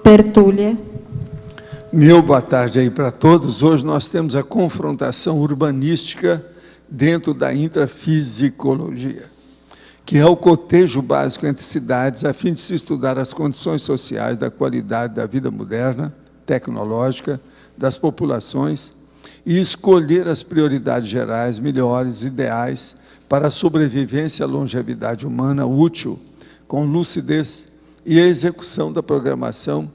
Tertúlia. Meu boa tarde aí para todos. Hoje nós temos a confrontação urbanística dentro da intrafisicologia, que é o cotejo básico entre cidades a fim de se estudar as condições sociais da qualidade da vida moderna, tecnológica, das populações e escolher as prioridades gerais, melhores, ideais para a sobrevivência e a longevidade humana útil, com lucidez e a execução da programação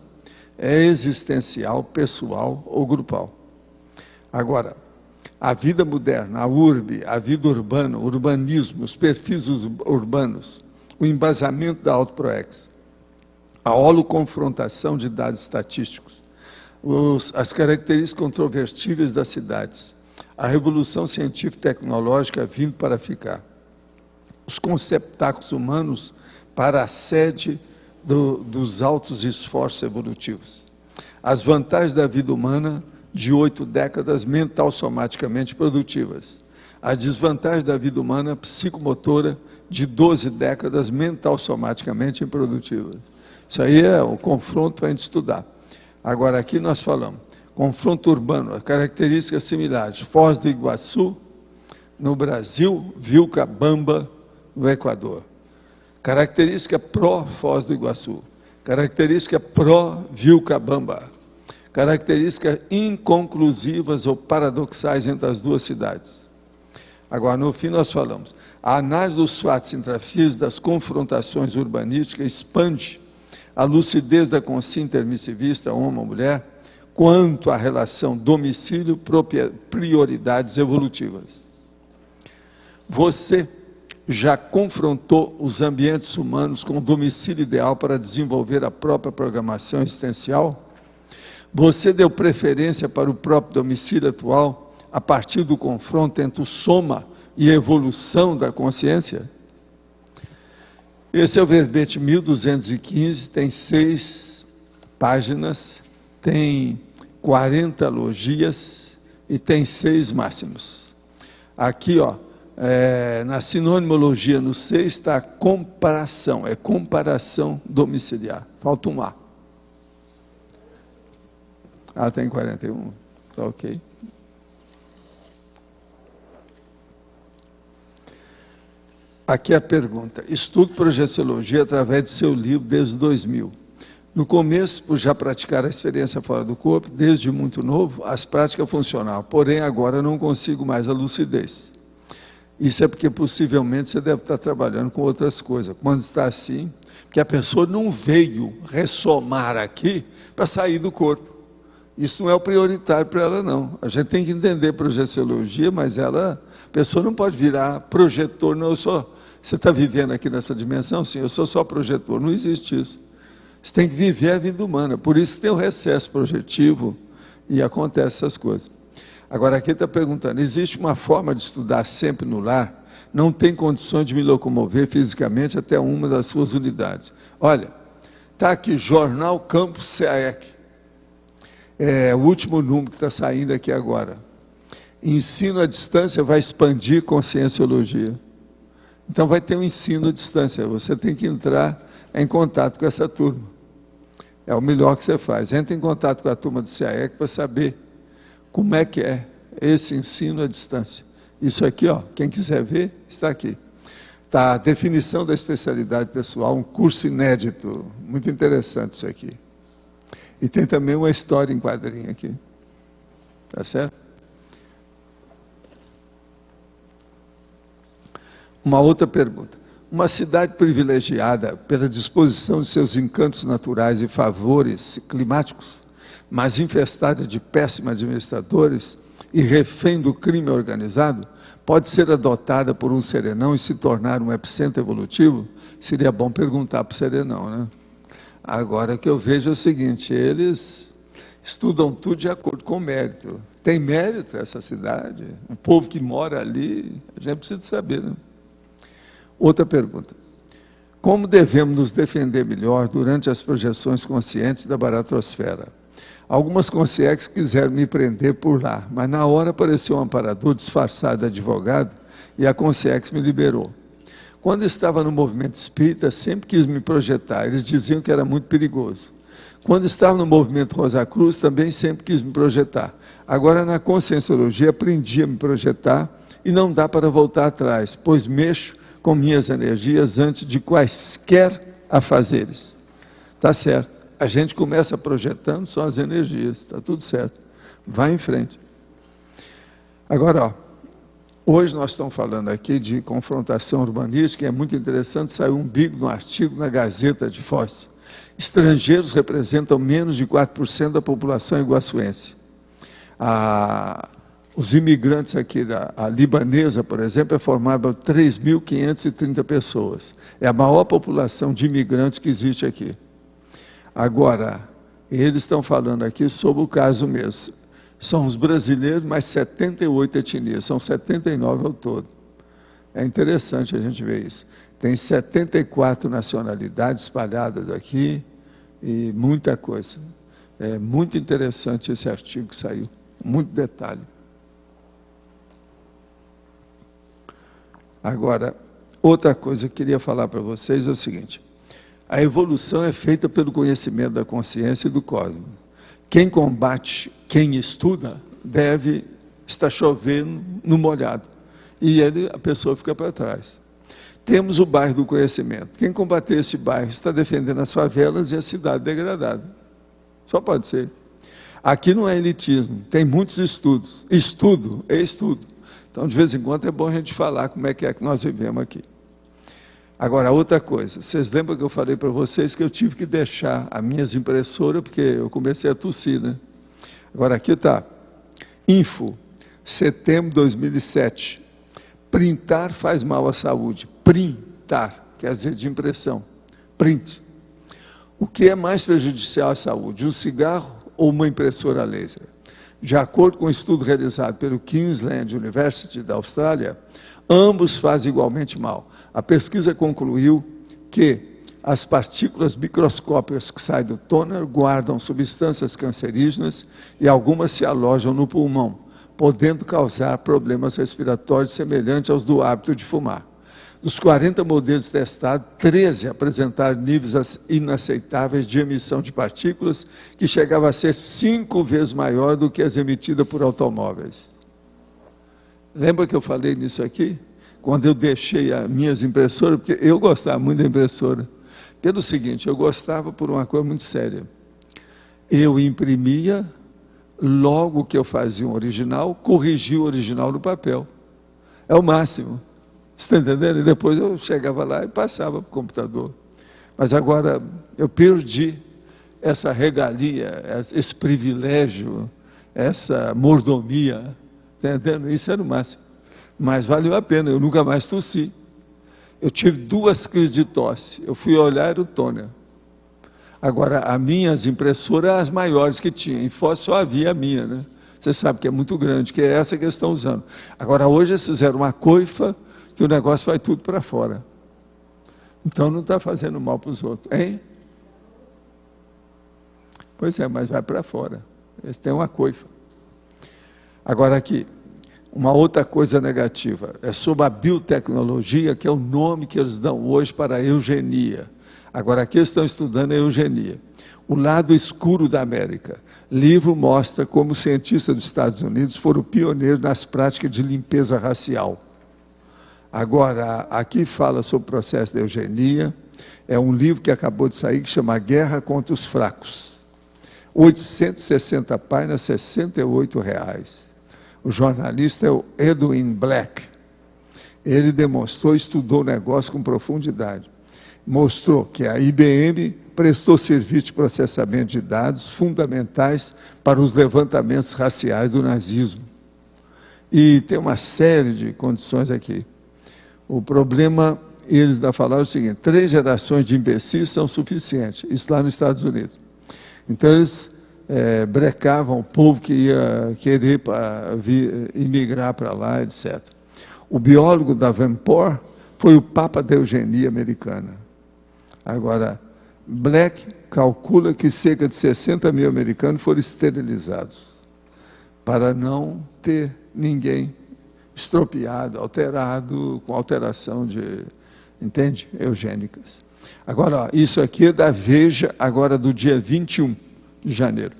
existencial, pessoal ou grupal. Agora, a vida moderna, a urbe, a vida urbana, o urbanismo, os perfis urbanos, o embasamento da autoproex, a holoconfrontação de dados estatísticos, as características controvertíveis das cidades, a revolução científica e tecnológica vindo para ficar, os conceptáculos humanos para a sede dos altos esforços evolutivos, as vantagens da vida humana de 8 décadas mental-somaticamente produtivas, as desvantagens da vida humana psicomotora de 12 décadas mental-somaticamente improdutivas. Isso aí é o confronto para a gente estudar. Agora, aqui nós falamos, confronto urbano, características similares, Foz do Iguaçu, no Brasil, Vilcabamba, no Equador. Característica pró-Foz do Iguaçu, característica pró-Vilcabamba, características inconclusivas ou paradoxais entre as duas cidades. Agora, no fim, nós falamos, a análise dos fatos intrafísicos, das confrontações urbanísticas, expande a lucidez da consciência intermissivista, homem ou mulher, quanto à relação domicílio, prioridades evolutivas. Você já confrontou os ambientes humanos com o domicílio ideal para desenvolver a própria programação existencial? Você deu preferência para o próprio domicílio atual a partir do confronto entre o soma e evolução da consciência? Esse é o verbete 1215, tem 6 páginas, tem 40 logias e tem 6 máximos. Aqui, ó, na sinonimologia no 6 está a comparação, é comparação domiciliar. Falta um A. Ah, tem 41? Está ok. Aqui a pergunta. Estudo projeciologia através de seu livro desde 2000. No começo, por já praticar a experiência fora do corpo, desde muito novo, as práticas funcionavam. Porém, agora não consigo mais a lucidez. Isso é porque possivelmente você deve estar trabalhando com outras coisas. Quando está assim, porque a pessoa não veio ressomar aqui para sair do corpo. Isso não é o prioritário para ela, não. A gente tem que entender projeciologia, mas a pessoa não pode virar projetor, não, você está vivendo aqui nessa dimensão? Sim, eu sou só projetor. Não existe isso. Você tem que viver a vida humana. Por isso tem o recesso projetivo e acontecem essas coisas. Agora, aqui está perguntando, existe uma forma de estudar sempre no lar? Não tem condições de me locomover fisicamente até uma das suas unidades. Olha, está aqui, Jornal Campus SEAEC. É o último número que está saindo aqui agora. Ensino à distância vai expandir conscienciologia. Então, vai ter um ensino à distância. Você tem que entrar em contato com essa turma. É o melhor que você faz. Entre em contato com a turma do SEAEC para saber como é que é esse ensino à distância. Isso aqui, ó, quem quiser ver, está aqui. Está a definição da especialidade pessoal, um curso inédito, muito interessante isso aqui. E tem também uma história em quadrinho aqui. Tá certo? Uma outra pergunta. Uma cidade privilegiada pela disposição de seus encantos naturais e favores climáticos, mas infestada de péssimos administradores e refém do crime organizado, pode ser adotada por um serenão e se tornar um epicentro evolutivo? Seria bom perguntar para o serenão, né? Agora, o que eu vejo é o seguinte, eles estudam tudo de acordo com o mérito. Tem mérito essa cidade? O povo que mora ali, a gente precisa saber, né? Outra pergunta. Como devemos nos defender melhor durante as projeções conscientes da baratrosfera? Algumas consciências quiseram me prender por lá, mas na hora apareceu um amparador disfarçado de advogado e a consciência me liberou. Quando estava no movimento espírita, sempre quis me projetar, eles diziam que era muito perigoso. Quando estava no movimento Rosa Cruz, também sempre quis me projetar. Agora, na Conscienciologia, aprendi a me projetar e não dá para voltar atrás, pois mexo com minhas energias antes de quaisquer afazeres. Está certo. A gente começa projetando só as energias, está tudo certo. Vai em frente. Agora, ó, hoje nós estamos falando aqui de confrontação urbanística, e é muito interessante, saiu um big no artigo na Gazeta de Foz. Estrangeiros representam menos de 4% da população iguaçuense. Os imigrantes aqui, a libanesa, por exemplo, é formada por 3.530 pessoas. É a maior população de imigrantes que existe aqui. Agora, eles estão falando aqui sobre o caso mesmo. São os brasileiros, mais 78 etnias, são 79 ao todo. É interessante a gente ver isso. Tem 74 nacionalidades espalhadas aqui e muita coisa. É muito interessante esse artigo que saiu, muito detalhe. Agora, outra coisa que eu queria falar para vocês é o seguinte: a evolução é feita pelo conhecimento da consciência e do cosmos. Quem combate, quem estuda, deve estar chovendo no molhado. E a pessoa fica para trás. Temos o bairro do conhecimento. Quem combater esse bairro está defendendo as favelas e a cidade degradada. Só pode ser. Aqui não é elitismo, tem muitos estudos. Estudo é estudo. Então, de vez em quando, é bom a gente falar como é que nós vivemos aqui. Agora, outra coisa, vocês lembram que eu falei para vocês que eu tive que deixar as minhas impressoras, porque eu comecei a tossir, né? Agora, aqui está, info, setembro de 2007, printar faz mal à saúde. Printar, quer dizer de impressão, print. O que é mais prejudicial à saúde, um cigarro ou uma impressora laser? De acordo com um estudo realizado pelo Queensland University da Austrália, ambos fazem igualmente mal. A pesquisa concluiu que as partículas microscópicas que saem do toner guardam substâncias cancerígenas e algumas se alojam no pulmão, podendo causar problemas respiratórios semelhantes aos do hábito de fumar. Dos 40 modelos testados, 13 apresentaram níveis inaceitáveis de emissão de partículas, que chegavam a ser 5 vezes maior do que as emitidas por automóveis. Lembra que eu falei nisso aqui? Quando eu deixei as minhas impressoras, porque eu gostava muito da impressora. Pelo seguinte, eu gostava por uma coisa muito séria. Eu imprimia, logo que eu fazia um original, corrigia o original no papel. É o máximo. Você está entendendo? E depois eu chegava lá e passava para o computador. Mas agora eu perdi essa regalia, esse privilégio, essa mordomia. Está entendendo? Isso era o máximo. Mas valeu a pena, eu nunca mais tossi. Eu tive 2 crises de tosse. Eu fui olhar, era o toner. Agora, as minhas impressoras, as maiores que tinha. Em Foz só havia a minha, né? Você sabe que é muito grande, que é essa que eles estão usando. Agora, hoje eles fizeram uma coifa, que o negócio vai tudo para fora. Então não está fazendo mal para os outros, hein? Pois é, mas vai para fora. Eles têm uma coifa. Agora aqui, uma outra coisa negativa, é sobre a biotecnologia, que é o nome que eles dão hoje para a eugenia. Agora aqui eles estão estudando a eugenia. O lado escuro da América. Livro mostra como cientistas dos Estados Unidos foram pioneiros nas práticas de limpeza racial. Agora, aqui fala sobre o processo da eugenia, é um livro que acabou de sair, que chama Guerra contra os Fracos. 860 páginas, R$ 68,00. O jornalista é o Edwin Black. Ele demonstrou, estudou o negócio com profundidade. Mostrou que a IBM prestou serviço de processamento de dados fundamentais para os levantamentos raciais do nazismo. E tem uma série de condições aqui. O problema, eles ainda falaram o seguinte: 3 gerações de imbecis são suficientes, isso lá nos Estados Unidos. Então eles brecavam o povo que ia querer imigrar para lá, etc. O biólogo Davenport foi o papa da eugenia americana. Agora, Black calcula que cerca de 60 mil americanos foram esterilizados, para não ter ninguém estropiado, alterado, com alteração de, entende? Eugênicas. Agora, ó, isso aqui é da Veja, agora do dia 21 de janeiro.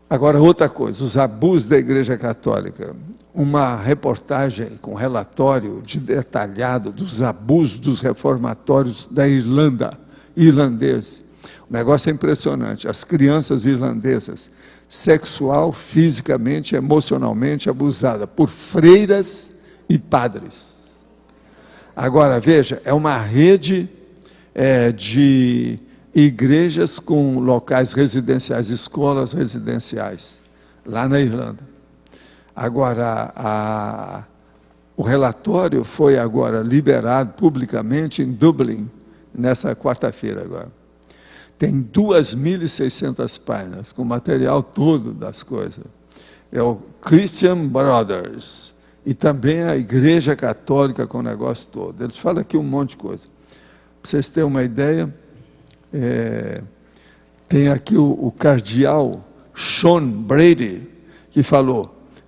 Agora, outra coisa, os abusos da Igreja Católica. Uma reportagem com relatório detalhado dos abusos dos reformatórios da Irlanda, irlandês. O negócio é impressionante. As crianças irlandesas, sexual, fisicamente, emocionalmente abusadas por freiras e padres. Agora, veja, é uma rede de igrejas com locais residenciais, escolas residenciais, lá na Irlanda. Agora, o relatório foi agora liberado publicamente em Dublin, nessa quarta-feira agora. Tem 2.600 páginas, com o material todo das coisas. É o Christian Brothers, e também a Igreja Católica com o negócio todo. Eles falam aqui um monte de coisa. Para vocês terem uma ideia, tem aqui o cardeal Sean Brady, que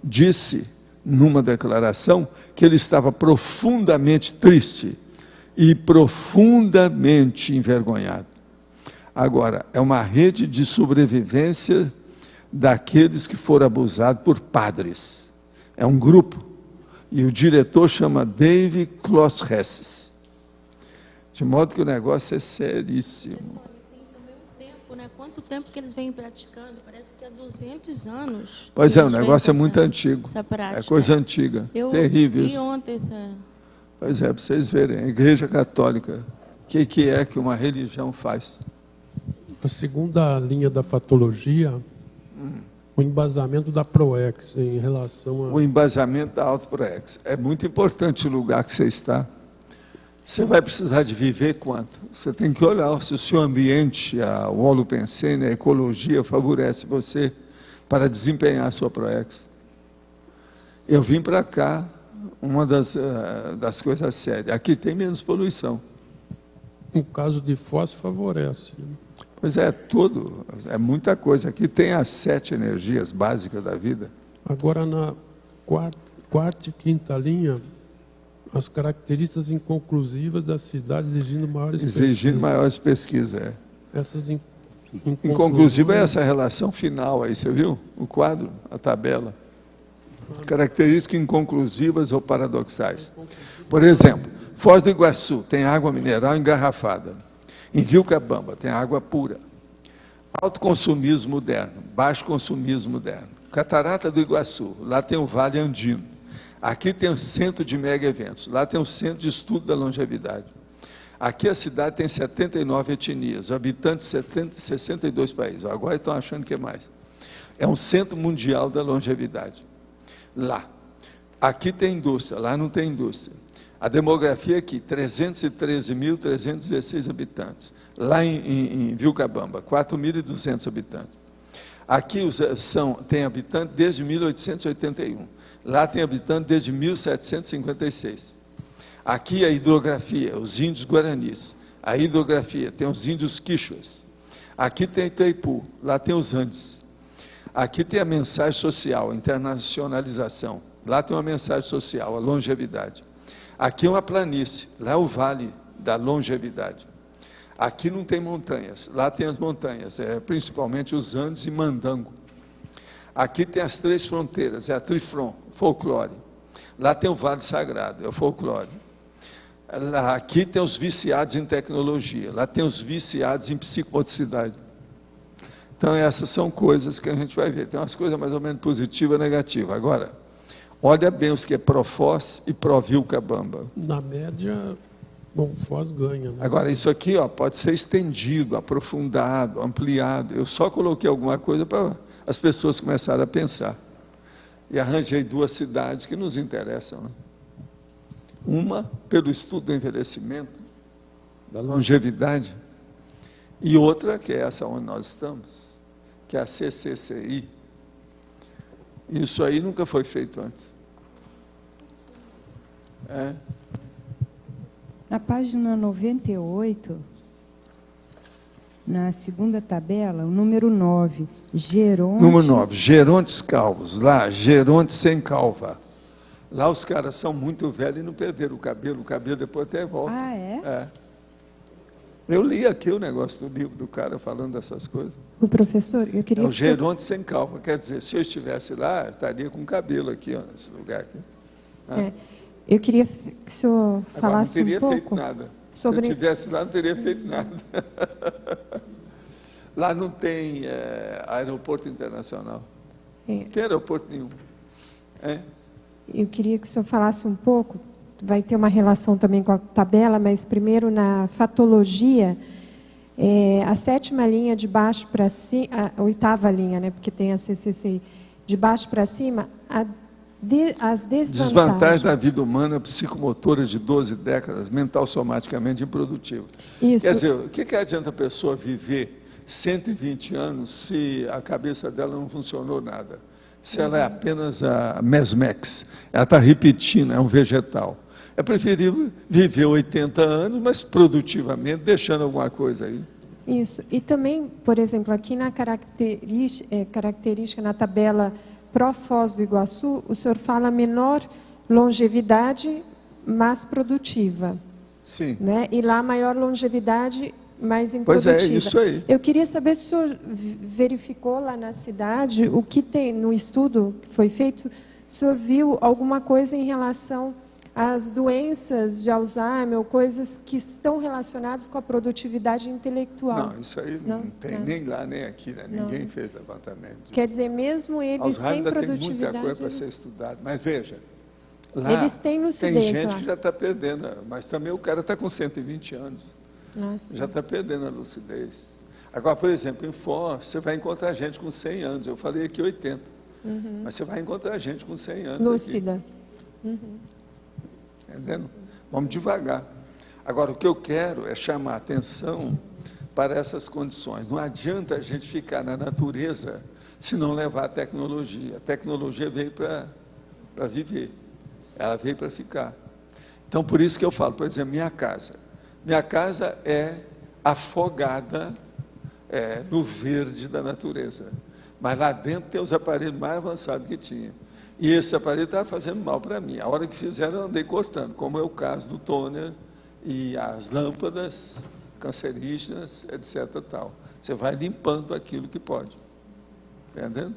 disse numa declaração que ele estava profundamente triste e profundamente envergonhado. Agora, é uma rede de sobrevivência daqueles que foram abusados por padres. É um grupo. E o diretor chama Dave Closses. De modo que o negócio é seríssimo. Né? Quanto tempo que eles vêm praticando? Parece que há 200 anos. Pois é, o negócio é muito antigo. É coisa antiga, terrível. E ontem essa... Pois é, para vocês verem, a Igreja Católica, o que é que uma religião faz? A segunda linha da fatologia, o embasamento da PROEX em relação a... O embasamento da AutoProex. É muito importante o lugar que você está. Você vai precisar de viver quanto? Você tem que olhar se o seu ambiente, o holopensene, a ecologia favorece você para desempenhar a sua PROEX. Eu vim para cá, uma das coisas sérias. Aqui tem menos poluição. No caso de Foz, favorece. Pois é, tudo. É muita coisa. Aqui tem as 7 energias básicas da vida. Agora, na quarta e quinta linha, as características inconclusivas da cidade exigindo maiores pesquisas. Exigindo maiores pesquisas, Essas inconclusiva é essa relação final aí, você viu? O quadro, a tabela. Características inconclusivas ou paradoxais. Por exemplo, Foz do Iguaçu tem água mineral engarrafada. Em Vilcabamba tem água pura. Alto consumismo moderno, baixo consumismo moderno. Catarata do Iguaçu, lá tem o Vale Andino. Aqui tem um centro de mega eventos, lá tem um centro de estudo da longevidade. Aqui a cidade tem 79 etnias, habitantes de 62 países. Agora estão achando que é mais. É um centro mundial da longevidade. Lá. Aqui tem indústria, lá não tem indústria. A demografia aqui, 313.316 habitantes. Lá em Vilcabamba, 4.200 habitantes. Aqui tem habitantes desde 1881. Lá tem habitante desde 1756. Aqui a hidrografia, os índios guaranis. A hidrografia tem os índios quichuas. Aqui tem Itaipu, lá tem os Andes. Aqui tem a mensagem social, a internacionalização. Lá tem uma mensagem social, a longevidade. Aqui é uma planície, lá é o vale da longevidade. Aqui não tem montanhas, lá tem as montanhas, principalmente os Andes e Mandango. Aqui tem as 3 fronteiras, é a Trifron, folclore. Lá tem o Vale Sagrado, é o folclore. Aqui tem os viciados em tecnologia, lá tem os viciados em psicomotricidade. Então, essas são coisas que a gente vai ver. Tem umas coisas mais ou menos positivas e negativas. Agora, olha bem os que é pró-Foz e pró-Vilcabamba. Na média, bom, Foz ganha. Né? Agora, isso aqui pode ser estendido, aprofundado, ampliado. Eu só coloquei alguma coisa para as pessoas começaram a pensar. E arranjei 2 cidades que nos interessam. Né? Uma, pelo estudo do envelhecimento, da longevidade, e outra, que é essa onde nós estamos, que é a CCCI. Isso aí nunca foi feito antes. Na página 98, na segunda tabela, o número 9, Gerontes... Número 9, Gerontes calvos. Lá, Gerontes sem calva. Lá os caras são muito velhos e não perderam o cabelo depois até volta. Ah, é? É. Eu li aqui o negócio do livro do cara falando dessas coisas. O professor, eu queria... É o Geronte sem calva, quer dizer, se eu estivesse lá, eu estaria com cabelo aqui, ó, nesse lugar aqui. Eu queria que o senhor Agora, falasse não teria um pouco feito nada. sobre... Se eu estivesse lá, não teria feito nada. Lá não tem aeroporto internacional. Não tem aeroporto nenhum. Eu queria que o senhor falasse um pouco, vai ter uma relação também com a tabela, mas primeiro na fatologia, a 7ª linha de baixo para cima, a 8ª linha, né, porque tem a CCCI, de baixo para cima, as desvantagens da vida humana psicomotora de 12 décadas, mental somaticamente improdutiva. Isso. Quer dizer, o que adianta a pessoa viver 120 anos se a cabeça dela não funcionou nada? Se ela é apenas a mesmex, ela está repetindo, é um vegetal. É preferível viver 80 anos, mas produtivamente, deixando alguma coisa aí. Isso. E também, por exemplo, aqui na característica, na tabela pró-Foz do Iguaçu, o senhor fala menor longevidade, mas produtiva. Sim. Né? E lá maior longevidade, mais improdutiva. Pois é, isso aí. Eu queria saber se o senhor verificou lá na cidade, o que tem no estudo que foi feito, o senhor viu alguma coisa em relação às doenças de Alzheimer, ou coisas que estão relacionadas com a produtividade intelectual? Não, isso aí não tem nem lá, nem aqui, né? Ninguém fez levantamento disso. Quer dizer, mesmo eles sem Alzheimer produtividade... tem muita coisa para ser estudada, mas veja, lá eles têm lucidez, tem gente lá. que já está perdendo, mas também o cara está com 120 anos, Nossa. já está perdendo a lucidez. Agora, por exemplo, em Foz, você vai encontrar gente com 100 anos, eu falei aqui 80, mas você vai encontrar gente com 100 anos lúcida. Entendendo? Vamos devagar. Agora, o que eu quero é chamar a atenção para essas condições. Não adianta a gente ficar na natureza se não levar a tecnologia. A tecnologia veio para viver, ela veio para ficar. Então, por isso que eu falo, por exemplo, minha casa. Minha casa é afogada no verde da natureza. Mas lá dentro tem os aparelhos mais avançados que tinha. E esse aparelho estava fazendo mal para mim. A hora que fizeram, eu andei cortando, como é o caso do toner e as lâmpadas cancerígenas, etc. Tal. Você vai limpando aquilo que pode. Entendendo?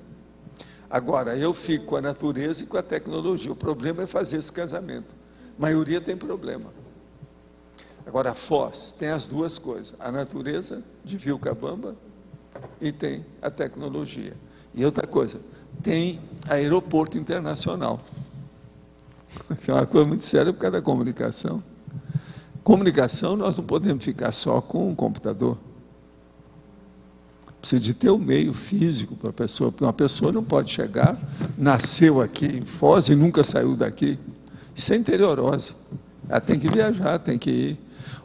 Agora, eu fico com a natureza e com a tecnologia. O problema é fazer esse casamento. A maioria tem problema. Agora, a Foz tem as duas coisas. A natureza de Vilcabamba e tem a tecnologia. E outra coisa, tem aeroporto internacional, que é uma coisa muito séria por causa da comunicação. Comunicação, nós não podemos ficar só com o computador. Precisa de ter o meio físico para a pessoa, porque uma pessoa não pode chegar, nasceu aqui em Foz e nunca saiu daqui. Isso é interiorose. Ela tem que viajar, tem que ir.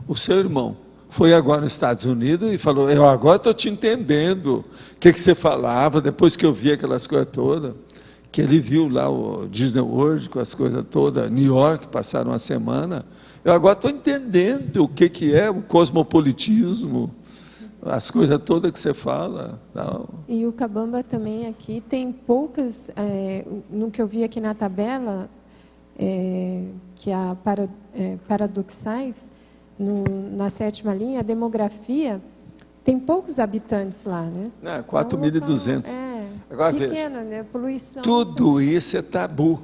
O seu irmão foi agora nos Estados Unidos e falou, eu agora estou te entendendo o que você falava, depois que eu vi aquelas coisas todas, que ele viu lá o Disney World com as coisas todas, New York, passaram uma semana, eu agora estou entendendo o que é o cosmopolitismo, as coisas todas que você fala. Não. E o Cabamba também aqui tem poucas, no que eu vi aqui na tabela, que a paradoxais, na 7ª linha, a demografia, tem poucos habitantes lá, né? 4.200. Agora pequena, veja, né? Poluição. Tudo isso é tabu.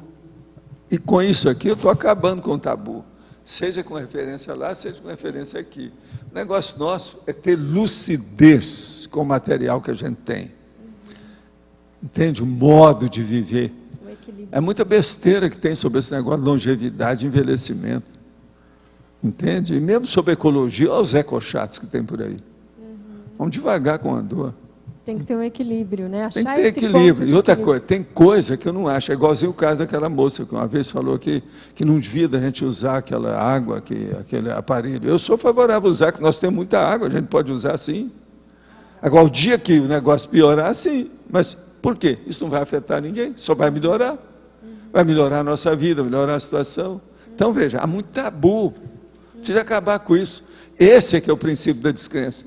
E com isso aqui eu estou acabando com o tabu. Seja com referência lá, seja com referência aqui. O negócio nosso é ter lucidez com o material que a gente tem. Entende? O modo de viver. É muita besteira que tem sobre esse negócio de longevidade e envelhecimento. Entende? E mesmo sobre ecologia, olha os ecochatos que tem por aí. Vamos devagar com a dor. Tem que ter um equilíbrio, né? Tem que ter equilíbrio. E outra coisa, tem coisa que eu não acho. É igualzinho o caso daquela moça que uma vez falou que não devia da gente usar aquela água, aquele aparelho. Eu sou favorável a usar, que nós temos muita água, a gente pode usar sim. Agora, o dia que o negócio piorar, sim. Mas por quê? Isso não vai afetar ninguém, só vai melhorar. Vai melhorar a nossa vida, melhorar a situação. Então, veja, há muito tabu. Precisa acabar com isso. Esse é que é o princípio da descrença.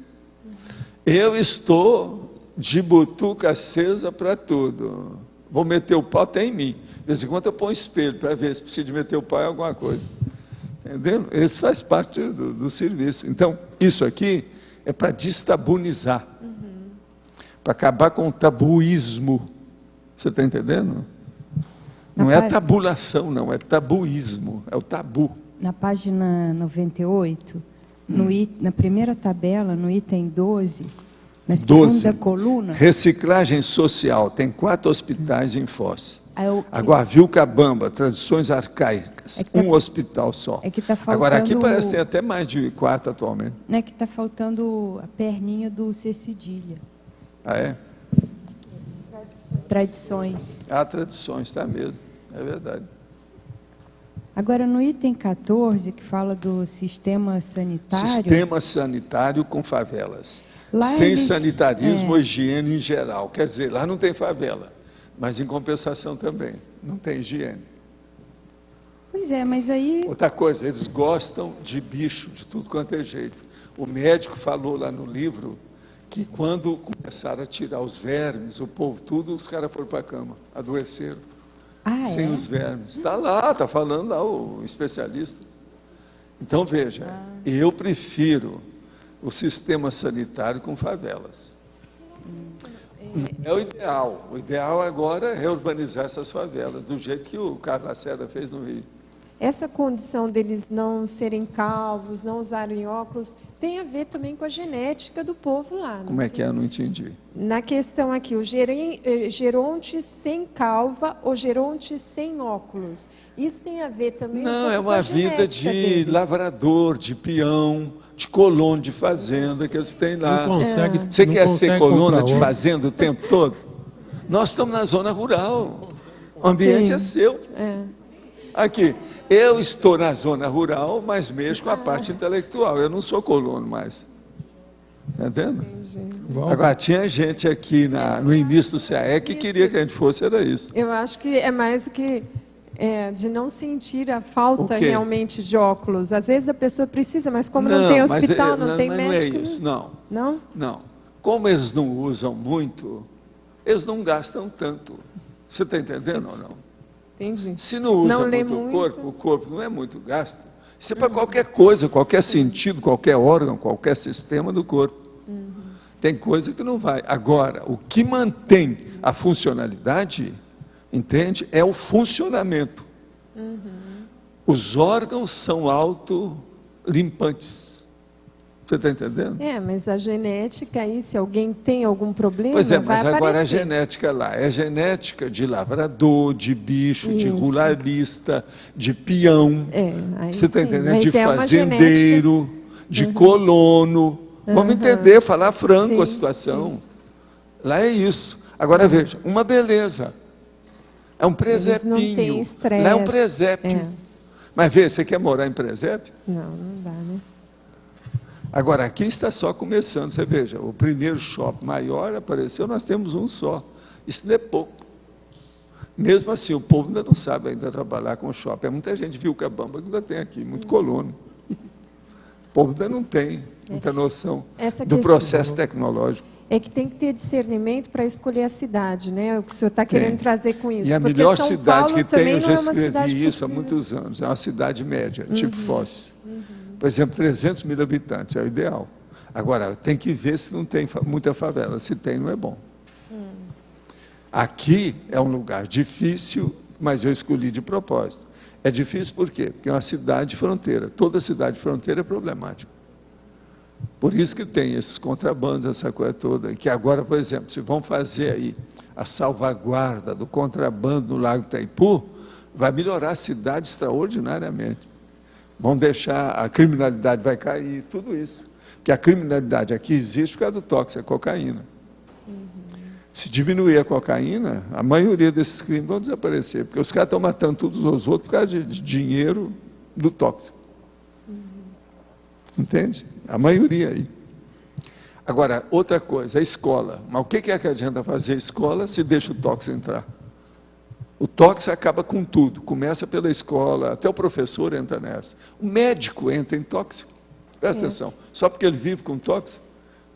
Eu estou de butuca acesa para tudo. Vou meter o pau até em mim. De vez em quando eu ponho um espelho para ver se precisa de meter o pau em alguma coisa. Entendeu? Isso faz parte do serviço. Então, isso aqui é para destabunizar, para acabar com o tabuísmo. Você está entendendo? Não é tabulação, não, é tabuísmo, é o tabu. Na página 98, na primeira tabela, no item 12, na segunda coluna... Reciclagem social, tem 4 hospitais em Foz. Agora, Vilcabamba, tradições arcaicas, um hospital só. É que tá faltando, agora, aqui parece que tem até mais de 4 atualmente. Não é que está faltando a perninha do C cedilha. Ah, é? Tradições. Ah, tradições, está mesmo, é verdade. Agora, no item 14, que fala do sistema sanitário... Sistema sanitário com favelas. Lá sem sanitarismo ou higiene em geral. Quer dizer, lá não tem favela, mas em compensação também, não tem higiene. Pois é, mas aí... Outra coisa, eles gostam de bicho, de tudo quanto é jeito. O médico falou lá no livro que quando começaram a tirar os vermes, o povo tudo, os caras foram para a cama, adoeceram. Sem os vermes. Está lá, está falando lá o especialista. Então, veja, eu prefiro o sistema sanitário com favelas. É o ideal. O ideal agora é reurbanizar essas favelas, do jeito que o Carlos Lacerda fez no Rio. Essa condição deles não serem calvos, não usarem óculos, tem a ver também com a genética do povo lá. Como é que é? Eu não entendi. Na questão aqui, o geronte sem calva ou geronte sem óculos. Isso tem a ver também com a é uma vida de deles. Lavrador, de peão, de colono de fazenda que eles têm lá. Você não quer ser coluna de outro. fazenda o tempo todo? Nós estamos na zona rural. O ambiente é seu. Aqui, eu estou na zona rural, mas mexo com a parte intelectual. Eu não sou colono mais. Está entendendo? Agora, tinha gente aqui no início do CAE que queria que a gente fosse, era isso. Eu acho que é mais o que... de não sentir a falta realmente de óculos. Às vezes a pessoa precisa, mas como não tem hospital, não tem médico... Não é isso, não. Não? Não. Como eles não usam muito, eles não gastam tanto. Você está entendendo ou não? Entendi. Se não usa muito o corpo não é muito gasto. Isso é para qualquer coisa, qualquer sentido, qualquer órgão, qualquer sistema do corpo. Tem coisa que não vai. Agora, o que mantém a funcionalidade, entende? É o funcionamento. Os órgãos são autolimpantes. Você está entendendo? Mas a genética aí, se alguém tem algum problema, pois é, mas vai agora aparecer. a genética lá é genética de lavrador, de bicho, de ruralista, de peão. Você está entendendo? Mas de fazendeiro, de colono. Vamos entender, falar franco a situação. Lá é isso. Agora veja, uma beleza. É um presépio. Lá é um presépio. Mas vê, você quer morar em presépio? Não dá, né? Agora, aqui está só começando. Você veja, o primeiro shopping maior apareceu, nós temos um só. Isso não é pouco. Mesmo assim, o povo ainda não sabe ainda trabalhar com shopping. Muita gente viu que a Bamba ainda tem aqui, muito colono. O povo ainda não tem muita noção do processo tecnológico. É que tem que ter discernimento para escolher a cidade, né? O que o senhor está querendo trazer com isso. E a porque melhor São cidade Paulo que tem, eu já não é uma cidade escrevi isso há pequena. muitos anos, é uma cidade média, tipo Foz. Por exemplo, 300 mil habitantes, é o ideal. Agora, tem que ver se não tem muita favela. Se tem, não é bom. Aqui é um lugar difícil, mas eu escolhi de propósito. É difícil por quê? Porque é uma cidade fronteira. Toda cidade fronteira é problemática. Por isso que tem esses contrabandos, essa coisa toda. Que agora, por exemplo, se vão fazer aí a salvaguarda do contrabando no Lago Itaipu, vai melhorar a cidade extraordinariamente. Vão deixar, a criminalidade vai cair, tudo isso. Porque a criminalidade aqui existe por causa do tóxico, a cocaína. Se diminuir a cocaína, a maioria desses crimes vão desaparecer, porque os caras estão matando todos os outros por causa de dinheiro do tóxico. Entende? A maioria aí. Agora, outra coisa, a escola. Mas o que adianta fazer a escola se deixa o tóxico entrar? O tóxico acaba com tudo, começa pela escola, até o professor entra nessa. O médico entra em tóxico. Presta atenção, só porque ele vive com tóxico,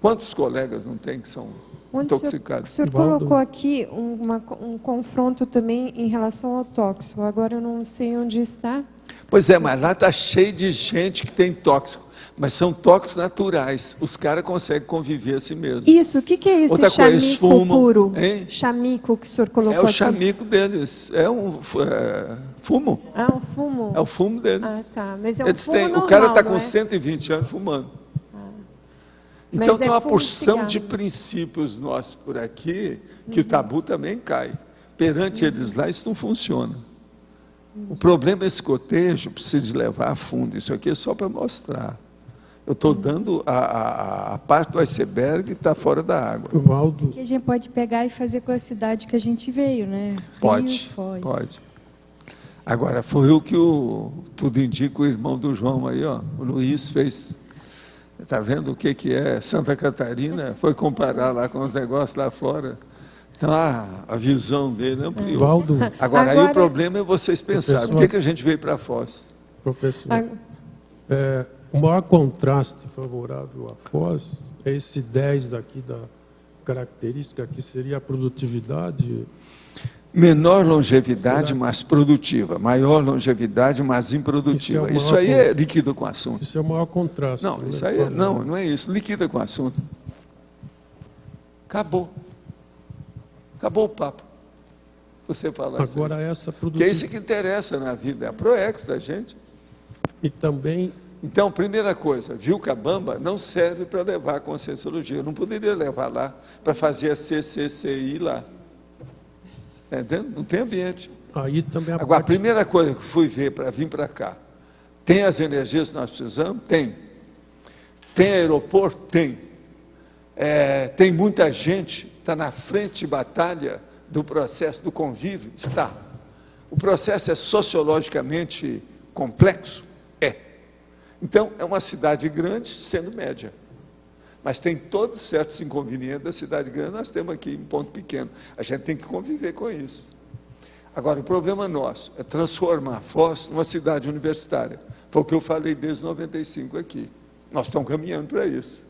quantos colegas não tem que são intoxicados? O senhor colocou aqui um confronto também em relação ao tóxico, agora eu não sei onde está. Pois é, mas lá está cheio de gente que tem tóxico. Mas são tóxicos naturais. Os caras conseguem conviver assim mesmo. Isso, o que é esse outra chamico coisa, fumam, puro? hein? Chamico que o senhor colocou É o aqui. chamico deles. É um fumo. Ah, um fumo? É o fumo deles. Ah, tá. Mas é um Eles fumo têm, normal, o cara está não com é? 120 anos fumando. Mas Então é tem uma fumo de porção cigarro. de princípios nossos por aqui que o tabu também cai. Perante eles lá, isso não funciona. O problema é esse cotejo, precisa de levar a fundo. Isso aqui é só para mostrar. Eu estou dando a parte do iceberg que está fora da água. Valdo, Que a gente pode pegar e fazer com a cidade que a gente veio, né? Pode, Rio, Foz. pode. Agora, foi o que tudo indica o irmão do João aí, ó, o Luiz fez. Está vendo o que é Santa Catarina? Foi comparar lá com os negócios lá fora. Então, a visão dele ampliou. Valdo, Agora, aí Agora- o problema é vocês pensarem, por que a gente veio para Foz? professor, Ah, o maior contraste favorável à Foz é esse 10 aqui da característica, que seria a produtividade. Menor longevidade, mas produtiva. Maior longevidade, mas improdutiva. Isso é o Isso maior aí ponto. é liquida com o assunto. Isso é o maior contraste. Não, né? isso aí não é isso. Liquida com o assunto. Acabou. Acabou o papo. Você fala assim. Agora, essa Que é produtividade. isso que interessa na vida, é a proex da gente. E também, Então, primeira coisa, Vilcabamba não serve para levar a Conscienciologia. Eu não poderia levar lá para fazer a CCCI lá. Está entendendo? Não tem ambiente. aí também a Agora, a parte... primeira coisa que fui ver para vir para cá, tem as energias que nós precisamos? Tem. Tem aeroporto? Tem. Tem muita gente, está na frente de batalha do processo do convívio? Está. O processo é sociologicamente complexo? É. Então, é uma cidade grande sendo média. Mas tem todos certos inconvenientes da cidade grande, nós temos aqui em ponto pequeno. A gente tem que conviver com isso. Agora, o problema nosso é transformar Foz numa cidade universitária. Foi o que eu falei desde 95 aqui. Nós estamos caminhando para isso.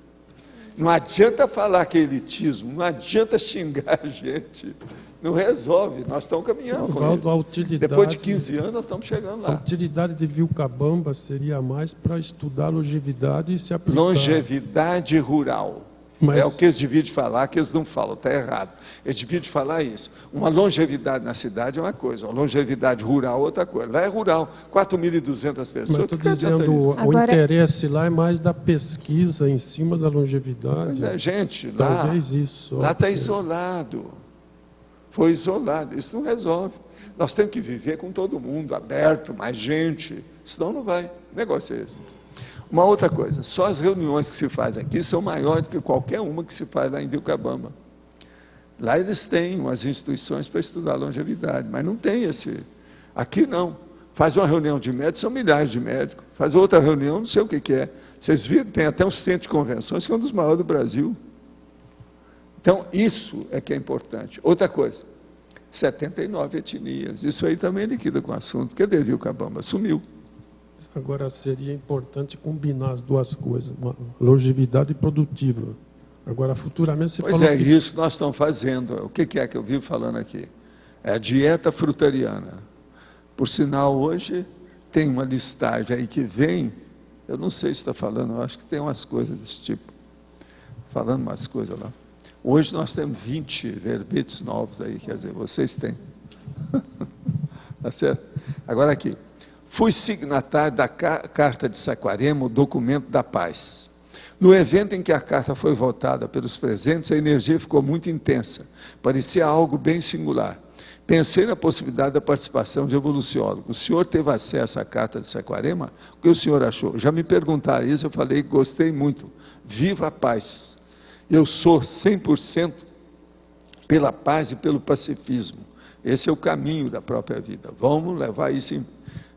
Não adianta falar que é elitismo, não adianta xingar a gente. Não resolve, nós estamos caminhando com Valdo, isso. a utilidade- Depois de 15 anos, nós estamos chegando A lá. utilidade de Vilcabamba seria mais para estudar longevidade e se aplicar. Longevidade rural. Mas- É o que eles deviam de falar, que eles não falam, está errado. Eles deviam de falar isso. Uma longevidade na cidade é uma coisa, uma longevidade rural é outra coisa. Lá é rural, 4.200 Mas pessoas, estou o que adianta dizendo, isso? o Agora- interesse lá é mais da pesquisa em cima da longevidade. Mas é, gente, lá Talvez isso. lá está isolado. Foi isolado, isso não resolve. Nós temos que viver com todo mundo, aberto, mais gente, senão não vai. O negócio é esse. Uma outra coisa, só as reuniões que se fazem aqui são maiores do que qualquer uma que se faz lá em Vilcabamba. Lá eles têm umas instituições para estudar longevidade, mas não tem esse. Aqui não. Faz uma reunião de médicos, são milhares de médicos. Faz outra reunião, não sei o que é. Vocês viram, tem até um centro de convenções que é um dos maiores do Brasil. Então, isso é que é importante. Outra coisa, 79 etnias. Isso aí também liquida com o assunto. Cadê Vilcabamba? Sumiu. Agora, seria importante combinar as duas coisas, uma longevidade produtiva. Agora, futuramente, você Pois falou é, que... isso que nós estamos fazendo. O que é que eu vivo falando aqui? É a dieta frutariana. Por sinal, hoje tem uma listagem aí que vem, eu não sei se está falando, eu acho que tem umas coisas desse tipo. Falando umas coisas lá. Hoje nós temos 20 verbetes novos aí, quer dizer, vocês têm. Tá certo? Agora aqui. Fui signatário da Carta de Saquarema, o documento da paz. No evento em que a carta foi votada pelos presentes, a energia ficou muito intensa. Parecia algo bem singular. Pensei na possibilidade da participação de evoluciólogos. O senhor teve acesso à Carta de Saquarema? O que o senhor achou? Já me perguntaram isso, eu falei que gostei muito. Viva a paz! Eu sou 100% pela paz e pelo pacifismo. Esse é o caminho da própria vida. Vamos levar isso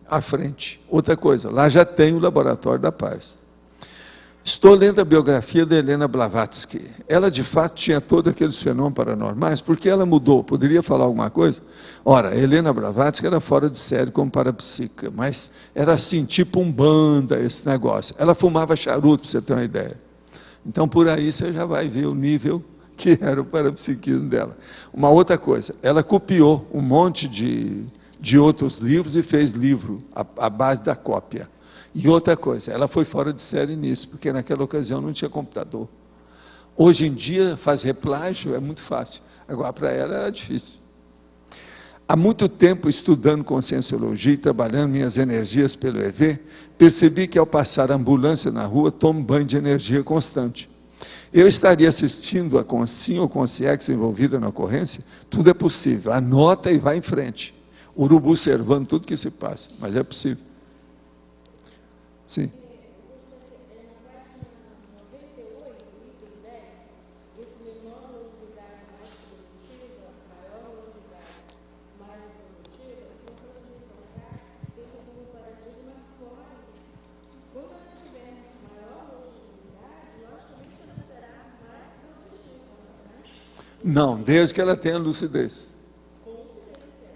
à frente. Outra coisa, lá já tem o Laboratório da Paz. Estou lendo a biografia da Helena Blavatsky. Ela, de fato, tinha todos aqueles fenômenos paranormais, porque ela mudou. Poderia falar alguma coisa? Ora, a Helena Blavatsky era fora de série como parapsíquica, mas era assim, tipo Umbanda, esse negócio. Ela fumava charuto, para você ter uma ideia. Então, por aí você já vai ver o nível que era o parapsiquismo dela. Uma outra coisa, ela copiou um monte de de outros livros e fez livro à base da cópia. E outra coisa, ela foi fora de série nisso, porque naquela ocasião não tinha computador. Hoje em dia, fazer plágio é muito fácil. Agora, para ela, era difícil. Há muito tempo, estudando Conscienciologia e trabalhando minhas energias pelo EV, percebi que, ao passar a ambulância na rua, tomo banho de energia constante. Eu estaria assistindo a Consim ou Consciex envolvida na ocorrência? Tudo é possível. Anota e vai em frente. Urubu observando tudo que se passa, mas é possível. Sim. Não, desde que ela tenha lucidez.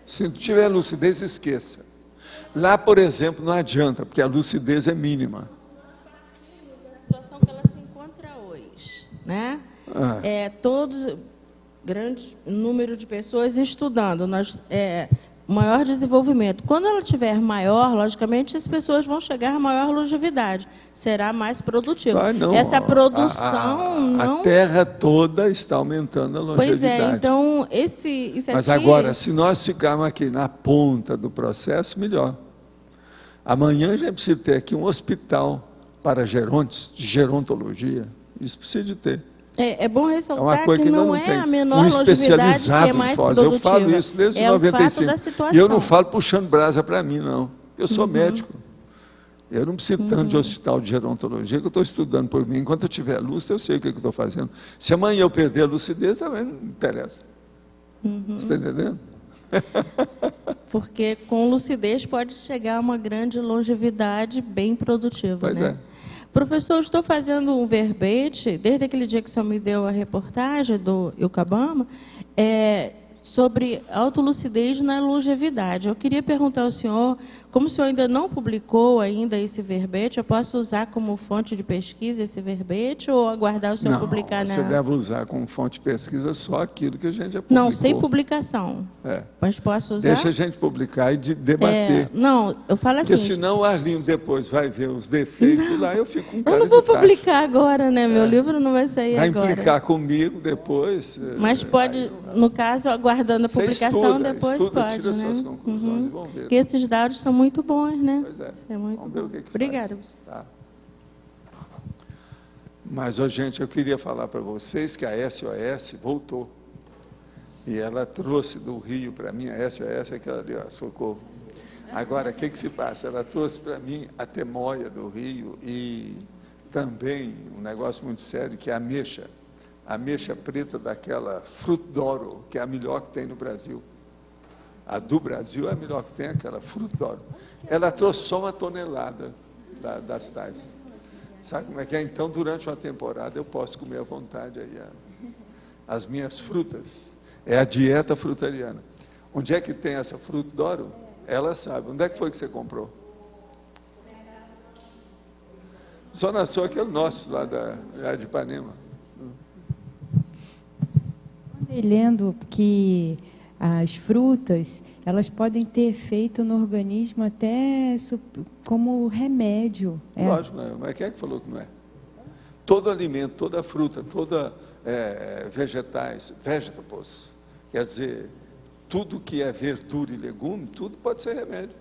Se não tiver lucidez, esqueça. Lá, por exemplo, não adianta, porque a lucidez é mínima. A situação que ela se encontra hoje, né? Todos, grande número de pessoas estudando, maior desenvolvimento. Quando ela tiver maior, logicamente, as pessoas vão chegar a maior longevidade. Será mais produtivo. Essa produção não... A Terra toda está aumentando a longevidade. Pois é, então, isso Mas aqui... agora, se nós ficarmos aqui na ponta do processo, melhor. Amanhã a gente precisa ter aqui um hospital para gerontes, de gerontologia. Isso precisa de ter. É bom ressaltar que não é a menor longevidade que é mais produtiva. Eu falo isso desde 95. E eu não falo puxando brasa para mim, não. Eu sou médico. Eu não preciso tanto de hospital de gerontologia, que eu estou estudando por mim. Enquanto eu tiver luz, eu sei o que eu estou fazendo. Se amanhã eu perder a lucidez, também não interessa. Você está entendendo? Porque com lucidez pode chegar a uma grande longevidade bem produtiva. Pois né? Professor, eu estou fazendo um verbete, desde aquele dia que o senhor me deu a reportagem do Ilcabama, sobre autolucidez na longevidade. Eu queria perguntar ao senhor, como o senhor ainda não publicou ainda esse verbete, eu posso usar como fonte de pesquisa esse verbete ou aguardar o senhor publicar? Você deve usar como fonte de pesquisa só aquilo que a gente já publicou. Não, sem publicação. Mas posso usar? Deixa a gente publicar e debater. Não, eu falo assim... Porque senão o Arlindo depois vai ver os defeitos lá, eu fico com cara de tacho. Eu não vou publicar agora, né? Meu livro não vai sair agora. Vai implicar comigo depois. Mas pode, no caso, aguardando a publicação, depois pode, tira né? suas conclusões, vamos ver. Porque esses dados são muito bons, né? Pois é. Isso é muito vamos ver o que Obrigada. Tá. Mas, gente, eu queria falar para vocês que a SOS voltou. E ela trouxe do Rio para mim, a SOS é aquela ali, ó, socorro. Agora, o que se passa? Ela trouxe para mim a temoia do Rio e também um negócio muito sério, que é a ameixa preta daquela Fruto d'Oro, que é a melhor que tem no Brasil. A do Brasil é a melhor que tem, aquela Fruto d'Oro. Ela trouxe só 1 tonelada das tais. Sabe como é que é? Então, durante uma temporada, eu posso comer à vontade aí as minhas frutas. É a dieta frutariana. Onde é que tem essa Fruto d'Oro? Ela sabe. Onde é que foi que você comprou? Zona Sul, aquele nosso lá de Ipanema. Andei lendo que as frutas, elas podem ter efeito no organismo até como remédio. Lógico, mas quem é que falou que não é? Todo alimento, toda fruta, toda vegetables, quer dizer, tudo que é verdura e legume, tudo pode ser remédio.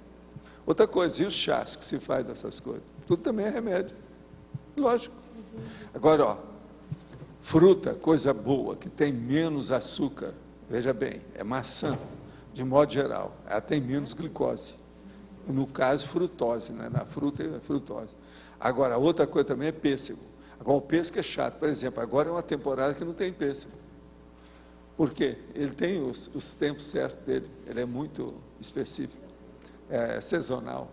Outra coisa, e os chás que se faz dessas coisas? Tudo também é remédio. Lógico. Agora, ó, fruta, coisa boa, que tem menos açúcar, veja bem, é maçã, de modo geral, ela tem menos glicose. No caso, frutose, né? Na fruta é frutose. Agora, outra coisa também é pêssego. Agora, o pêssego é chato. Por exemplo, agora é uma temporada que não tem pêssego. Por quê? Ele tem os tempos certos dele, ele é muito específico, é sazonal.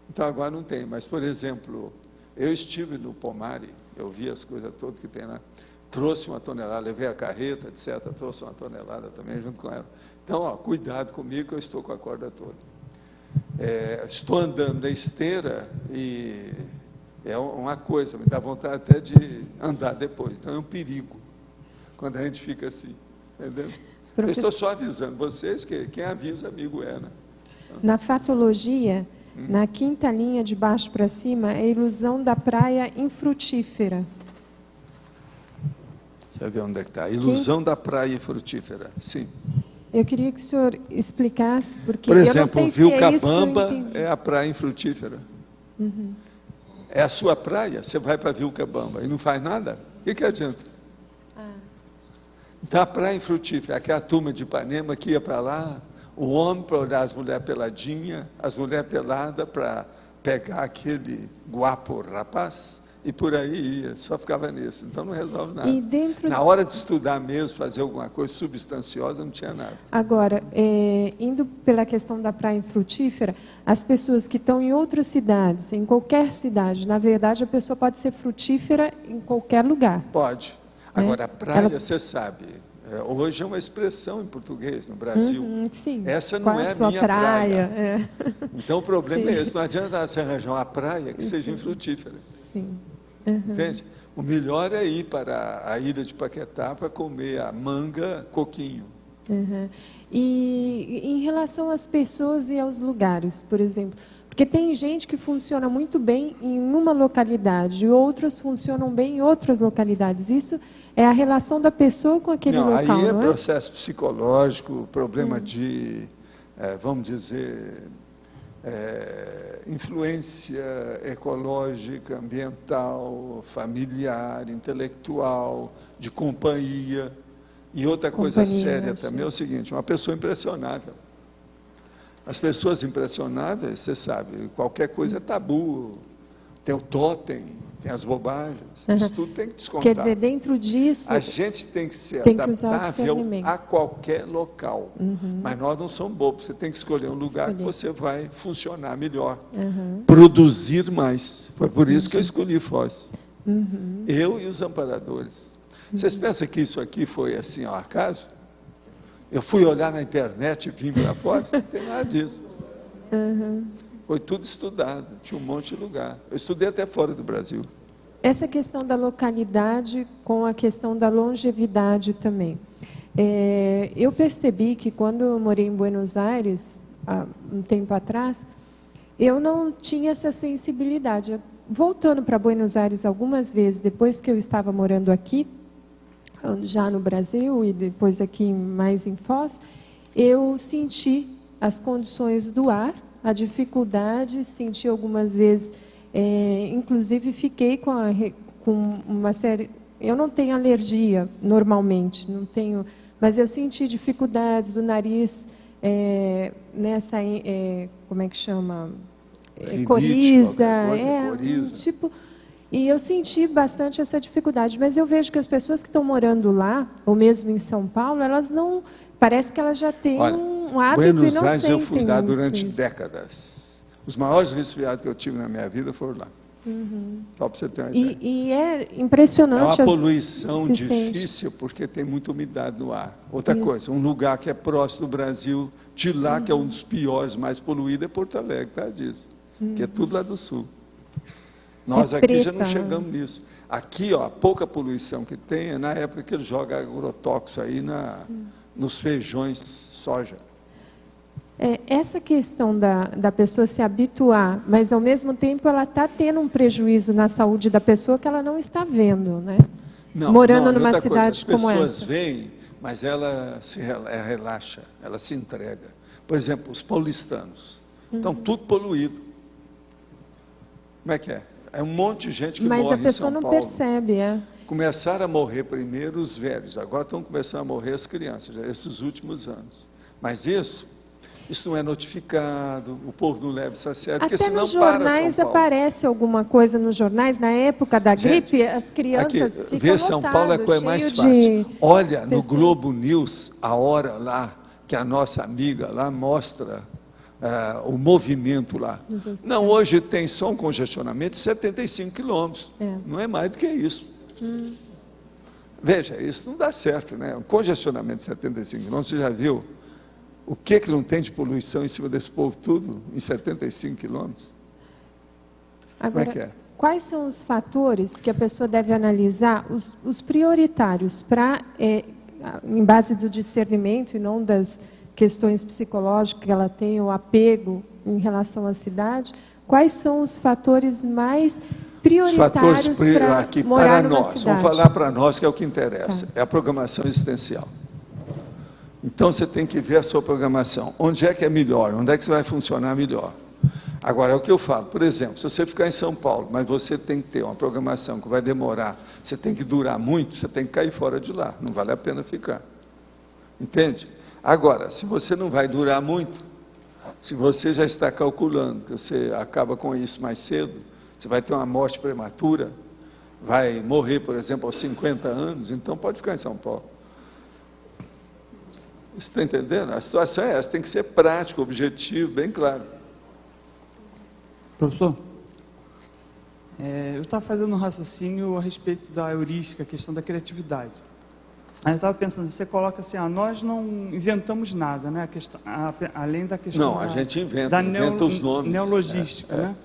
Então, agora não tem. Mas, por exemplo, eu estive no Pomare, eu vi as coisas todas que tem lá, trouxe 1 tonelada, levei a carreta, etc., trouxe 1 tonelada também junto com ela. Então, ó, cuidado comigo, que eu estou com a corda toda. Estou andando na esteira e é uma coisa, me dá vontade até de andar depois. Então, é um perigo quando a gente fica assim, entendeu? Eu estou só avisando vocês que quem avisa, amigo é, né? Na fatologia, na quinta linha de baixo para cima, é a ilusão da praia infrutífera. Deixa eu ver onde é que está. Ilusão da praia infrutífera. Sim. Eu queria que o senhor explicasse, porque Por eu não exemplo, sei o se é isso que eu Vilcabamba entendi. é a praia infrutífera. É a sua praia, você vai para Vilcabamba e não faz nada, o que adianta? Então a praia infrutífera, aquela turma de Ipanema que ia para lá, o homem para olhar as mulheres peladinhas, as mulheres peladas para pegar aquele guapo rapaz, e por aí ia, só ficava nisso, então não resolve nada. E dentro... Na hora de estudar mesmo, fazer alguma coisa substanciosa, não tinha nada. Agora, indo pela questão da praia infrutífera, as pessoas que estão em outras cidades, em qualquer cidade, na verdade a pessoa pode ser frutífera em qualquer lugar. Pode. Agora, a praia, você sabe, hoje é uma expressão em português no Brasil. Sim. Essa Qual não é a a sua minha praia? praia. Então, o problema Sim. é esse. Não adianta você arranjar uma praia que seja infrutífera. Sim. Entende? O melhor é ir para a ilha de Paquetá para comer a manga coquinho. E em relação às pessoas e aos lugares, por exemplo, porque tem gente que funciona muito bem em uma localidade e outras funcionam bem em outras localidades. Isso é a relação da pessoa com aquele Não, local, aí é não é? processo psicológico, problema de, vamos dizer, influência ecológica, ambiental, familiar, intelectual, de companhia. E outra coisa séria também é o seguinte, uma pessoa impressionável. As pessoas impressionáveis, você sabe, qualquer coisa é tabu. Tem o totem, tem as bobagens, isso tudo tem que descontar. Quer dizer, dentro disso... A gente tem que ser tem que usar o adaptável discernimento. a qualquer local. Mas nós não somos bobos, você tem que escolher um lugar que você vai funcionar melhor, produzir mais. Foi por isso que eu escolhi Foz. Eu e os amparadores. Vocês pensam que isso aqui foi assim ao acaso? Eu fui olhar na internet e vim para Foz? Não tem nada disso. Foi tudo estudado, tinha um monte de lugar. Eu estudei até fora do Brasil. Essa questão da localidade com a questão da longevidade também. Eu percebi que quando eu morei em Buenos Aires, há um tempo atrás, eu não tinha essa sensibilidade. Voltando para Buenos Aires algumas vezes, depois que eu estava morando aqui, já no Brasil e depois aqui mais em Foz, eu senti as condições do ar, a dificuldade, senti algumas vezes, inclusive fiquei com uma série... Eu não tenho alergia normalmente, não tenho, mas eu senti dificuldades, o nariz, como é que chama? Coriza, coriza. Tipo... E eu senti bastante essa dificuldade, mas eu vejo que as pessoas que estão morando lá, ou mesmo em São Paulo, elas não... Parece que elas já têm um hábito e não sentem. Buenos Aires eu fui lá durante isso. décadas. Os maiores resfriados que eu tive na minha vida foram lá. Só para você ter uma ideia. E é impressionante. É uma poluição difícil, porque tem muita umidade no ar. Outra coisa, um lugar que é próximo do Brasil, de lá, que é um dos piores, mais poluído, é Porto Alegre, por causa disso. Que é tudo lá do sul. Nós aqui já não chegamos nisso. Aqui, ó, a pouca poluição que tem é na época que eles jogam agrotóxico aí nos feijões, soja. Essa questão da pessoa se habituar, mas ao mesmo tempo ela está tendo um prejuízo na saúde da pessoa que ela não está vendo, né? Morando numa cidade como essa. As pessoas veem, mas ela relaxa, ela se entrega. Por exemplo, os paulistanos estão tudo poluído. Como é que é? É um monte de gente que morre em São Paulo. Mas a pessoa não percebe, Começaram a morrer primeiro os velhos, agora estão começando a morrer as crianças, esses últimos anos. Mas isso não é notificado, o povo não leva isso a sério, porque até senão nos jornais aparece alguma coisa nos jornais, na época da gripe, as crianças ficam ver São Paulo é a coisa mais fácil. Olha no Globo News, a hora lá, que a nossa amiga lá mostra... o movimento lá. Não, hoje tem só um congestionamento de 75 quilômetros. Não é mais do que isso. Veja, isso não dá certo, né? Um congestionamento de 75 quilômetros, você já viu o que não tem de poluição em cima desse povo tudo, em 75 quilômetros? Agora, como é que é? Quais são os fatores que a pessoa deve analisar, os prioritários, para, em base do discernimento e não das questões psicológicas que ela tem, o apego em relação à cidade, quais são os fatores mais prioritários para morar numa cidade? Vamos falar para nós, que é o que interessa. É a programação existencial. Então, você tem que ver a sua programação. Onde é que é melhor? Onde é que você vai funcionar melhor? Agora, é o que eu falo. Por exemplo, se você ficar em São Paulo, mas você tem que ter uma programação que vai demorar, você tem que durar muito, você tem que cair fora de lá. Não vale a pena ficar. Entende? Agora, se você não vai durar muito, se você já está calculando que você acaba com isso mais cedo, você vai ter uma morte prematura, vai morrer, por exemplo, aos 50 anos, então pode ficar em São Paulo. Você está entendendo? A situação é essa, tem que ser prático, objetivo, bem claro. Professor, eu estava fazendo um raciocínio a respeito da heurística, a questão da criatividade. Aí eu estava pensando, você coloca assim, nós não inventamos nada, né? Além da questão a gente inventa os nomes. Neologística, né?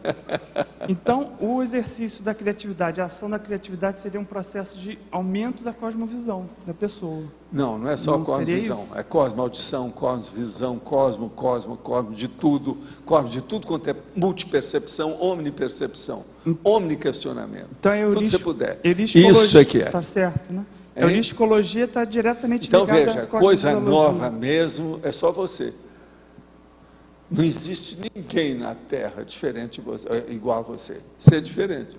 Então, o exercício da criatividade, a ação da criatividade seria um processo de aumento da cosmovisão da pessoa. Não é só cosmovisão, é cosmoaudição, cosmovisão, cosmo de tudo quanto é multipercepção, omnipercepção, omniquestionamento, então, tudo que você puder. Isso é que é. Está certo, né? A heuristicologia está diretamente ligada à cosmologia. Então, veja, coisa nova mesmo é só você. Não existe ninguém na Terra diferente, igual a você. Você é diferente.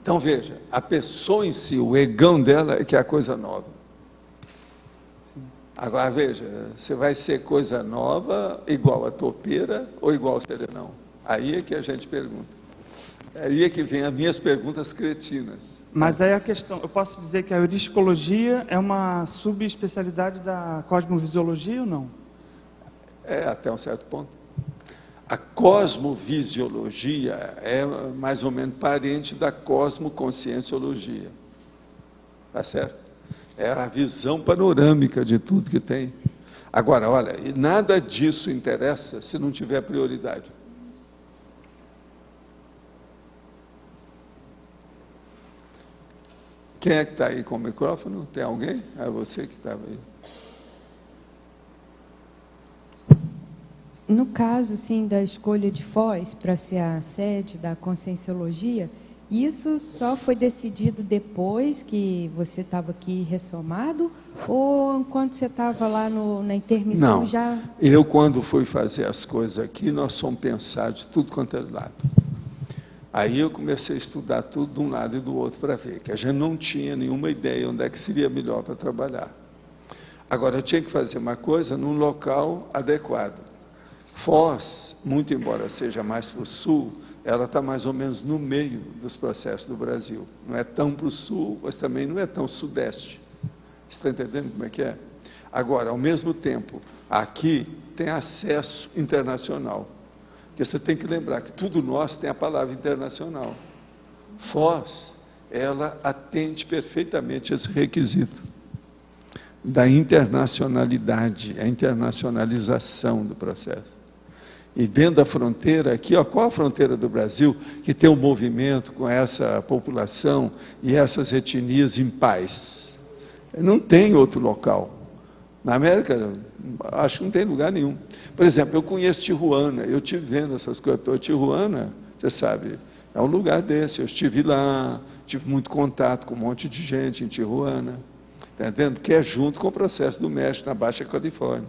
Então, veja, a pessoa em si, o egão dela é que é a coisa nova. Agora, veja, você vai ser coisa nova igual a topeira ou igual ao serenão? Aí é que a gente pergunta. Aí é que vem as minhas perguntas cretinas. Mas aí a questão, eu posso dizer que a heuristicologia é uma subespecialidade da cosmovisiologia ou não? Até um certo ponto. A cosmovisiologia é mais ou menos parente da cosmoconscienciologia. Tá certo? É a visão panorâmica de tudo que tem. Agora, olha, e nada disso interessa se não tiver prioridade. Quem é que está aí com o microfone? Tem alguém? É você que estava aí. No caso, sim, da escolha de Foz para ser a sede da Conscienciologia, isso só foi decidido depois que você estava aqui ressomado ou enquanto você estava lá na intermissão? Não, já? Eu quando fui fazer as coisas aqui, nós fomos pensados de tudo quanto é lado. Aí eu comecei a estudar tudo de um lado e do outro para ver, que a gente não tinha nenhuma ideia onde é que seria melhor para trabalhar. Agora, eu tinha que fazer uma coisa num local adequado. Foz, muito embora seja mais para o sul, ela está mais ou menos no meio dos processos do Brasil. Não é tão para o sul, mas também não é tão sudeste. Você está entendendo como é que é? Agora, ao mesmo tempo, aqui tem acesso internacional. Porque você tem que lembrar que tudo nosso tem a palavra internacional. Foz, ela atende perfeitamente esse requisito da internacionalidade, a internacionalização do processo. E dentro da fronteira, aqui, qual a fronteira do Brasil que tem um movimento com essa população e essas etnias em paz? Não tem outro local. Na América, acho que não tem lugar nenhum. Por exemplo, eu conheço Tijuana, eu estive vendo essas coisas. Tijuana, você sabe, é um lugar desse. Eu estive lá, tive muito contato com um monte de gente em Tijuana, está entendendo? Que é junto com o processo do México, na Baixa Califórnia.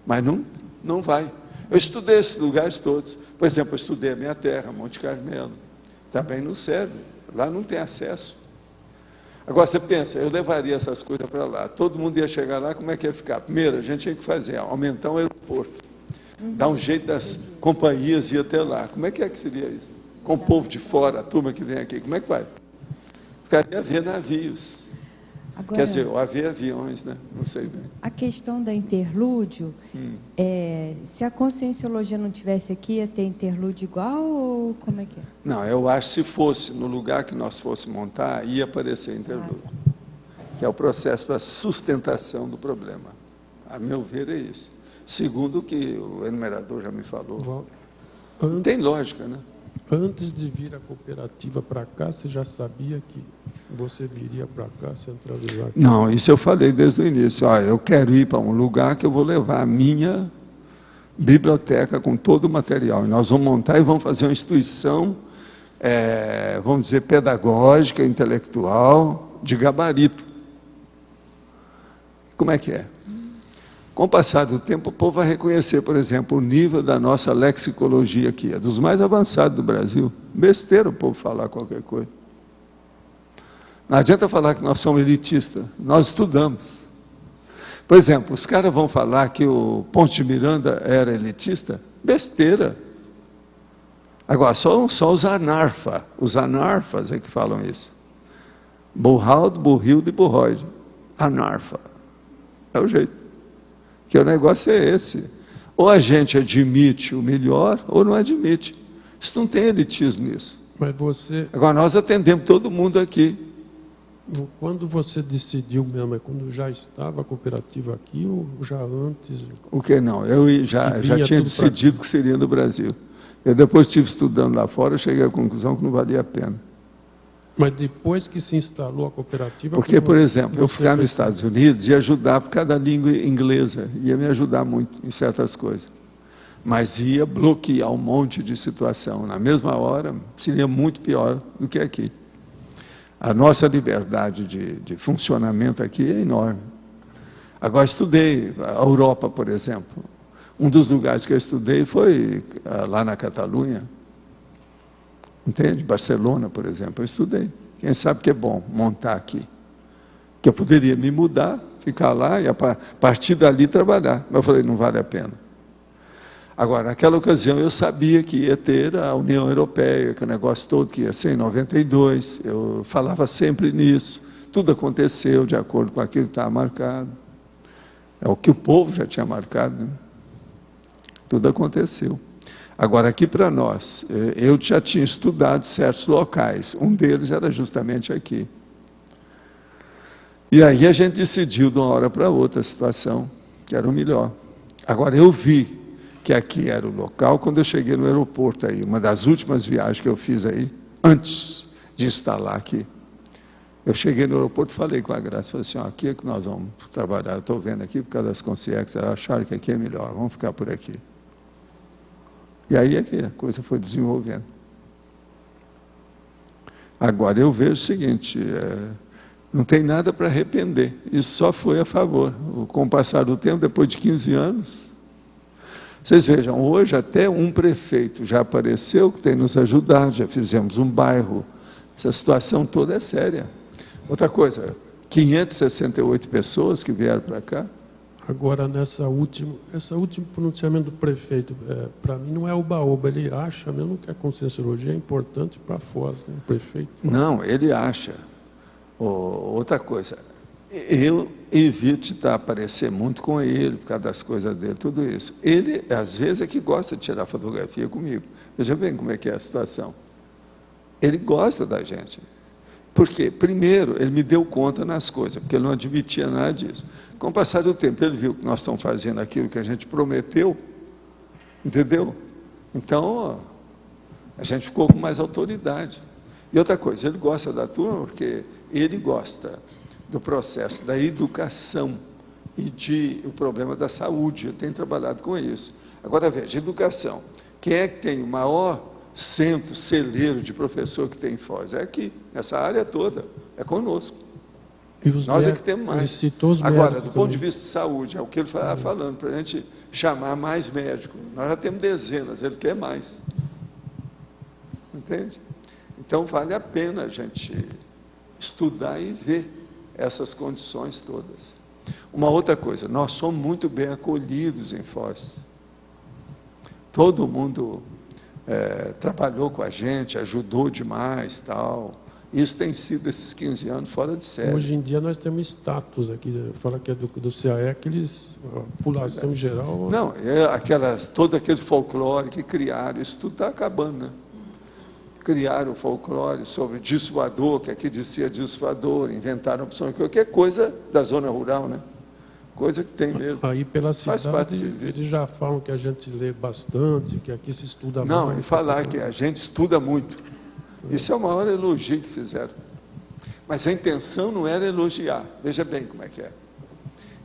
Mas não vai. Eu estudei esses lugares todos. Por exemplo, eu estudei a minha terra, Monte Carmelo. Também não serve, lá não tem acesso. Agora, você pensa, eu levaria essas coisas para lá, todo mundo ia chegar lá, como é que ia ficar? Primeiro, a gente tinha que fazer, aumentar o aeroporto, dar um jeito das companhias ir até lá. Como é que seria isso? Com o povo de fora, a turma que vem aqui, como é que vai? Ficaria a ver navios. Agora, quer dizer, ou haver aviões, né? Não sei bem. A questão da interlúdio, se a Conscienciologia não tivesse aqui, ia ter interlúdio igual ou como é que é? Não, eu acho que se fosse no lugar que nós fosse montar, ia aparecer interlúdio. Que é o processo para sustentação do problema. A meu ver é isso. Segundo o que o enumerador já me falou. Tem lógica, né? Antes de vir a cooperativa para cá, você já sabia que você viria para cá centralizar aqui? Não, isso eu falei desde o início. Olha, eu quero ir para um lugar que eu vou levar a minha biblioteca com todo o material. E nós vamos montar e vamos fazer uma instituição, vamos dizer, pedagógica, intelectual, de gabarito. Como é que é? Com o passar do tempo, o povo vai reconhecer, por exemplo, o nível da nossa lexicologia aqui, é dos mais avançados do Brasil. Besteira o povo falar qualquer coisa. Não adianta falar que nós somos elitistas, nós estudamos. Por exemplo, os caras vão falar que o Ponte de Miranda era elitista? Besteira. Agora, só os anarfas é que falam isso. Burraldo, Burrildo e Burroide. Anarfa. É o jeito. Que o negócio é esse. Ou a gente admite o melhor, ou não admite. Isso não tem elitismo nisso. Mas você... Agora, nós atendemos todo mundo aqui. Quando você decidiu mesmo, é quando já estava a cooperativa aqui ou já antes? O que não? Eu já tinha decidido que seria no Brasil. Eu depois estive estudando lá fora, cheguei à conclusão que não valia a pena. Mas depois que se instalou a cooperativa... Porque, por exemplo, eu ficar nos Estados Unidos ia ajudar por causa da língua inglesa, ia me ajudar muito em certas coisas. Mas ia bloquear um monte de situação. Na mesma hora, seria muito pior do que aqui. A nossa liberdade de funcionamento aqui é enorme. Agora, estudei a Europa, por exemplo. Um dos lugares que eu estudei foi lá na Catalunha. Entende? Barcelona, por exemplo, eu estudei. Quem sabe que é bom montar aqui. Que eu poderia me mudar, ficar lá e a partir dali trabalhar. Mas eu falei, não vale a pena. Agora, naquela ocasião eu sabia que ia ter a União Europeia, que o negócio todo que ia ser em 92. Eu falava sempre nisso. Tudo aconteceu de acordo com aquilo que estava marcado. É o que o povo já tinha marcado, né? Tudo aconteceu. Agora, aqui para nós, eu já tinha estudado certos locais, um deles era justamente aqui. E aí a gente decidiu de uma hora para outra a situação, que era o melhor. Agora, eu vi que aqui era o local quando eu cheguei no aeroporto aí, uma das últimas viagens que eu fiz aí, antes de instalar aqui. Eu cheguei no aeroporto e falei com a Graça, falei assim, ó, aqui é que nós vamos trabalhar, eu estou vendo aqui por causa das concierges, acharam que aqui é melhor, vamos ficar por aqui. E aí é que a coisa foi desenvolvendo. Agora, eu vejo o seguinte, não tem nada para arrepender, isso só foi a favor. Com o passar do tempo, depois de 15 anos, vocês vejam, hoje até um prefeito já apareceu, que tem nos ajudado, já fizemos um bairro, essa situação toda é séria. Outra coisa, 568 pessoas que vieram para cá. Agora, esse último pronunciamento do prefeito, para mim não é oba-oba, ele acha mesmo que a Conscienciologia é importante para Foz, né, o prefeito? Não, ele acha. Outra coisa, eu evito aparecer muito com ele, por causa das coisas dele, tudo isso. Ele, às vezes, é que gosta de tirar fotografia comigo. Veja bem como é que é a situação. Ele gosta da gente. Por quê? Primeiro, ele me deu conta nas coisas, porque ele não admitia nada disso. Com o passar do tempo, ele viu que nós estamos fazendo aquilo que a gente prometeu, entendeu? Então, a gente ficou com mais autoridade. E outra coisa, ele gosta da turma porque ele gosta do processo da educação e o problema da saúde. Ele tem trabalhado com isso. Agora, veja, educação. Quem é que tem o maior centro, celeiro de professor que tem em Foz? É aqui, nessa área toda, é conosco. Nós é que temos mais. Agora, do ponto de vista de saúde, é o que ele estava falando, para a gente chamar mais médicos. Nós já temos dezenas, ele quer mais. Entende? Então, vale a pena a gente estudar e ver essas condições todas. Uma outra coisa, nós somos muito bem acolhidos em Foz. Todo mundo trabalhou com a gente, ajudou demais, tal. Isso tem sido, esses 15 anos, fora de série. Hoje em dia nós temos status aqui, fala que é do CAE, a população geral... Não, todo aquele folclore que criaram, isso tudo está acabando, né? Criaram o folclore sobre disco voador, que aqui dizia disco voador, inventaram opções, qualquer coisa da zona rural, né? coisa que tem mesmo. Aí pela Faz parte do cidade, serviço. eles já falam que a gente lê bastante, que aqui se estuda muito. Não, e falar que a gente estuda muito. Isso é o maior elogio que fizeram. Mas a intenção não era elogiar. Veja bem como é que é.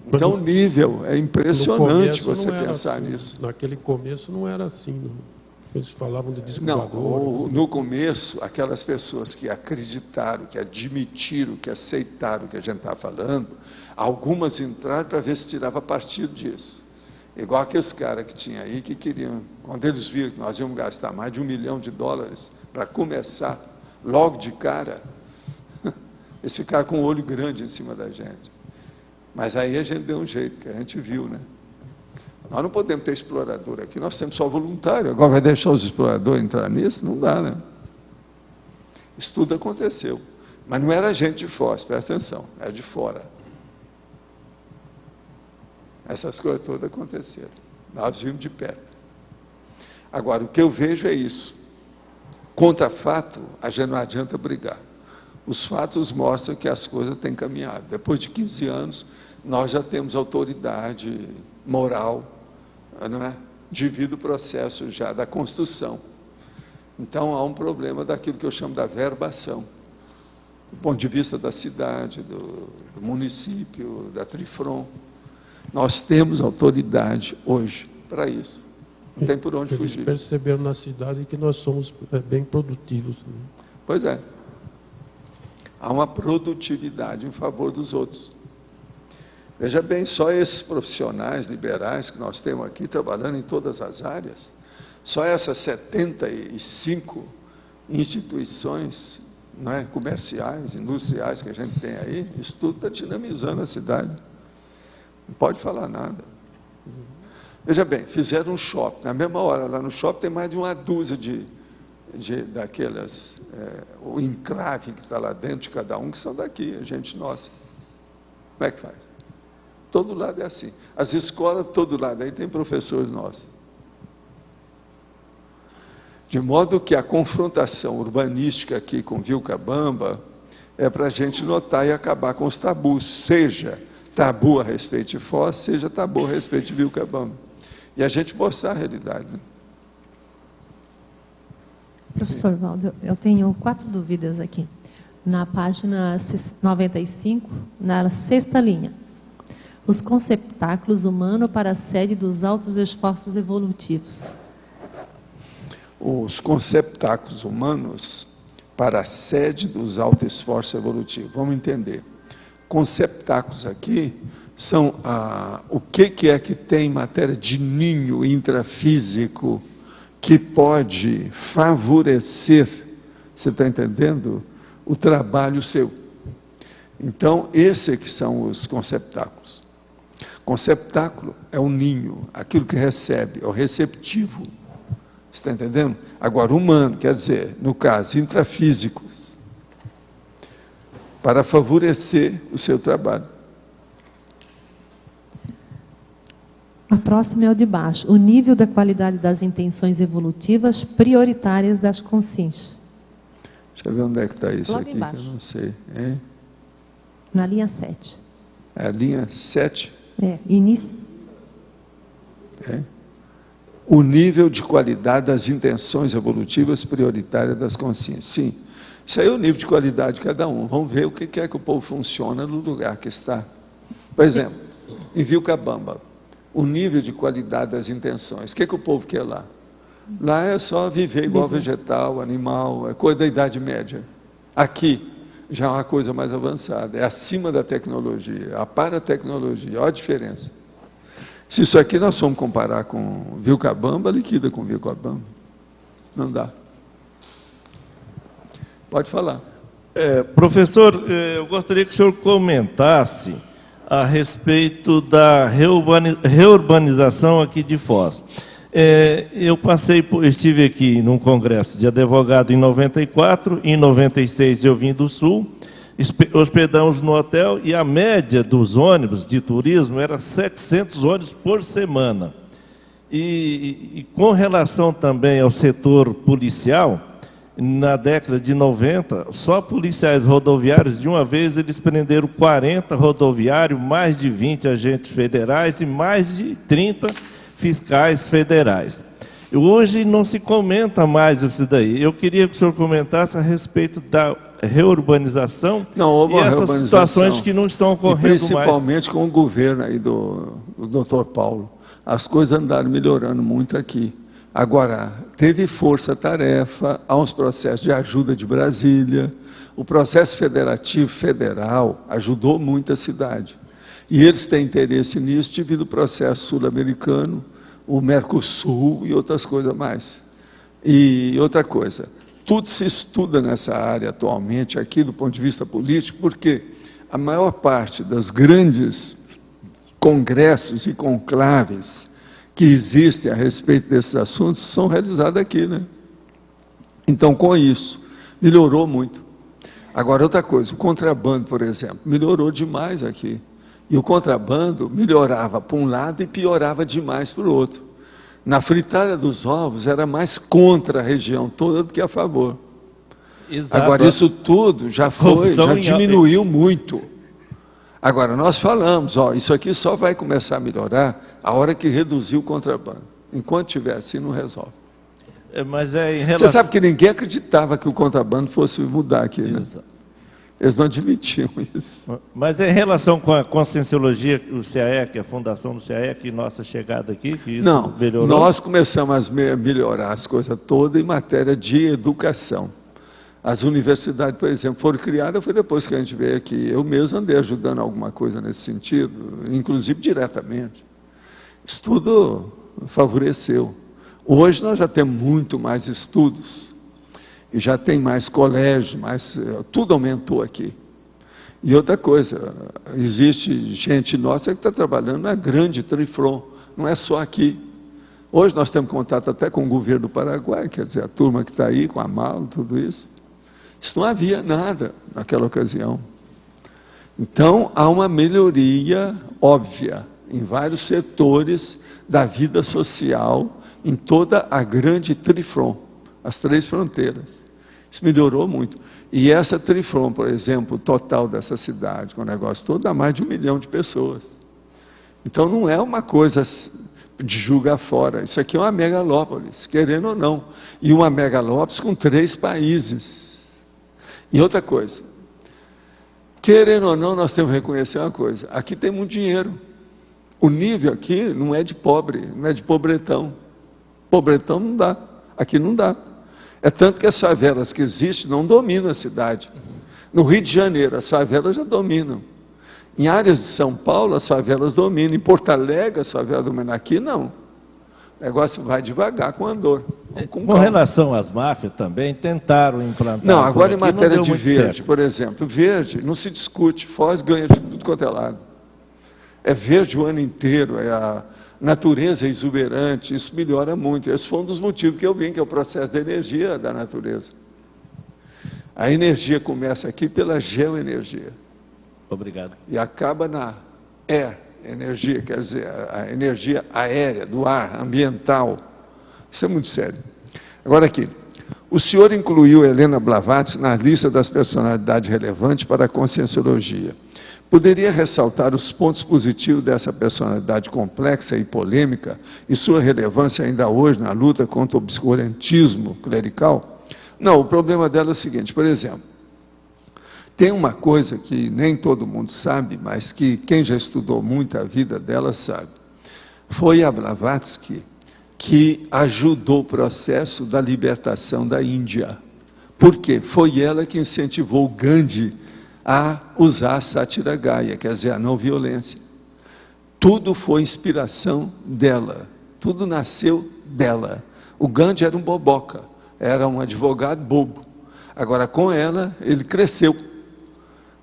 Então o nível é impressionante você pensar assim, nisso. Naquele começo não era assim, não. Eles falavam de disco Não, voador. no começo, aquelas pessoas que acreditaram, que admitiram, que aceitaram o que a gente estava falando, algumas entraram para ver se tirava partido disso. Igual aqueles caras que tinha aí, que queriam, quando eles viram que nós íamos gastar mais de $1 milhão para começar, logo de cara, eles ficaram com o olho grande em cima da gente. Mas aí a gente deu um jeito, que a gente viu, né? Nós não podemos ter explorador aqui, nós temos só voluntário. Agora vai deixar os exploradores entrar nisso? Não dá, né? Isso tudo aconteceu. Mas não era gente de Foz, presta atenção, era de fora. Essas coisas todas aconteceram. Nós vimos de perto. Agora, o que eu vejo é isso. Contra fato, a gente não adianta brigar. Os fatos mostram que as coisas têm caminhado. Depois de 15 anos, nós já temos autoridade moral, não é? Devido ao processo já da construção. Então, há um problema daquilo que eu chamo da verbação. Do ponto de vista da cidade, do município, da Trifron. Nós temos autoridade hoje para isso. Não tem por onde fugir. Eles perceberam na cidade que nós somos bem produtivos. Né? Pois é. Há uma produtividade em favor dos outros. Veja bem, só esses profissionais liberais que nós temos aqui, trabalhando em todas as áreas, só essas 75 instituições, não é, comerciais, industriais que a gente tem aí, isso tudo está dinamizando a cidade. Não pode falar nada. Veja bem, fizeram um shopping. Na mesma hora, lá no shopping tem mais de uma dúzia daquelas, o enclave que está lá dentro de cada um, que são daqui, a gente nossa. Como é que faz? Todo lado é assim. As escolas, todo lado, aí tem professores nossos. De modo que a confrontação urbanística aqui com Vilcabamba é para a gente notar e acabar com os tabus, seja tabu a respeito de Foz, seja tabu a respeito de Vilcabamba. E a gente mostrar a realidade. Né? Professor Valdo, eu tenho 4 dúvidas aqui. Na página 95, na 6ª linha. Os conceptáculos humanos para a sede dos altos esforços evolutivos. Os conceptáculos humanos para a sede dos altos esforços evolutivos. Vamos entender. Conceptáculos aqui são o que é que tem em matéria de ninho intrafísico que pode favorecer, você está entendendo, o trabalho seu. Então, esses que são os conceptáculos. Conceptáculo é o ninho, aquilo que recebe, é o receptivo. Você está entendendo? Agora, humano, quer dizer, no caso, intrafísico, para favorecer o seu trabalho. A próxima é o de baixo. O nível da qualidade das intenções evolutivas prioritárias das consciências. Deixa eu ver onde é que está isso Logo aqui, embaixo. que eu não sei. Hein? Na linha 7. É a linha 7? Início. O nível de qualidade das intenções evolutivas prioritárias das consciências. Sim, isso aí é o nível de qualidade de cada um. Vamos ver o que é que o povo funciona no lugar que está. Por exemplo, em Vilcabamba, o nível de qualidade das intenções. O que o povo quer lá? Lá é só viver igual vegetal, animal, é coisa da Idade Média. Aqui, já é uma coisa mais avançada, é acima da tecnologia, a paratecnologia, olha a diferença. Se isso aqui nós formos comparar com Vilcabamba, liquida com Vilcabamba. Não dá. Pode falar. Professor, eu gostaria que o senhor comentasse a respeito da reurbanização aqui de Foz. Estive aqui num congresso de advogado em 94, em 96 eu vim do Sul, hospedamos no hotel e a média dos ônibus de turismo era 700 ônibus por semana. E com relação também ao setor policial, na década de 90, só policiais rodoviários, de uma vez, eles prenderam 40 rodoviários, mais de 20 agentes federais e mais de 30 fiscais federais. Hoje não se comenta mais isso daí. Eu queria que o senhor comentasse a respeito da reurbanização e essas situações que não estão ocorrendo mais. Principalmente com o governo aí do Dr. Paulo. As coisas andaram melhorando muito aqui. Agora, teve força-tarefa, há uns processos de ajuda de Brasília. O processo federativo federal ajudou muito a cidade. E eles têm interesse nisso devido ao processo sul-americano, o Mercosul e outras coisas mais. E outra coisa, tudo se estuda nessa área atualmente, aqui do ponto de vista político, porque a maior parte dos grandes congressos e conclaves que existem a respeito desses assuntos são realizados aqui, né? Então, com isso, melhorou muito. Agora, outra coisa, o contrabando, por exemplo, melhorou demais aqui. E o contrabando melhorava para um lado e piorava demais para o outro. Na fritada dos ovos, era mais contra a região toda do que a favor. Exato. Agora, isso tudo já diminuiu muito. Agora, nós falamos, isso aqui só vai começar a melhorar a hora que reduzir o contrabando. Enquanto tiver assim, não resolve. Mas em relação... Você sabe que ninguém acreditava que o contrabando fosse mudar aqui, né? Exato. Eles não admitiam isso. Mas em relação com a Conscienciologia, o CAEC, a fundação do CAEC, nossa chegada aqui, que isso não, melhorou? Nós começamos a melhorar as coisas todas em matéria de educação. As universidades, por exemplo, foram criadas, foi depois que a gente veio aqui. Eu mesmo andei ajudando alguma coisa nesse sentido, inclusive diretamente. Isso tudo favoreceu. Hoje nós já temos muito mais estudos. E já tem mais colégios, tudo aumentou aqui. E outra coisa, existe gente nossa que está trabalhando na grande Trifron, não é só aqui. Hoje nós temos contato até com o governo do Paraguai, quer dizer, a turma que está aí, com a mala, tudo isso. Isso não havia nada naquela ocasião. Então, há uma melhoria óbvia em vários setores da vida social, em toda a grande Trifron, as 3 fronteiras. Isso melhorou muito. E essa Trifron, por exemplo, o total dessa cidade, com o negócio todo, dá mais de 1 milhão de pessoas. Então, não é uma coisa de julgar fora. Isso aqui é uma megalópolis, querendo ou não. E uma megalópolis com 3 países. E outra coisa, querendo ou não, nós temos que reconhecer uma coisa. Aqui tem muito dinheiro. O nível aqui não é de pobre, não é de pobretão. Pobretão não dá. Aqui não dá. É tanto que as favelas que existem não dominam a cidade. No Rio de Janeiro, as favelas já dominam. Em áreas de São Paulo, as favelas dominam. Em Porto Alegre, as favelas dominam. Aqui, não. O negócio vai devagar com andor. Com relação às máfias também, tentaram implantar... Não, agora em matéria de verde, por exemplo. Verde, não se discute. Foz ganha de tudo quanto é lado. É verde o ano inteiro, é a natureza exuberante, isso melhora muito. Esse foi um dos motivos que eu vim, que é o processo da energia da natureza. A energia começa aqui pela geoenergia. Obrigado. E acaba na energia, quer dizer, a energia aérea, do ar, ambiental. Isso é muito sério. Agora aqui, o senhor incluiu Helena Blavatsky na lista das personalidades relevantes para a Conscienciologia. Poderia ressaltar os pontos positivos dessa personalidade complexa e polêmica e sua relevância ainda hoje na luta contra o obscurantismo clerical? Não, o problema dela é o seguinte, por exemplo, tem uma coisa que nem todo mundo sabe, mas que quem já estudou muito a vida dela sabe. Foi a Blavatsky que ajudou o processo da libertação da Índia. Por quê? Foi ela que incentivou Gandhi a usar a Satyagaya, quer dizer, a não violência. Tudo foi inspiração dela, tudo nasceu dela. O Gandhi era um boboca, era um advogado bobo. Agora, com ela, ele cresceu.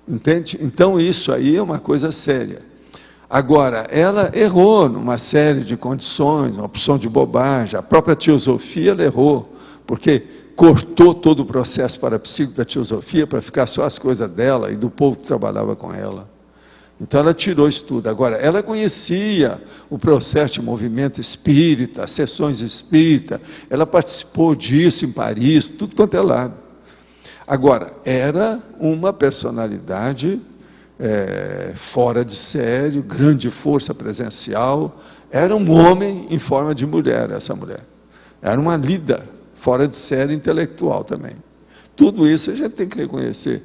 Entende? Então, isso aí é uma coisa séria. Agora, ela errou numa série de condições, uma opção de bobagem. A própria teosofia, ela errou, porque cortou todo o processo parapsíquico da teosofia para ficar só as coisas dela e do povo que trabalhava com ela. Então ela tirou isso tudo. Agora, ela conhecia o processo de movimento espírita, sessões espírita, ela participou disso em Paris, tudo quanto é lado. Agora, era uma personalidade fora de série, grande força presencial, era um homem em forma de mulher, essa mulher. Era uma líder, fora de série, intelectual também. Tudo isso a gente tem que reconhecer.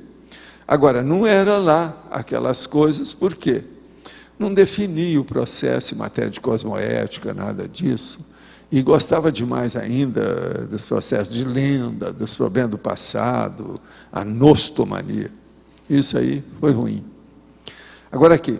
Agora, não era lá aquelas coisas, por quê? Não definia o processo em matéria de cosmoética, nada disso, e gostava demais ainda dos processos de lenda, dos problemas do passado, a nostomania. Isso aí foi ruim. Agora aqui,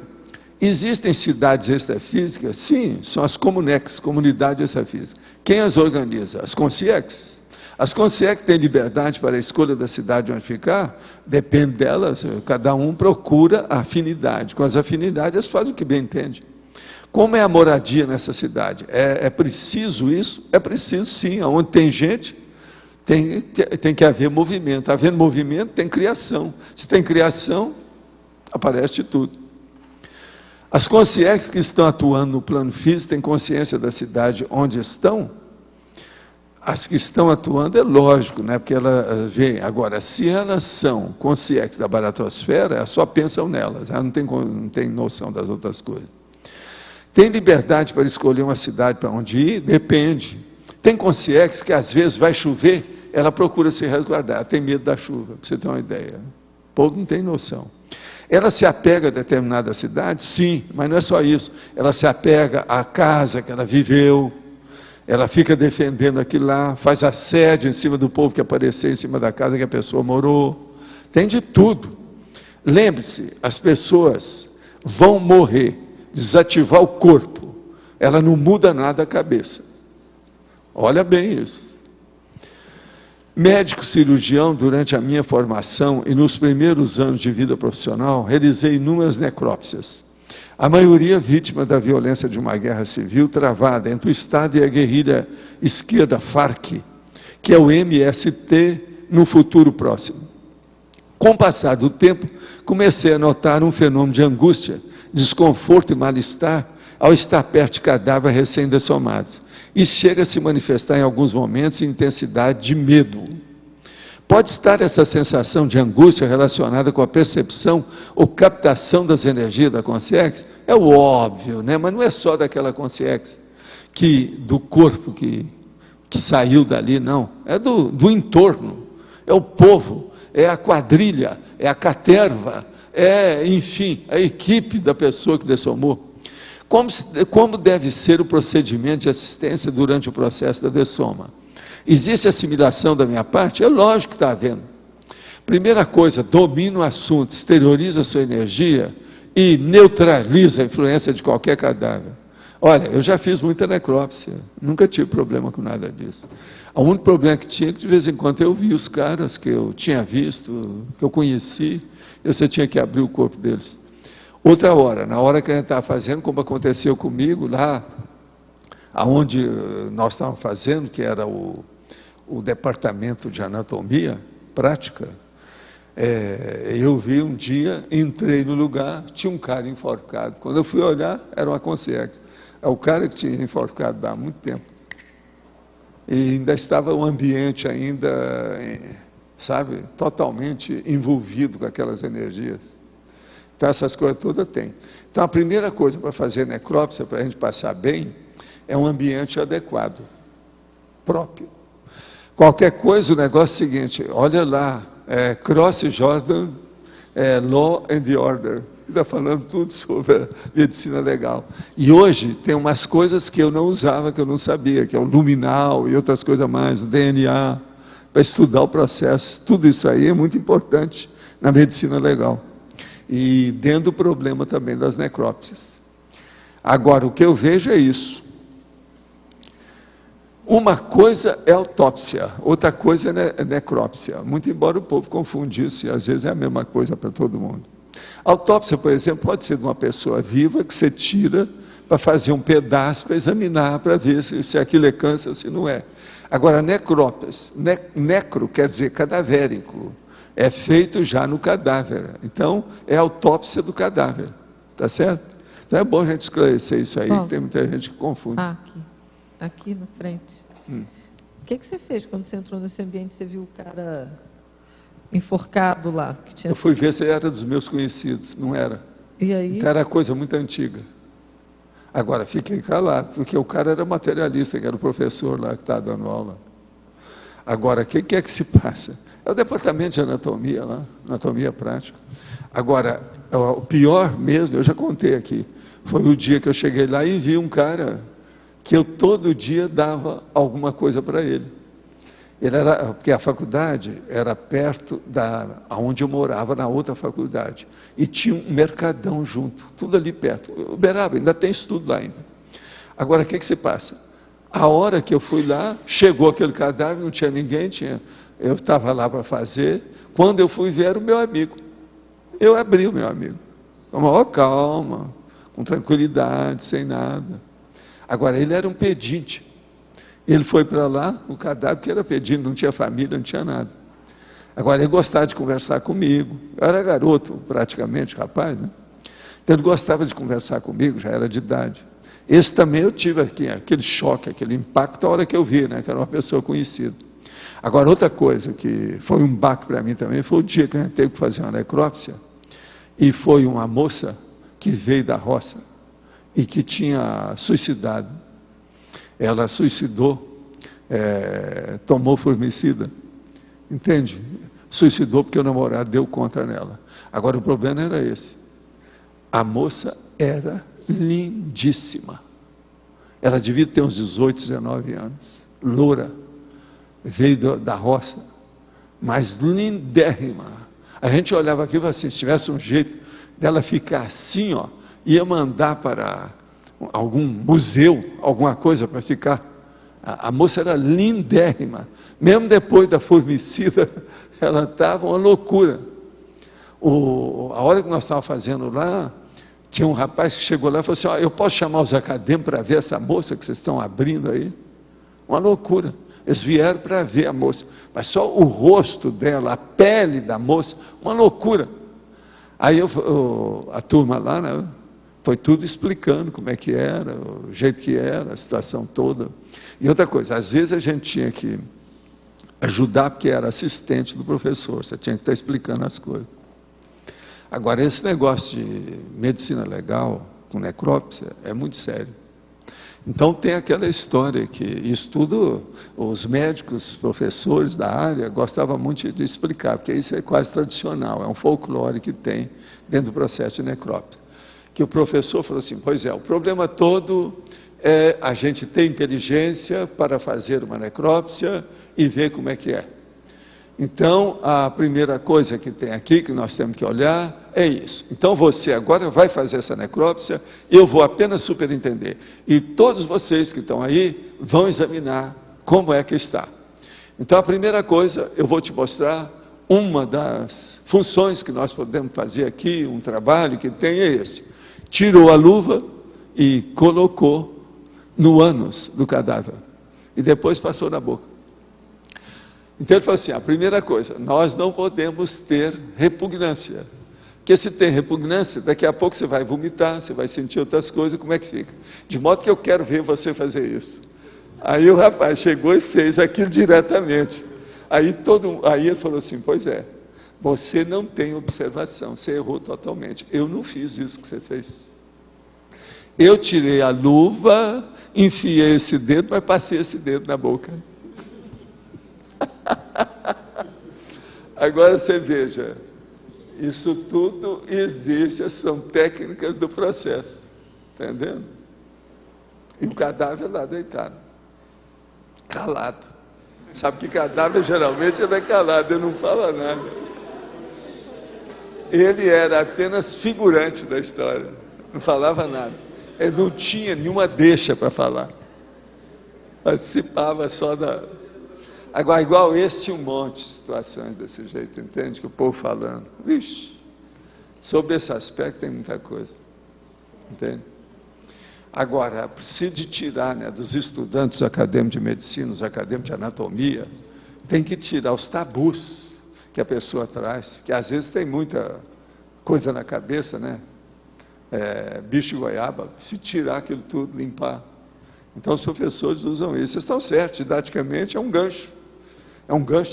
existem cidades extrafísicas? Sim, são as comunex, comunidades extrafísicas. Quem as organiza? As consciex. As consciex têm liberdade para a escolha da cidade onde ficar? Depende delas, cada um procura a afinidade. Com as afinidades, elas fazem o que bem entende. Como é a moradia nessa cidade? É preciso isso? É preciso sim, onde tem gente, tem que haver movimento. Havendo movimento, tem criação. Se tem criação, aparece tudo. As consciex que estão atuando no plano físico têm consciência da cidade onde estão? As que estão atuando é lógico, né? Porque elas veem. Agora, se elas são conscientes da baratrosfera, elas só pensam nelas, elas não tem noção das outras coisas. Tem liberdade para escolher uma cidade para onde ir? Depende. Tem consciência que às vezes vai chover, ela procura se resguardar, tem medo da chuva, para você ter uma ideia. O povo não tem noção. Ela se apega a determinada cidade? Sim, mas não é só isso. Ela se apega à casa que ela viveu, ela fica defendendo aquilo lá, faz assédio em cima do povo que aparecer em cima da casa que a pessoa morou. Tem de tudo. Lembre-se, as pessoas vão morrer, desativar o corpo. Ela não muda nada a cabeça. Olha bem isso. Médico cirurgião, durante a minha formação e nos primeiros anos de vida profissional, realizei inúmeras necrópsias. A maioria vítima da violência de uma guerra civil travada entre o Estado e a guerrilha esquerda FARC, que é o MST no futuro próximo. Com o passar do tempo, comecei a notar um fenômeno de angústia, desconforto e mal-estar ao estar perto de cadáveres recém-dessomados. Isso chega a se manifestar em alguns momentos em intensidade de medo. Pode estar essa sensação de angústia relacionada com a percepção ou captação das energias da consciência? É o óbvio, né? Mas não é só daquela consciência, do corpo que saiu dali, não. É do entorno, é o povo, é a quadrilha, é a caterva, enfim, a equipe da pessoa que dessomou. Como deve ser o procedimento de assistência durante o processo da dessoma? Existe assimilação da minha parte? É lógico que está havendo. Primeira coisa, domina o assunto, exterioriza a sua energia e neutraliza a influência de qualquer cadáver. Olha, eu já fiz muita necrópsia, nunca tive problema com nada disso. O único problema que tinha é que de vez em quando eu vi os caras que eu tinha visto, que eu conheci, e você tinha que abrir o corpo deles. Outra hora, na hora que a gente estava fazendo, como aconteceu comigo lá, aonde nós estávamos fazendo, que era o departamento de anatomia prática, eu vi um dia, entrei no lugar, tinha um cara enforcado. Quando eu fui olhar, era uma consciência. É o cara que tinha enforcado há muito tempo. E ainda estava o ambiente ainda, sabe, totalmente envolvido com aquelas energias. Então, essas coisas todas tem. Então, a primeira coisa para fazer necrópsia, para a gente passar bem, é um ambiente adequado, próprio. Qualquer coisa, o negócio é o seguinte, olha lá, Cross Jordan, Law and Order, está falando tudo sobre a medicina legal. E hoje tem umas coisas que eu não usava, que eu não sabia, que é o luminal e outras coisas mais, o DNA, para estudar o processo. Tudo isso aí é muito importante na medicina legal. E dentro do problema também das necrópsias. Agora, o que eu vejo é isso. Uma coisa é autópsia, outra coisa é necrópsia. Muito embora o povo confunda isso, e às vezes é a mesma coisa para todo mundo. Autópsia, por exemplo, pode ser de uma pessoa viva que você tira para fazer um pedaço, para examinar, para ver se aquilo é câncer ou se não é. Agora, necrópsia, necro quer dizer cadavérico, é feito já no cadáver. Então, é autópsia do cadáver. Tá certo? Então é bom a gente esclarecer isso aí, Bom, que tem muita gente que confunde. Aqui na frente. O que você fez quando você entrou nesse ambiente? Você viu o cara enforcado lá? Que tinha... Eu fui ver se ele era dos meus conhecidos, não era. E aí? Então era coisa muito antiga. Agora, fiquei calado, porque o cara era materialista, que era o professor lá que estava dando aula. Agora, o que é que se passa? É o departamento de anatomia lá, anatomia prática. Agora, o pior mesmo, eu já contei aqui, foi o dia que eu cheguei lá e vi um cara que eu todo dia dava alguma coisa para ele. Porque a faculdade era perto da onde eu morava, na outra faculdade. E tinha um mercadão junto, tudo ali perto. Uberaba, ainda tem isso tudo lá ainda. Agora, o que se passa? A hora que eu fui lá, chegou aquele cadáver, não tinha ninguém, eu estava lá para fazer. Quando eu fui ver, era o meu amigo. Eu abri o meu amigo, com a maior calma, com tranquilidade, sem nada. Agora, ele era um pedinte. Ele foi para lá, o cadáver, que era pedinte, não tinha família, não tinha nada. Agora, ele gostava de conversar comigo. Eu era garoto, praticamente, rapaz, né? Então, ele gostava de conversar comigo, já era de idade. Esse também eu tive aquele choque, aquele impacto, a hora que eu vi, né? Que era uma pessoa conhecida. Agora, outra coisa que foi um baque para mim também, foi o dia que a gente teve que fazer uma necrópsia, e foi uma moça que veio da roça, e que tinha suicidado. Ela suicidou, tomou formicida, entende? Suicidou porque o namorado deu conta nela. Agora, o problema era esse. A moça era lindíssima. Ela devia ter uns 18, 19 anos. Loura. Veio da roça. Mas lindérrima. A gente olhava aqui e falava assim, se tivesse um jeito dela ficar assim, ó, ia mandar para algum museu, alguma coisa para ficar. A moça era lindérrima. Mesmo depois da formicida, ela estava uma loucura. A hora que nós estávamos fazendo lá, tinha um rapaz que chegou lá e falou assim, eu posso chamar os acadêmicos para ver essa moça que vocês estão abrindo aí? Uma loucura. Eles vieram para ver a moça, mas só o rosto dela, a pele da moça, uma loucura. Aí a turma lá, né, foi tudo explicando como é que era, o jeito que era, a situação toda. E outra coisa, às vezes a gente tinha que ajudar, porque era assistente do professor, você tinha que estar explicando as coisas. Agora, esse negócio de medicina legal, com necrópsia, é muito sério. Então, tem aquela história que isso tudo, os médicos, professores da área, gostavam muito de explicar, porque isso é quase tradicional, é um folclore que tem dentro do processo de necrópsia. Que o professor falou assim, pois é, o problema todo é a gente ter inteligência para fazer uma necrópsia e ver como é que é. Então, a primeira coisa que tem aqui, que nós temos que olhar, é isso. Então, você agora vai fazer essa necrópsia, eu vou apenas superintender. E todos vocês que estão aí vão examinar como é que está. Então, a primeira coisa, eu vou te mostrar uma das funções que nós podemos fazer aqui, um trabalho que tem é esse. Tirou a luva e colocou no ânus do cadáver. E depois passou na boca. Então ele falou assim, a primeira coisa, nós não podemos ter repugnância. Porque se tem repugnância, daqui a pouco você vai vomitar, você vai sentir outras coisas, como é que fica? De modo que eu quero ver você fazer isso. Aí o rapaz chegou e fez aquilo diretamente. Aí ele falou assim, pois é, você não tem observação, você errou totalmente. Eu não fiz isso que você fez. Eu tirei a luva, enfiei esse dedo, mas passei esse dedo na boca. Agora você veja, isso tudo existe, são técnicas do processo, entendendo? E o cadáver lá deitado, calado. Sabe que cadáver geralmente ele é calado, ele não fala nada. Ele era apenas figurante da história, não falava nada. Ele não tinha nenhuma deixa para falar. Participava só da... Agora, igual esse, tinha um monte de situações desse jeito, entende? Que o povo falando. Vixe, sobre esse aspecto tem muita coisa, entende? Agora, precisa de tirar, né, dos estudantes acadêmicos de medicina, os acadêmicos de anatomia, tem que tirar os tabus que a pessoa traz, que às vezes tem muita coisa na cabeça, né? bicho de goiaba, se tirar aquilo tudo, limpar. Então os professores usam isso. Vocês estão certos, didaticamente é um gancho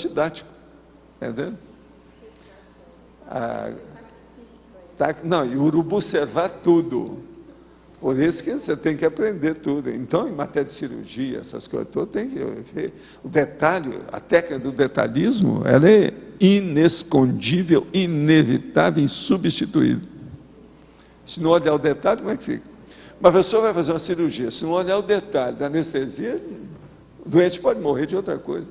didático, entendeu? Não, e o urubu observar tudo. Por isso que você tem que aprender tudo. Então, em matéria de cirurgia, essas coisas todas, tem que ver. O detalhe, a técnica do detalhismo, ela é inescondível, inevitável, insubstituível. Se não olhar o detalhe, como é que fica? Uma pessoa vai fazer uma cirurgia, se não olhar o detalhe da anestesia, o doente pode morrer de outra coisa.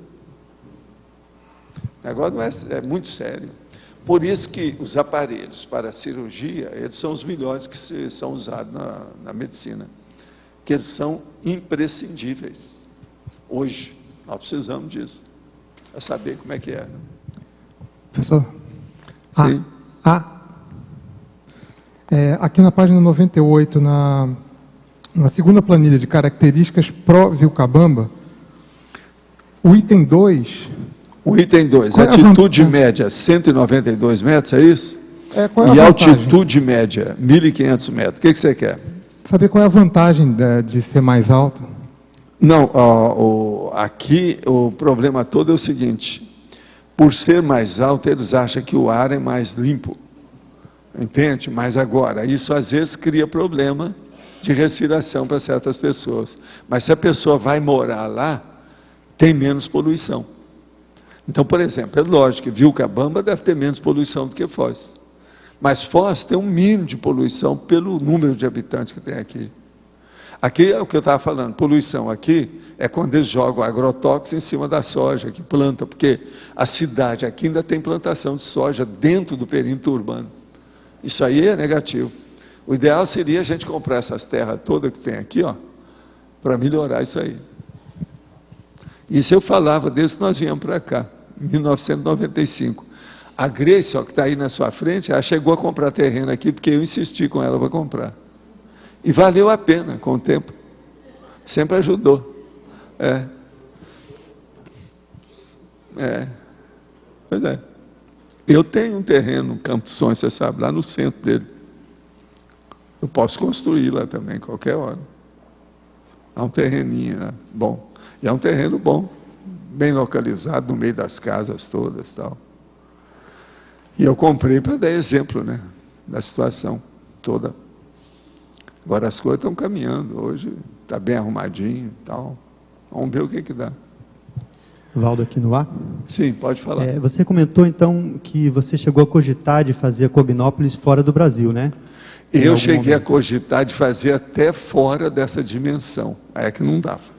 O negócio não é muito sério. Por isso que os aparelhos para a cirurgia, eles são os melhores que são usados na medicina, que eles são imprescindíveis. Hoje, nós precisamos disso, para saber como é que é. Professor? Sim. Aqui na página 98, na segunda planilha de características pró-Vilcabamba, o item 2... O item 2, altitude média 192 metros, é isso? Qual é a e vantagem? Altitude média 1.500 metros. O que você quer? Saber qual é a vantagem de ser mais alto? Não, aqui o problema todo é o seguinte: por ser mais alto, eles acham que o ar é mais limpo. Entende? Mas agora, isso às vezes cria problema de respiração para certas pessoas. Mas se a pessoa vai morar lá, tem menos poluição. Então, por exemplo, é lógico que Vilcabamba deve ter menos poluição do que Foz. Mas Foz tem um mínimo de poluição pelo número de habitantes que tem aqui. Aqui é o que eu estava falando, poluição aqui é quando eles jogam agrotóxicos em cima da soja, que planta, porque a cidade aqui ainda tem plantação de soja dentro do perímetro urbano. Isso aí é negativo. O ideal seria a gente comprar essas terras todas que tem aqui, para melhorar isso aí. Isso eu falava desde que nós viemos para cá, em 1995. A Grace, que está aí na sua frente, ela chegou a comprar terreno aqui, porque eu insisti com ela para comprar. E valeu a pena com o tempo. Sempre ajudou. Pois é. Eu tenho um terreno no Campo dos Sonhos, você sabe, lá no centro dele. Eu posso construir lá também, qualquer hora. Há um terreninho lá, bom. E é um terreno bom, bem localizado, no meio das casas todas e tal. E eu comprei para dar exemplo, né, da situação toda. Agora as coisas estão caminhando, hoje está bem arrumadinho e tal. Vamos ver o que dá. Valdo, aqui no ar? Sim, pode falar. Você comentou, então, que você chegou a cogitar de fazer a Cognópolis fora do Brasil, né? Eu cheguei a cogitar de fazer até fora dessa dimensão. Aí é que não dava.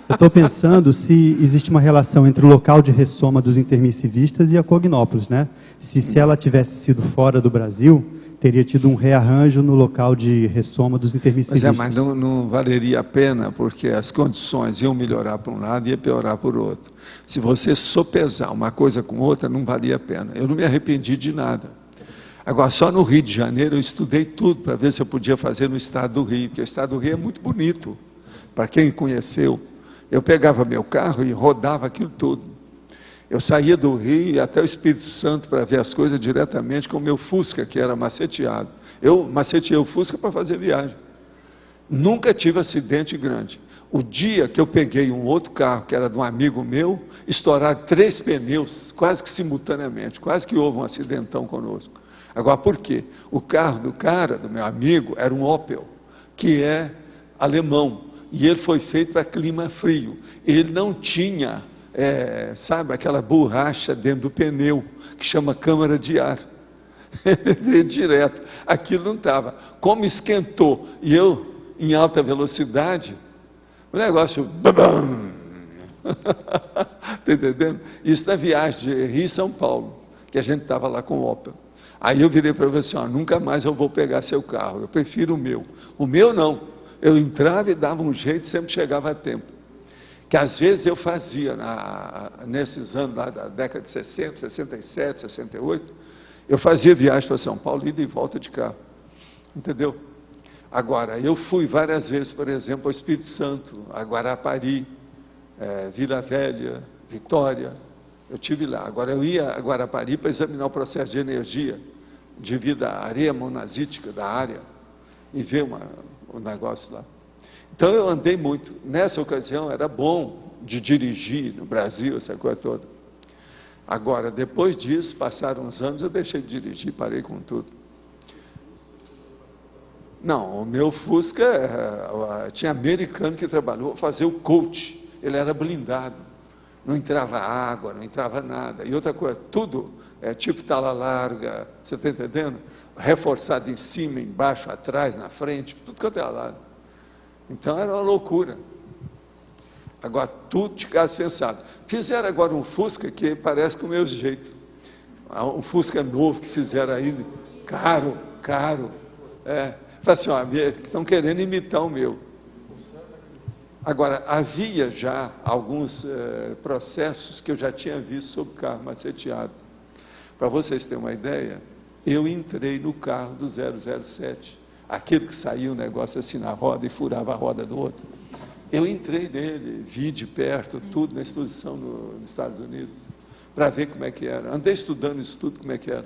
Eu estou pensando se existe uma relação entre o local de ressoma dos intermissivistas e a Cognópolis, né? Se ela tivesse sido fora do Brasil, teria tido um rearranjo no local de ressoma dos intermissivistas. Mas não valeria a pena, porque as condições iam melhorar para um lado e ia piorar por outro. Se você sopesar uma coisa com outra, não valia a pena. Eu não me arrependi de nada. Agora, só no Rio de Janeiro, eu estudei tudo para ver se eu podia fazer no estado do Rio, porque o estado do Rio é muito bonito. Para quem conheceu, eu pegava meu carro e rodava aquilo tudo. Eu saía do Rio e ia até o Espírito Santo para ver as coisas diretamente com o meu Fusca, que era maceteado. Eu maceteei o Fusca para fazer viagem. Nunca tive acidente grande. O dia que eu peguei um outro carro, que era de um amigo meu, estouraram 3 pneus, quase que simultaneamente, quase que houve um acidentão conosco. Agora, por quê? O carro do cara, do meu amigo, era um Opel, que é alemão, e ele foi feito para clima frio. Ele não tinha, sabe, aquela borracha dentro do pneu, que chama câmara de ar. Ele veio direto. Aquilo não estava. Como esquentou, e eu, em alta velocidade, o negócio... Está entendendo? Isso na viagem de Rio-São Paulo, que a gente estava lá com o Opel. Aí eu virei para ele assim, nunca mais eu vou pegar seu carro, eu prefiro o meu. O meu não, eu entrava e dava um jeito, sempre chegava a tempo. Que às vezes eu fazia, nesses anos lá da década de 60, 67, 68, eu fazia viagem para São Paulo, ida e volta de carro, entendeu? Agora, eu fui várias vezes, por exemplo, ao Espírito Santo, a Guarapari, Vila Velha, Vitória. Eu estive lá. Agora, eu ia a Guarapari para examinar o processo de energia divida a areia monazítica da área e ver o negócio lá. Então eu andei muito. Nessa ocasião era bom de dirigir no Brasil, essa coisa toda. Agora, depois disso, passaram uns anos, eu deixei de dirigir, parei com tudo. Não, o meu Fusca, tinha americano que trabalhou fazer o coach, ele era blindado, não entrava água, não entrava nada. E outra coisa, tudo tipo tala larga, você está entendendo? Reforçado em cima, embaixo, atrás, na frente, tudo quanto era lado. Então era uma loucura. Agora, tudo de caso pensado. Fizeram agora um Fusca que parece com o meu jeito. Um Fusca novo que fizeram aí, caro. Fala assim, ó, estão querendo imitar o meu. Agora, havia já alguns processos que eu já tinha visto sobre carro maceteado. Para vocês terem uma ideia, eu entrei no carro do 007, aquele que saía um negócio assim na roda e furava a roda do outro. Eu entrei nele, vi de perto tudo na exposição nos Estados Unidos, para ver como é que era. Andei estudando isso tudo, como é que era.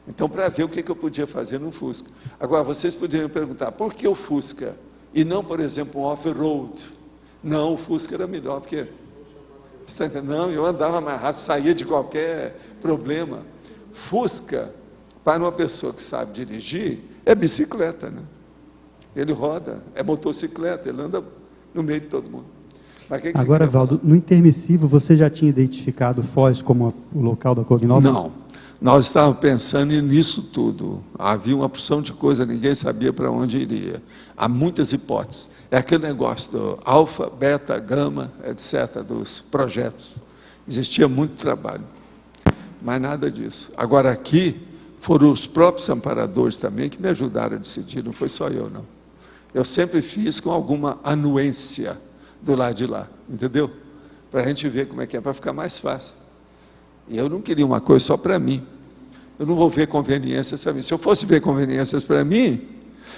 Então, para ver o que eu podia fazer no Fusca. Agora, vocês poderiam perguntar, por que o Fusca? E não, por exemplo, um off-road? Não, o Fusca era melhor, porque... Você está entendendo? Não, eu andava mais rápido, saía de qualquer problema. Fusca, para uma pessoa que sabe dirigir, é bicicleta, né? Ele roda, é motocicleta, ele anda no meio de todo mundo. Mas que agora, Valdo, no intermissivo, você já tinha identificado Foz como o local da Cognópolis? Não, nós estávamos pensando nisso tudo. Havia uma porção de coisa, ninguém sabia para onde iria. Há muitas hipóteses. É aquele negócio do alfa, beta, gama, etc., dos projetos. Existia muito trabalho, mas nada disso. Agora, aqui, foram os próprios amparadores também que me ajudaram a decidir, não foi só eu, não. Eu sempre fiz com alguma anuência do lado de lá, entendeu? Para a gente ver como é que é, para ficar mais fácil. E eu não queria uma coisa só para mim. Eu não vou ver conveniências para mim. Se eu fosse ver conveniências para mim,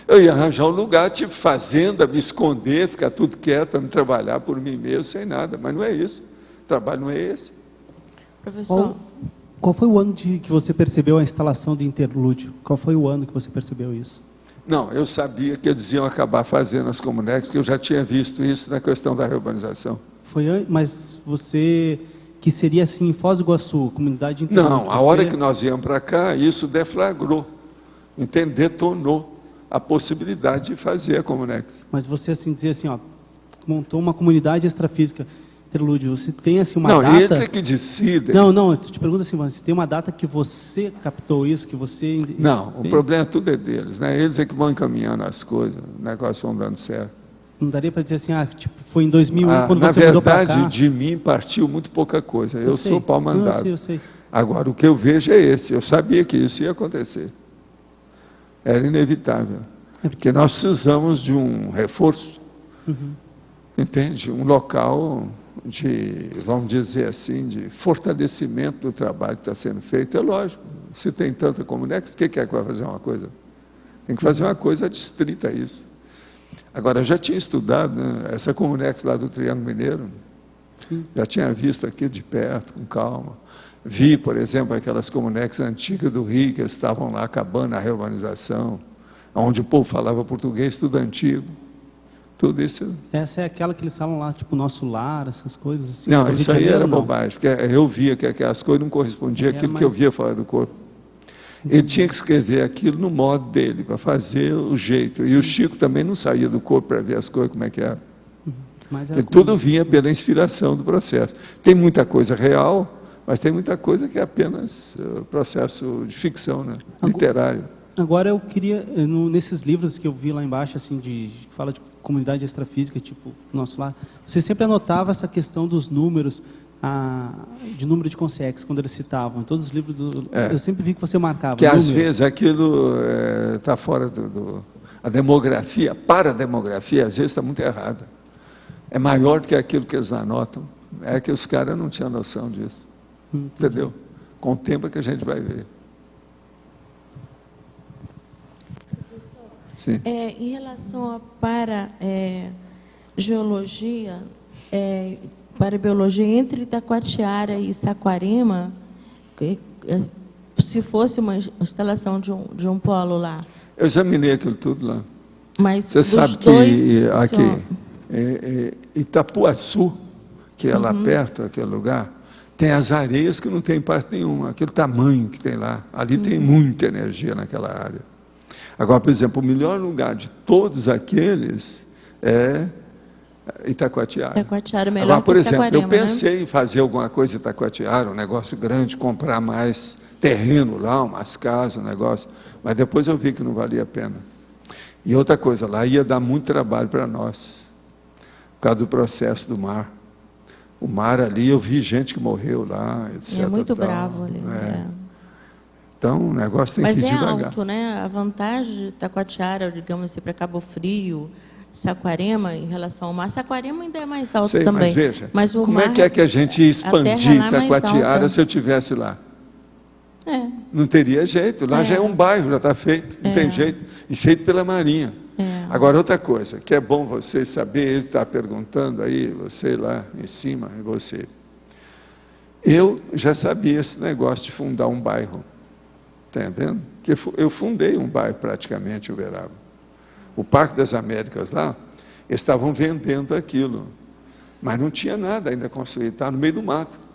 eu ia arranjar um lugar, tipo fazenda, me esconder, ficar tudo quieto, para me trabalhar por mim mesmo, sem nada. Mas não é isso. O trabalho não é esse. Professor. Qual foi o ano que você percebeu a instalação do interlúdio? Qual foi o ano que você percebeu isso? Não, eu sabia que eles iam acabar fazendo as comunidades, porque eu já tinha visto isso na questão da reurbanização. Mas você, que seria assim em Foz do Iguaçu, comunidade interlúdio... Não, a hora que nós íamos para cá, isso deflagrou, detonou a possibilidade de fazer a Comunex. Mas você, assim, dizer assim, ó, montou uma comunidade extrafísica, interlúdio, você tem assim uma data... Não, eles é que decidem. Não, eu te pergunto assim, você tem uma data que você captou isso, que você... Não, o problema tudo é deles, né? Eles é que vão encaminhando as coisas, o negócio vão dando certo. Não daria para dizer assim, tipo, foi em 2001 quando você mudou para cá? Na verdade, de mim partiu muito pouca coisa, eu sou pau mandado. Eu sei. Agora, o que eu vejo é esse, eu sabia que isso ia acontecer. Era inevitável, porque nós precisamos de um reforço, entende? Um local de, vamos dizer assim, de fortalecimento do trabalho que está sendo feito. É lógico, se tem tanta Comunex, por que vai fazer uma coisa? Tem que fazer uma coisa adstrita a isso. Agora, eu já tinha estudado, né, essa Comunex lá do Triângulo Mineiro, sim, já tinha visto aqui de perto, com calma. Vi, por exemplo, aquelas Comunex antigas do Rio, que estavam lá acabando a reurbanização, onde o povo falava português, tudo antigo. Tudo isso. Essa é aquela que eles falam lá, tipo, Nosso Lar, essas coisas assim. Não, isso aí era bobagem, porque eu via que aquelas coisas não correspondiam àquilo que eu via fora do corpo. Ele tinha que escrever aquilo no modo dele, para fazer o jeito. E o Chico também não saía do corpo para ver as coisas, como é que era. Ele tudo vinha pela inspiração do processo. Tem muita coisa real, mas tem muita coisa que é apenas processo de ficção, né? Literário. Agora eu queria, nesses livros que eu vi lá embaixo, assim, que fala de comunidade extrafísica, tipo Nosso Lar, você sempre anotava essa questão dos números, de número de consex, quando eles citavam. Em todos os livros, eu sempre vi que você marcava. Que às vezes aquilo está fora a demografia, para a demografia, às vezes está muito errada. É maior do que aquilo que eles anotam. É que os caras não tinham noção disso. Entendeu? Com o tempo é que a gente vai ver. Sim. Em relação a geologia, para biologia, entre Itacoatiara e Saquarema, se fosse uma instalação de um polo lá. Eu examinei aquilo tudo lá. Mas você sabe que aqui, Itapuaçu, que é lá perto, aquele lugar, tem as areias que não tem parte nenhuma, aquele tamanho que tem lá. Ali tem muita energia naquela área. Agora, por exemplo, o melhor lugar de todos aqueles é Itacoatiara. Itacoatiara é melhor. Agora, por que exemplo, eu pensei, né, em fazer alguma coisa em Itacoatiara, um negócio grande, comprar mais terreno lá, umas casas, um negócio, mas depois eu vi que não valia a pena. E outra coisa, lá ia dar muito trabalho para nós, por causa do processo do mar. O mar ali, eu vi gente que morreu lá, etc. É muito bravo ali. Então, o negócio tem que ir devagar. Mas é alto, né? A vantagem de Itacoatiara, digamos assim, para Cabo Frio, Saquarema, em relação ao mar. Saquarema ainda é mais alto também. Mas veja, mas o como mar, é que a gente ia expandir Itacoatiara se eu estivesse lá? Não teria jeito, lá já é um bairro, já está feito, não tem jeito, e feito pela Marinha. Agora, outra coisa, que é bom vocês saberem, ele está perguntando aí, você lá em cima, e você. Eu já sabia esse negócio de fundar um bairro, está entendendo? Que eu fundei um bairro praticamente, Uberaba. O Parque das Américas lá, eles estavam vendendo aquilo, mas não tinha nada ainda construído, está no meio do mato.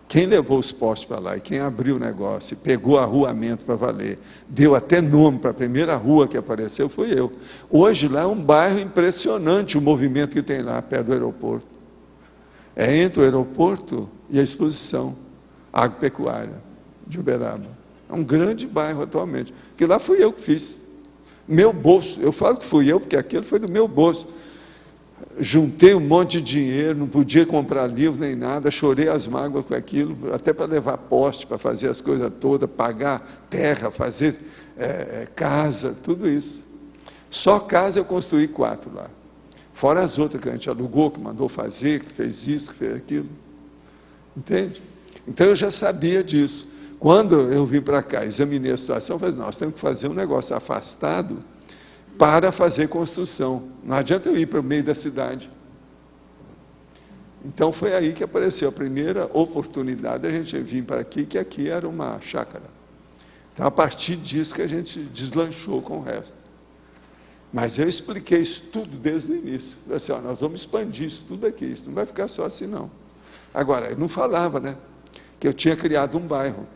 Quem levou os postes para lá e quem abriu o negócio, pegou arruamento para valer, deu até nome para a primeira rua que apareceu, foi eu. Hoje lá é um bairro impressionante o movimento que tem lá, perto do aeroporto. É entre o aeroporto e a exposição agropecuária de Uberaba. É um grande bairro atualmente, que lá fui eu que fiz. Meu bolso, eu falo que fui eu, porque aquilo foi do meu bolso. Juntei um monte de dinheiro, não podia comprar livro nem nada, chorei as mágoas com aquilo, até para levar poste, para fazer as coisas todas, pagar terra, fazer casa, tudo isso. Só casa eu construí 4 lá. Fora as outras que a gente alugou, que mandou fazer, que fez isso, que fez aquilo. Entende? Então eu já sabia disso. Quando eu vim para cá, examinei a situação, eu falei, nós temos que fazer um negócio afastado para fazer construção. Não adianta eu ir para o meio da cidade. Então foi aí que apareceu a primeira oportunidade a gente vir para aqui, que aqui era uma chácara. Então a partir disso que a gente deslanchou com o resto. Mas eu expliquei isso tudo desde o início. Eu falei assim, ó, nós vamos expandir isso tudo aqui, isso não vai ficar só assim não. Agora, eu não falava, né, que eu tinha criado um bairro.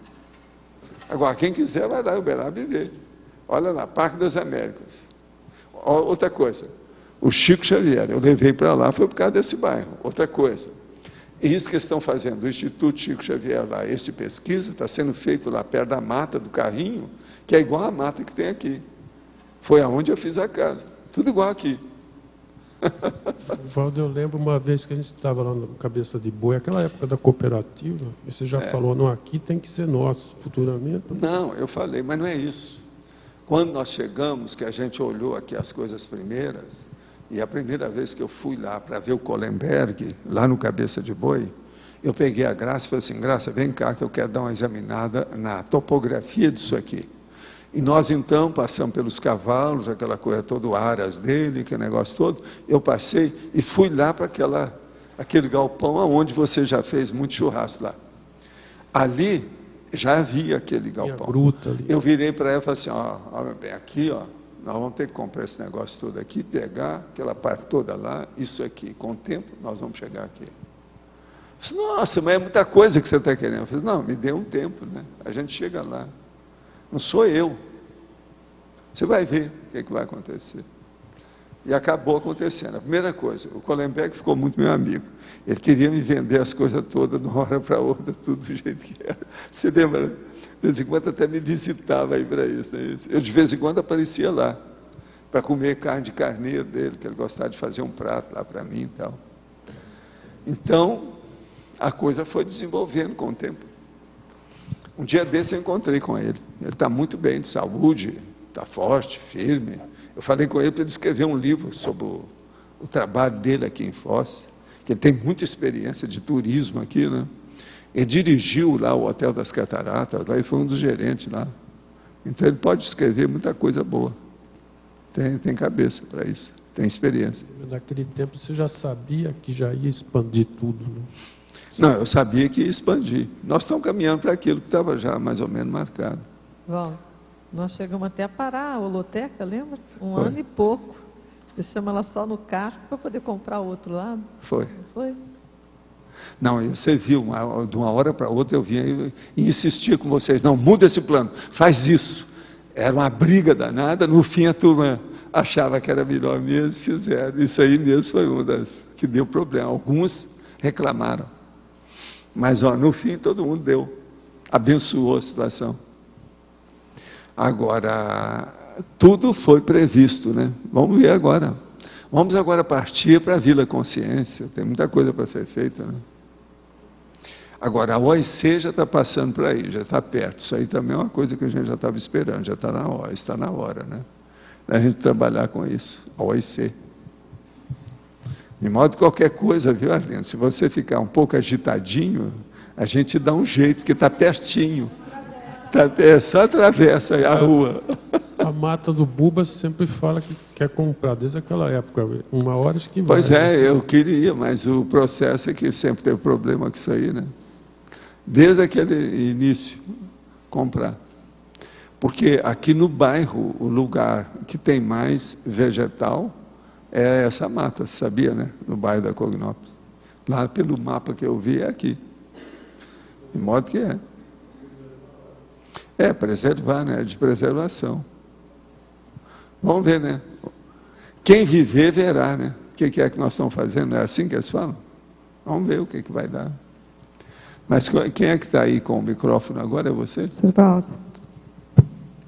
Agora, quem quiser vai lá em Uberaba e vê. Olha lá, Parque das Américas. Outra coisa, o Chico Xavier, eu levei para lá, foi por causa desse bairro. Outra coisa, isso que estão fazendo, o Instituto Chico Xavier lá, esse pesquisa, está sendo feito lá perto da mata do Carrinho, que é igual a mata que tem aqui. Foi aonde eu fiz a casa, tudo igual aqui. Valdo, eu lembro uma vez que a gente estava lá no Cabeça de Boi, aquela época da cooperativa, e você já falou, não, aqui tem que ser nosso, futuramente. Não, eu falei, mas não é isso. Quando nós chegamos, que a gente olhou aqui as coisas primeiras, e a primeira vez que eu fui lá para ver o Kohlenberg, lá no Cabeça de Boi, eu peguei a Graça e falei assim, Graça, vem cá que eu quero dar uma examinada na topografia disso aqui. E nós então passamos pelos cavalos, aquela coisa toda, o aras dele, aquele negócio todo, eu passei e fui lá para aquele galpão onde você já fez muito churrasco lá. Ali já havia aquele galpão. Eu virei para ela e falei assim, ó, bem, aqui, ó, nós vamos ter que comprar esse negócio todo aqui, pegar aquela parte toda lá, isso aqui, com o tempo nós vamos chegar aqui. Eu disse, nossa, mas é muita coisa que você está querendo. Eu falei, não, me dê um tempo, né? A gente chega lá. Não sou eu. Você vai ver o que vai acontecer. E acabou acontecendo. A primeira coisa, o Kohlenberg ficou muito meu amigo. Ele queria me vender as coisas todas de uma hora para outra, tudo do jeito que era. Você lembra? De vez em quando até me visitava aí para isso, né? Eu de vez em quando aparecia lá, para comer carne de carneiro dele, que ele gostava de fazer um prato lá para mim e tal. Então, a coisa foi desenvolvendo com o tempo. Um dia desse eu encontrei com ele. Ele está muito bem de saúde, está forte, firme. Eu falei com ele para ele escrever um livro sobre o trabalho dele aqui em Foz, que ele tem muita experiência de turismo aqui, né? Ele dirigiu lá o Hotel das Cataratas, lá, e foi um dos gerentes lá. Então ele pode escrever muita coisa boa. Tem cabeça para isso, tem experiência. Naquele tempo você já sabia que já ia expandir tudo, né? Não, eu sabia que ia expandir. Nós estamos caminhando para aquilo que estava já mais ou menos marcado. Bom, nós chegamos até a parar a holoteca, lembra? Um Foi. ano e pouco. Deixamos ela só no casco para poder comprar o outro lado. Foi. Foi. Não, você viu, de uma hora para outra eu vinha e insistia com vocês, não, muda esse plano, faz isso. Era uma briga danada, no fim a turma achava que era melhor mesmo, fizeram. Isso aí mesmo foi uma das que deu problema. Alguns reclamaram. Mas ó, no fim todo mundo deu, abençoou a situação. Agora, tudo foi previsto, né? Vamos ver agora. Vamos agora partir para a Vila Consciência, tem muita coisa para ser feita, né? Agora, a OIC já está passando por aí, já está perto. Isso aí também é uma coisa que a gente já estava esperando, já está na hora, né? A gente trabalhar com isso, a OIC. De modo qualquer coisa, viu, Arlindo? Se você ficar um pouco agitadinho, a gente dá um jeito, porque está pertinho. Só atravessa aí a rua. A mata do Buba sempre fala que quer comprar, desde aquela época. Uma hora acho que vai. Pois é, eu queria, mas o processo é que sempre teve problema com isso aí, né? Desde aquele início, comprar. Porque aqui no bairro, o lugar que tem mais vegetal é essa mata, sabia, né? No bairro da Cognópolis. Lá pelo mapa que eu vi é aqui. De modo que é. É, preservar, né? De preservação. Vamos ver, né? Quem viver, verá, né? O que é que nós estamos fazendo? É assim que eles falam? Vamos ver o que vai dar. Mas quem é que está aí com o microfone agora? É você? Sr. Valdo.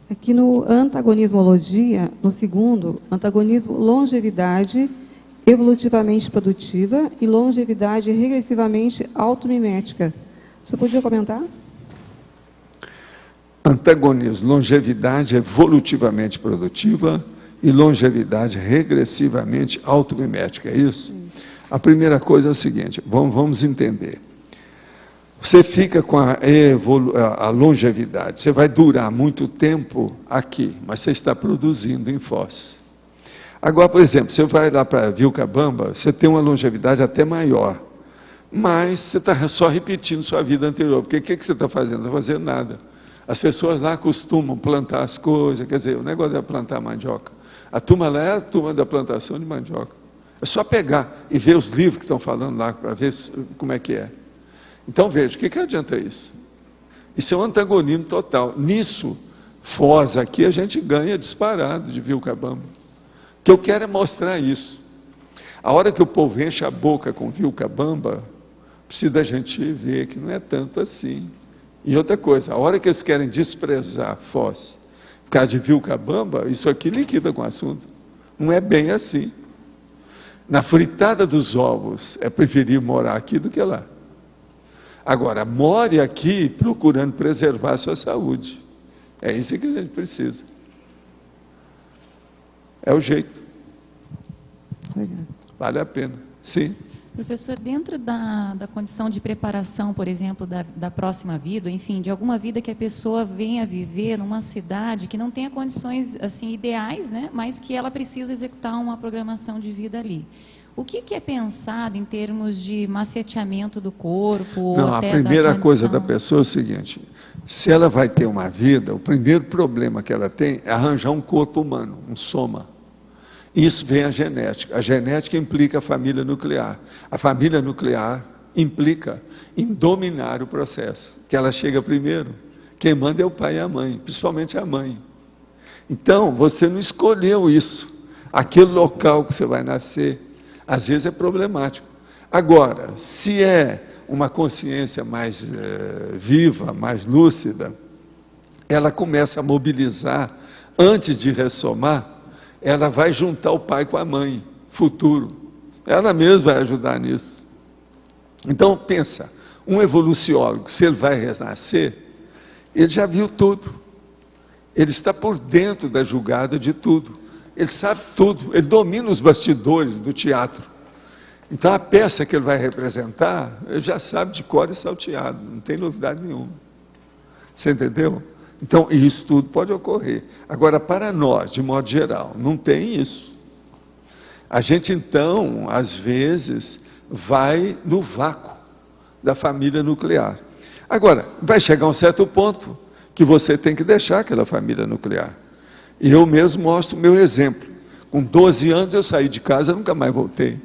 Aqui no antagonismologia, no segundo, antagonismo longevidade evolutivamente produtiva e longevidade regressivamente automimética. O senhor podia comentar? Antagonismo, longevidade evolutivamente produtiva e longevidade regressivamente automimética, é isso? A primeira coisa é a seguinte, vamos entender. Você fica com a longevidade, você vai durar muito tempo aqui, mas você está produzindo em Foz. Agora, por exemplo, você vai lá para Vilcabamba, você tem uma longevidade até maior, mas você está só repetindo sua vida anterior, porque o que você está fazendo? Não está fazendo nada. As pessoas lá costumam plantar as coisas, quer dizer, o negócio é plantar mandioca. A turma lá é a turma da plantação de mandioca. É só pegar e ver os livros que estão falando lá, para ver como é que é. Então, veja, o que adianta isso? Isso é um antagonismo total. Nisso, Foz aqui, a gente ganha disparado de Vilcabamba. O que eu quero é mostrar isso. A hora que o povo enche a boca com Vilcabamba, precisa da gente ver que não é tanto assim. E outra coisa, a hora que eles querem desprezar Foz, por causa de Vilcabamba, isso aqui liquida com o assunto. Não é bem assim. Na fritada dos ovos, é preferir morar aqui do que lá. Agora, more aqui procurando preservar a sua saúde. É isso que a gente precisa. É o jeito. Vale a pena. Sim. Professor, dentro da condição de preparação, por exemplo, da próxima vida, enfim, de alguma vida que a pessoa venha viver numa cidade que não tenha condições assim ideais, né, mas que ela precisa executar uma programação de vida ali. O que é pensado em termos de maceteamento do corpo? Não, até a primeira coisa da pessoa é o seguinte, se ela vai ter uma vida, o primeiro problema que ela tem é arranjar um corpo humano, um soma. Isso vem a genética. A genética implica a família nuclear. A família nuclear implica em dominar o processo, que ela chega primeiro. Quem manda é o pai e a mãe, principalmente a mãe. Então, você não escolheu isso. Aquele local que você vai nascer, às vezes é problemático. Agora, se é uma consciência mais viva, mais lúcida, ela começa a mobilizar, antes de ressomar, ela vai juntar o pai com a mãe, futuro. Ela mesma vai ajudar nisso. Então, pensa, um evoluciólogo, se ele vai renascer, ele já viu tudo. Ele está por dentro da julgada de tudo. Ele sabe tudo, ele domina os bastidores do teatro. Então, a peça que ele vai representar, ele já sabe de cor e salteado, não tem novidade nenhuma. Você entendeu? Então, isso tudo pode ocorrer. Agora, para nós, de modo geral, não tem isso. A gente, então, às vezes, vai no vácuo. da família nuclear. Agora, vai chegar um certo ponto que você tem que deixar aquela família nuclear. E eu mesmo mostro o meu exemplo. Com 12 anos eu saí de casa e nunca mais voltei.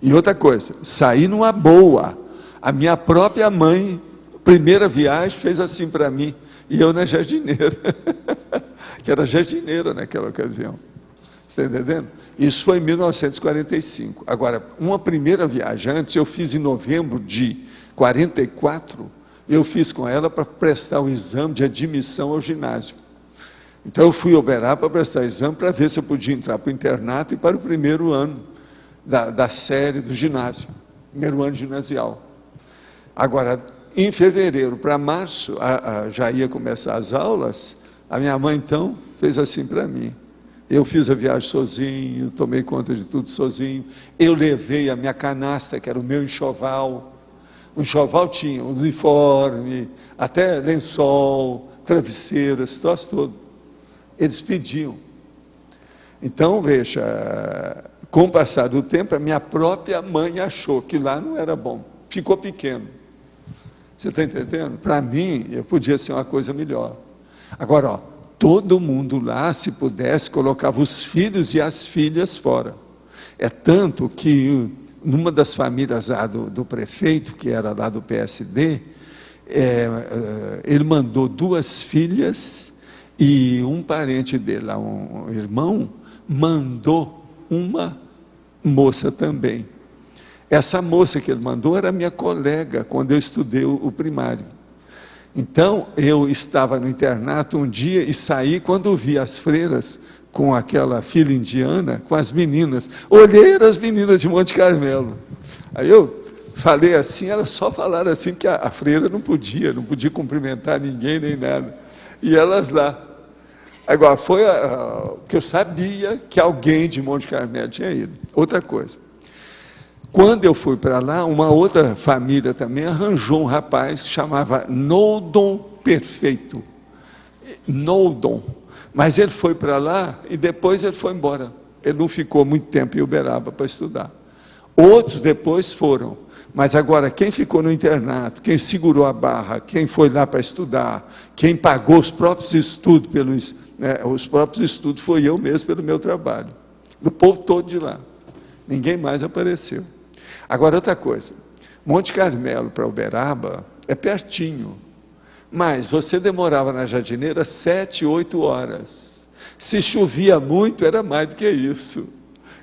E outra coisa, saí numa boa. A minha própria mãe, primeira viagem, fez assim para mim. E eu na jardineira. Que era jardineira naquela ocasião. Está entendendo? Isso foi em 1945. Agora, uma primeira viagem antes, eu fiz em novembro de 44, eu fiz com ela para prestar o exame de admissão ao ginásio. Então eu fui a Uberaba para prestar exame para ver se eu podia entrar para o internato e para o primeiro ano da série do ginásio, primeiro ano ginasial. Agora, em fevereiro para março, já ia começar as aulas, a minha mãe então fez assim para mim. Eu fiz a viagem sozinho, tomei conta de tudo sozinho, eu levei a minha canasta, que era o meu enxoval. O enxoval tinha uniforme, até lençol, travesseiro, esse troço todo. Eles pediam. Então, veja, com o passar do tempo, a minha própria mãe achou que lá não era bom. Ficou pequeno. Você está entendendo? Para mim, eu podia ser uma coisa melhor. Agora, ó, todo mundo lá, se pudesse, colocava os filhos e as filhas fora. É tanto que numa das famílias lá do prefeito, que era lá do PSD, ele mandou 2 filhas e um parente dele, lá, um irmão, mandou uma moça também. Essa moça que ele mandou era minha colega, quando eu estudei o primário. Então, eu estava no internato um dia e saí quando vi as freiras com aquela fila indiana, com as meninas. Olhei, eram as meninas de Monte Carmelo. Aí eu falei assim, elas só falaram assim que a freira não podia cumprimentar ninguém nem nada. E elas lá. Agora, foi que eu sabia que alguém de Monte Carmelo tinha ido. Outra coisa. Quando eu fui para lá, uma outra família também arranjou um rapaz que chamava Noldon Perfeito. Noldon. Mas ele foi para lá e depois ele foi embora. Ele não ficou muito tempo em Uberaba para estudar. Outros depois foram. Mas agora, quem ficou no internato, quem segurou a barra, quem foi lá para estudar, quem pagou os próprios estudos, os próprios estudos foi eu mesmo pelo meu trabalho. Do povo todo de lá. Ninguém mais apareceu. Agora, outra coisa, Monte Carmelo para Uberaba é pertinho, mas você demorava na jardineira 7, 8 horas. Se chovia muito, era mais do que isso.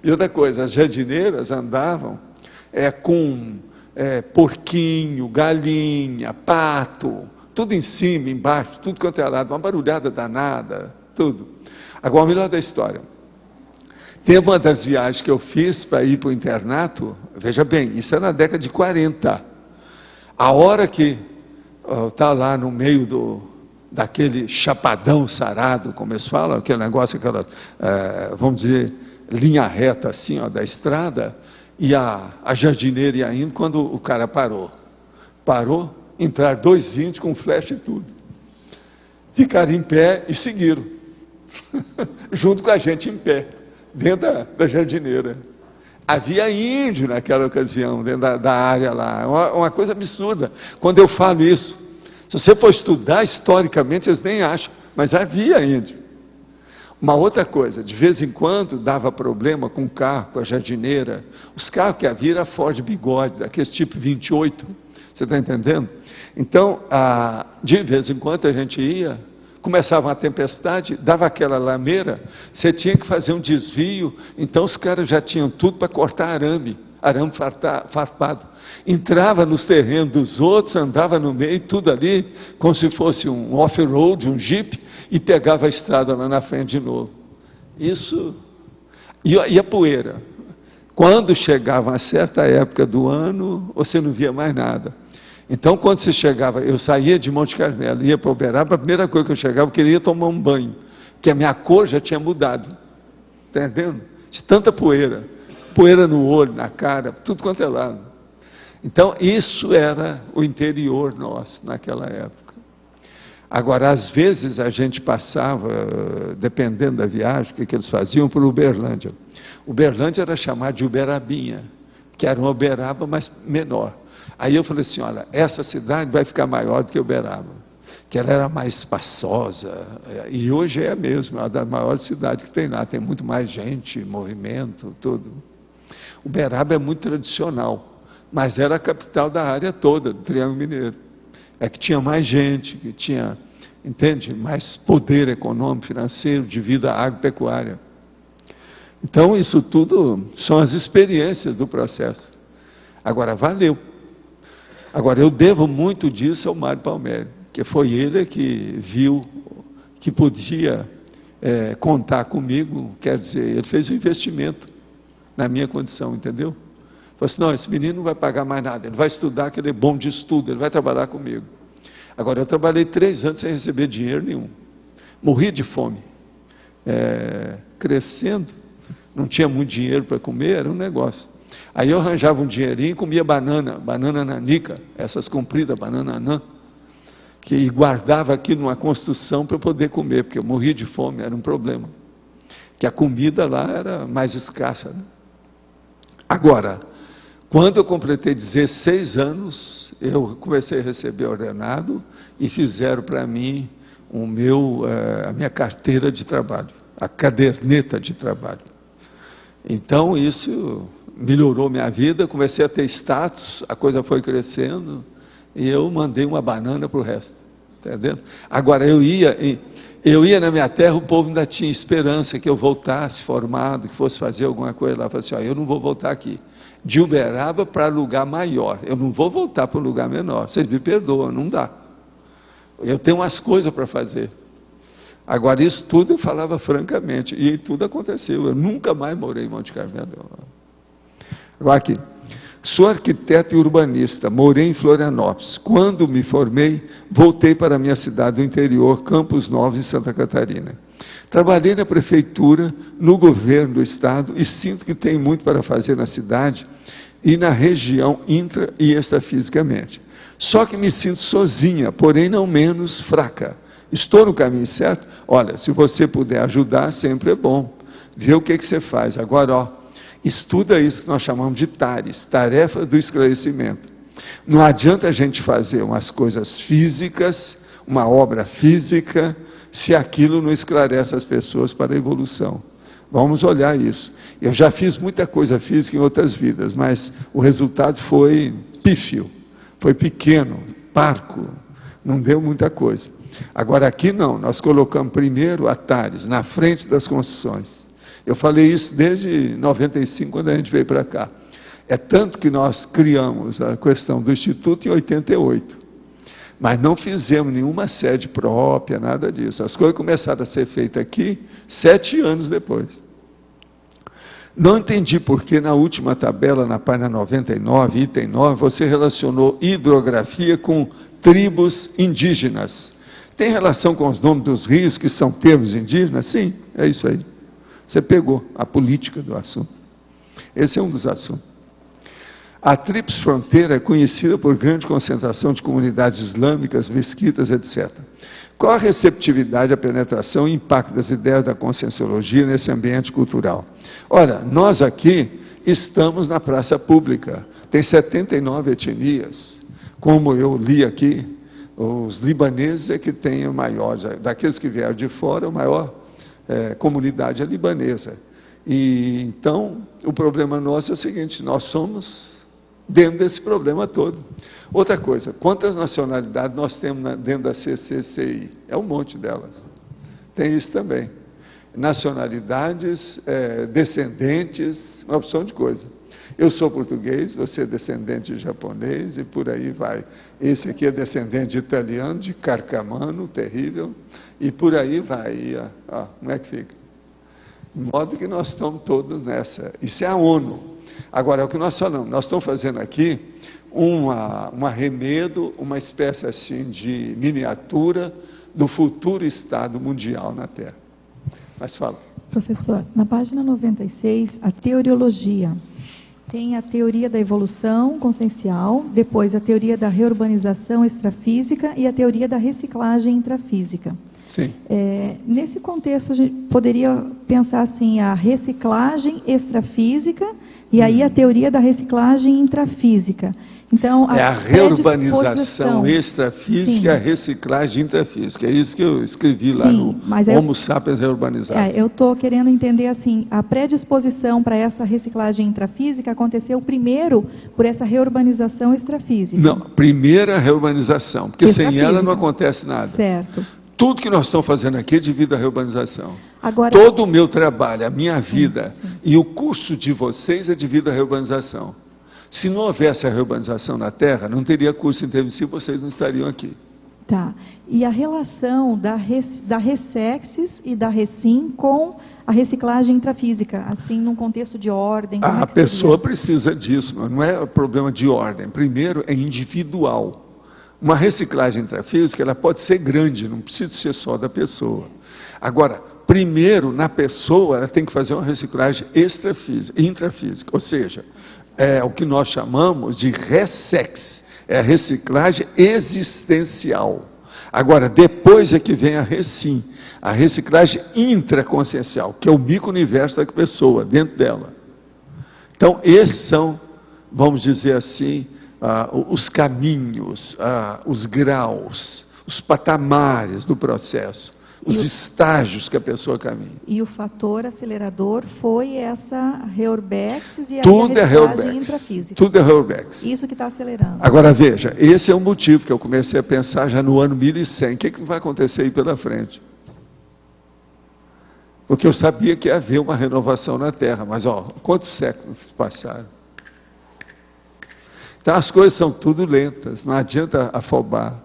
E outra coisa, as jardineiras andavam com porquinho, galinha, pato, tudo em cima, embaixo, tudo quanto é lado, uma barulhada danada, tudo. Agora, o melhor da história. Tem uma das viagens que eu fiz para ir para o internato, veja bem, isso é na década de 40. A hora que está lá no meio daquele chapadão sarado, como eles falam, aquele negócio, vamos dizer, linha reta assim, ó, da estrada, e a jardineira ia indo, quando o cara parou, entraram 2 índios com flecha e tudo. Ficaram em pé e seguiram, junto com a gente em pé. Dentro da jardineira. Havia índio naquela ocasião, dentro da área lá, uma coisa absurda. Quando eu falo isso, se você for estudar historicamente, vocês nem acham, mas havia índio. Uma outra coisa, de vez em quando dava problema com o carro, com a jardineira. Os carros que havia era Ford Bigode, daquele tipo 28, você está entendendo? Então, de vez em quando a gente ia, começava uma tempestade, dava aquela lameira, você tinha que fazer um desvio, então os caras já tinham tudo para cortar arame farpado. Entrava nos terrenos dos outros, andava no meio, tudo ali, como se fosse um off-road, um jeep, e pegava a estrada lá na frente de novo. Isso, e a poeira. Quando chegava uma certa época do ano, você não via mais nada. Então, quando você chegava, eu saía de Monte Carmelo, ia para Uberaba, a primeira coisa que eu chegava, eu queria tomar um banho, porque a minha cor já tinha mudado, está entendendo? De tanta poeira no olho, na cara, tudo quanto é lado. Então, isso era o interior nosso, naquela época. Agora, às vezes, a gente passava, dependendo da viagem, o que eles faziam, por Uberlândia. Uberlândia era chamado de Uberabinha, que era uma Uberaba, mas menor. Aí eu falei assim, olha, essa cidade vai ficar maior do que Uberaba, que ela era mais espaçosa, e hoje é mesmo, é uma das maiores cidades que tem lá, tem muito mais gente, movimento, tudo. Uberaba é muito tradicional, mas era a capital da área toda, do Triângulo Mineiro. É que tinha mais gente, que tinha, entende, mais poder econômico, financeiro, de vida agropecuária. Então, isso tudo são as experiências do processo. Agora, valeu. Agora, eu devo muito disso ao Mário Palmério, que foi ele que viu que podia contar comigo, quer dizer, ele fez um investimento na minha condição, entendeu? Falei assim, não, esse menino não vai pagar mais nada, ele vai estudar, que ele é bom de estudo, ele vai trabalhar comigo. Agora, eu trabalhei 3 anos sem receber dinheiro nenhum, morri de fome, crescendo, não tinha muito dinheiro para comer, era um negócio. Aí eu arranjava um dinheirinho e comia banana nanica, essas compridas, banana anã, que guardava aqui numa construção para poder comer, porque eu morria de fome, era um problema. Que a comida lá era mais escassa, né? Agora, quando eu completei 16 anos, eu comecei a receber ordenado e fizeram para mim a minha carteira de trabalho, a caderneta de trabalho. Então, isso melhorou minha vida, comecei a ter status, a coisa foi crescendo, e eu mandei uma banana para o resto, entendendo? Agora, eu ia na minha terra, o povo ainda tinha esperança que eu voltasse formado, que fosse fazer alguma coisa lá. Eu falei assim, ó, eu não vou voltar aqui, de Uberaba para lugar maior, eu não vou voltar para um lugar menor, vocês me perdoam, não dá. Eu tenho umas coisas para fazer. Agora, isso tudo eu falava francamente, e tudo aconteceu, eu nunca mais morei em Monte Carmelo. Agora aqui, sou arquiteto e urbanista, morei em Florianópolis. Quando me formei, voltei para a minha cidade do interior, Campos Novos, em Santa Catarina. Trabalhei na prefeitura, no governo do estado, e sinto que tem muito para fazer na cidade e na região intra e extrafisicamente. Só que me sinto sozinha, porém não menos fraca. Estou no caminho certo? Olha, se você puder ajudar, sempre é bom. Vê o que você faz. Agora, ó, estuda isso que nós chamamos de TARES, tarefa do esclarecimento. Não adianta a gente fazer umas coisas físicas, uma obra física, se aquilo não esclarece as pessoas para a evolução. Vamos olhar isso. Eu já fiz muita coisa física em outras vidas, mas o resultado foi pífio, foi pequeno, parco, não deu muita coisa. Agora aqui não, nós colocamos primeiro a TARES, na frente das construções. Eu falei isso desde 95, quando a gente veio para cá. É tanto que nós criamos a questão do Instituto em 88. Mas não fizemos nenhuma sede própria, nada disso. As coisas começaram a ser feitas aqui 7 anos depois. Não entendi por que na última tabela, na página 99, item 9, você relacionou hidrografia com tribos indígenas. Tem relação com os nomes dos rios, que são termos indígenas? Sim, é isso aí. Você pegou a política do assunto. Esse é um dos assuntos. A Tríplice Fronteira é conhecida por grande concentração de comunidades islâmicas, mesquitas, etc. Qual a receptividade, a penetração e impacto das ideias da conscienciologia nesse ambiente cultural? Olha, nós aqui estamos na praça pública, tem 79 etnias, como eu li aqui, os libaneses é que tem o maior, daqueles que vieram de fora, a maior comunidade é libanesa. E então, o problema nosso é o seguinte, nós somos dentro desse problema todo. Outra coisa, quantas nacionalidades nós temos dentro da CCCI? É um monte delas. Tem isso também. Nacionalidades, descendentes, uma opção de coisa. Eu sou português, você é descendente de japonês, e por aí vai. Esse aqui é descendente de italiano, de carcamano, terrível, e por aí vai. E, ó, como é que fica? De modo que nós estamos todos nessa. Isso é a ONU. Agora, é o que nós falamos, nós estamos fazendo aqui um arremedo, uma espécie assim de miniatura do futuro Estado mundial na Terra. Mas fala. Professor, na página 96, a teoriologia. Tem a teoria da evolução consciencial, depois a teoria da reurbanização extrafísica e a teoria da reciclagem intrafísica. Sim. Nesse contexto, a gente poderia pensar assim, a reciclagem extrafísica e aí a teoria da reciclagem intrafísica. Então, a reurbanização extrafísica e a reciclagem intrafísica. É isso que eu escrevi lá no Homo sapiens reurbanizados. Eu estou querendo entender assim, a predisposição para essa reciclagem intrafísica aconteceu primeiro por essa reurbanização extrafísica. Não, primeiro a reurbanização, porque sem ela não acontece nada. Certo. Tudo que nós estamos fazendo aqui é devido à reurbanização. Agora, todo o meu trabalho, a minha vida e o curso de vocês é devido à reurbanização. Se não houvesse a reurbanização na Terra, não teria curso intermissivo, vocês não estariam aqui. Tá. E a relação da Ressexis e da Recim com a reciclagem intrafísica, assim, num contexto de ordem? A pessoa precisa disso, mas não é problema de ordem. Primeiro, é individual. Uma reciclagem intrafísica, ela pode ser grande, não precisa ser só da pessoa. Agora, primeiro, na pessoa, ela tem que fazer uma reciclagem intrafísica, ou seja, é o que nós chamamos de ressex, é a reciclagem existencial. Agora, depois é que vem a recim, a reciclagem intraconsciencial, que é o micro-universo da pessoa, dentro dela. Então, esses são, vamos dizer assim, os caminhos, os graus, os patamares do processo, os estágios que a pessoa caminha. E o fator acelerador foi essa Reurbex e a reciclagem intrafísica. Tudo é Reurbex. Isso que está acelerando. Agora, veja, esse é o motivo que eu comecei a pensar já no ano 1100. O que vai acontecer aí pela frente? Porque eu sabia que ia haver uma renovação na Terra, mas, quantos séculos passaram? Então, as coisas são tudo lentas, não adianta afobar.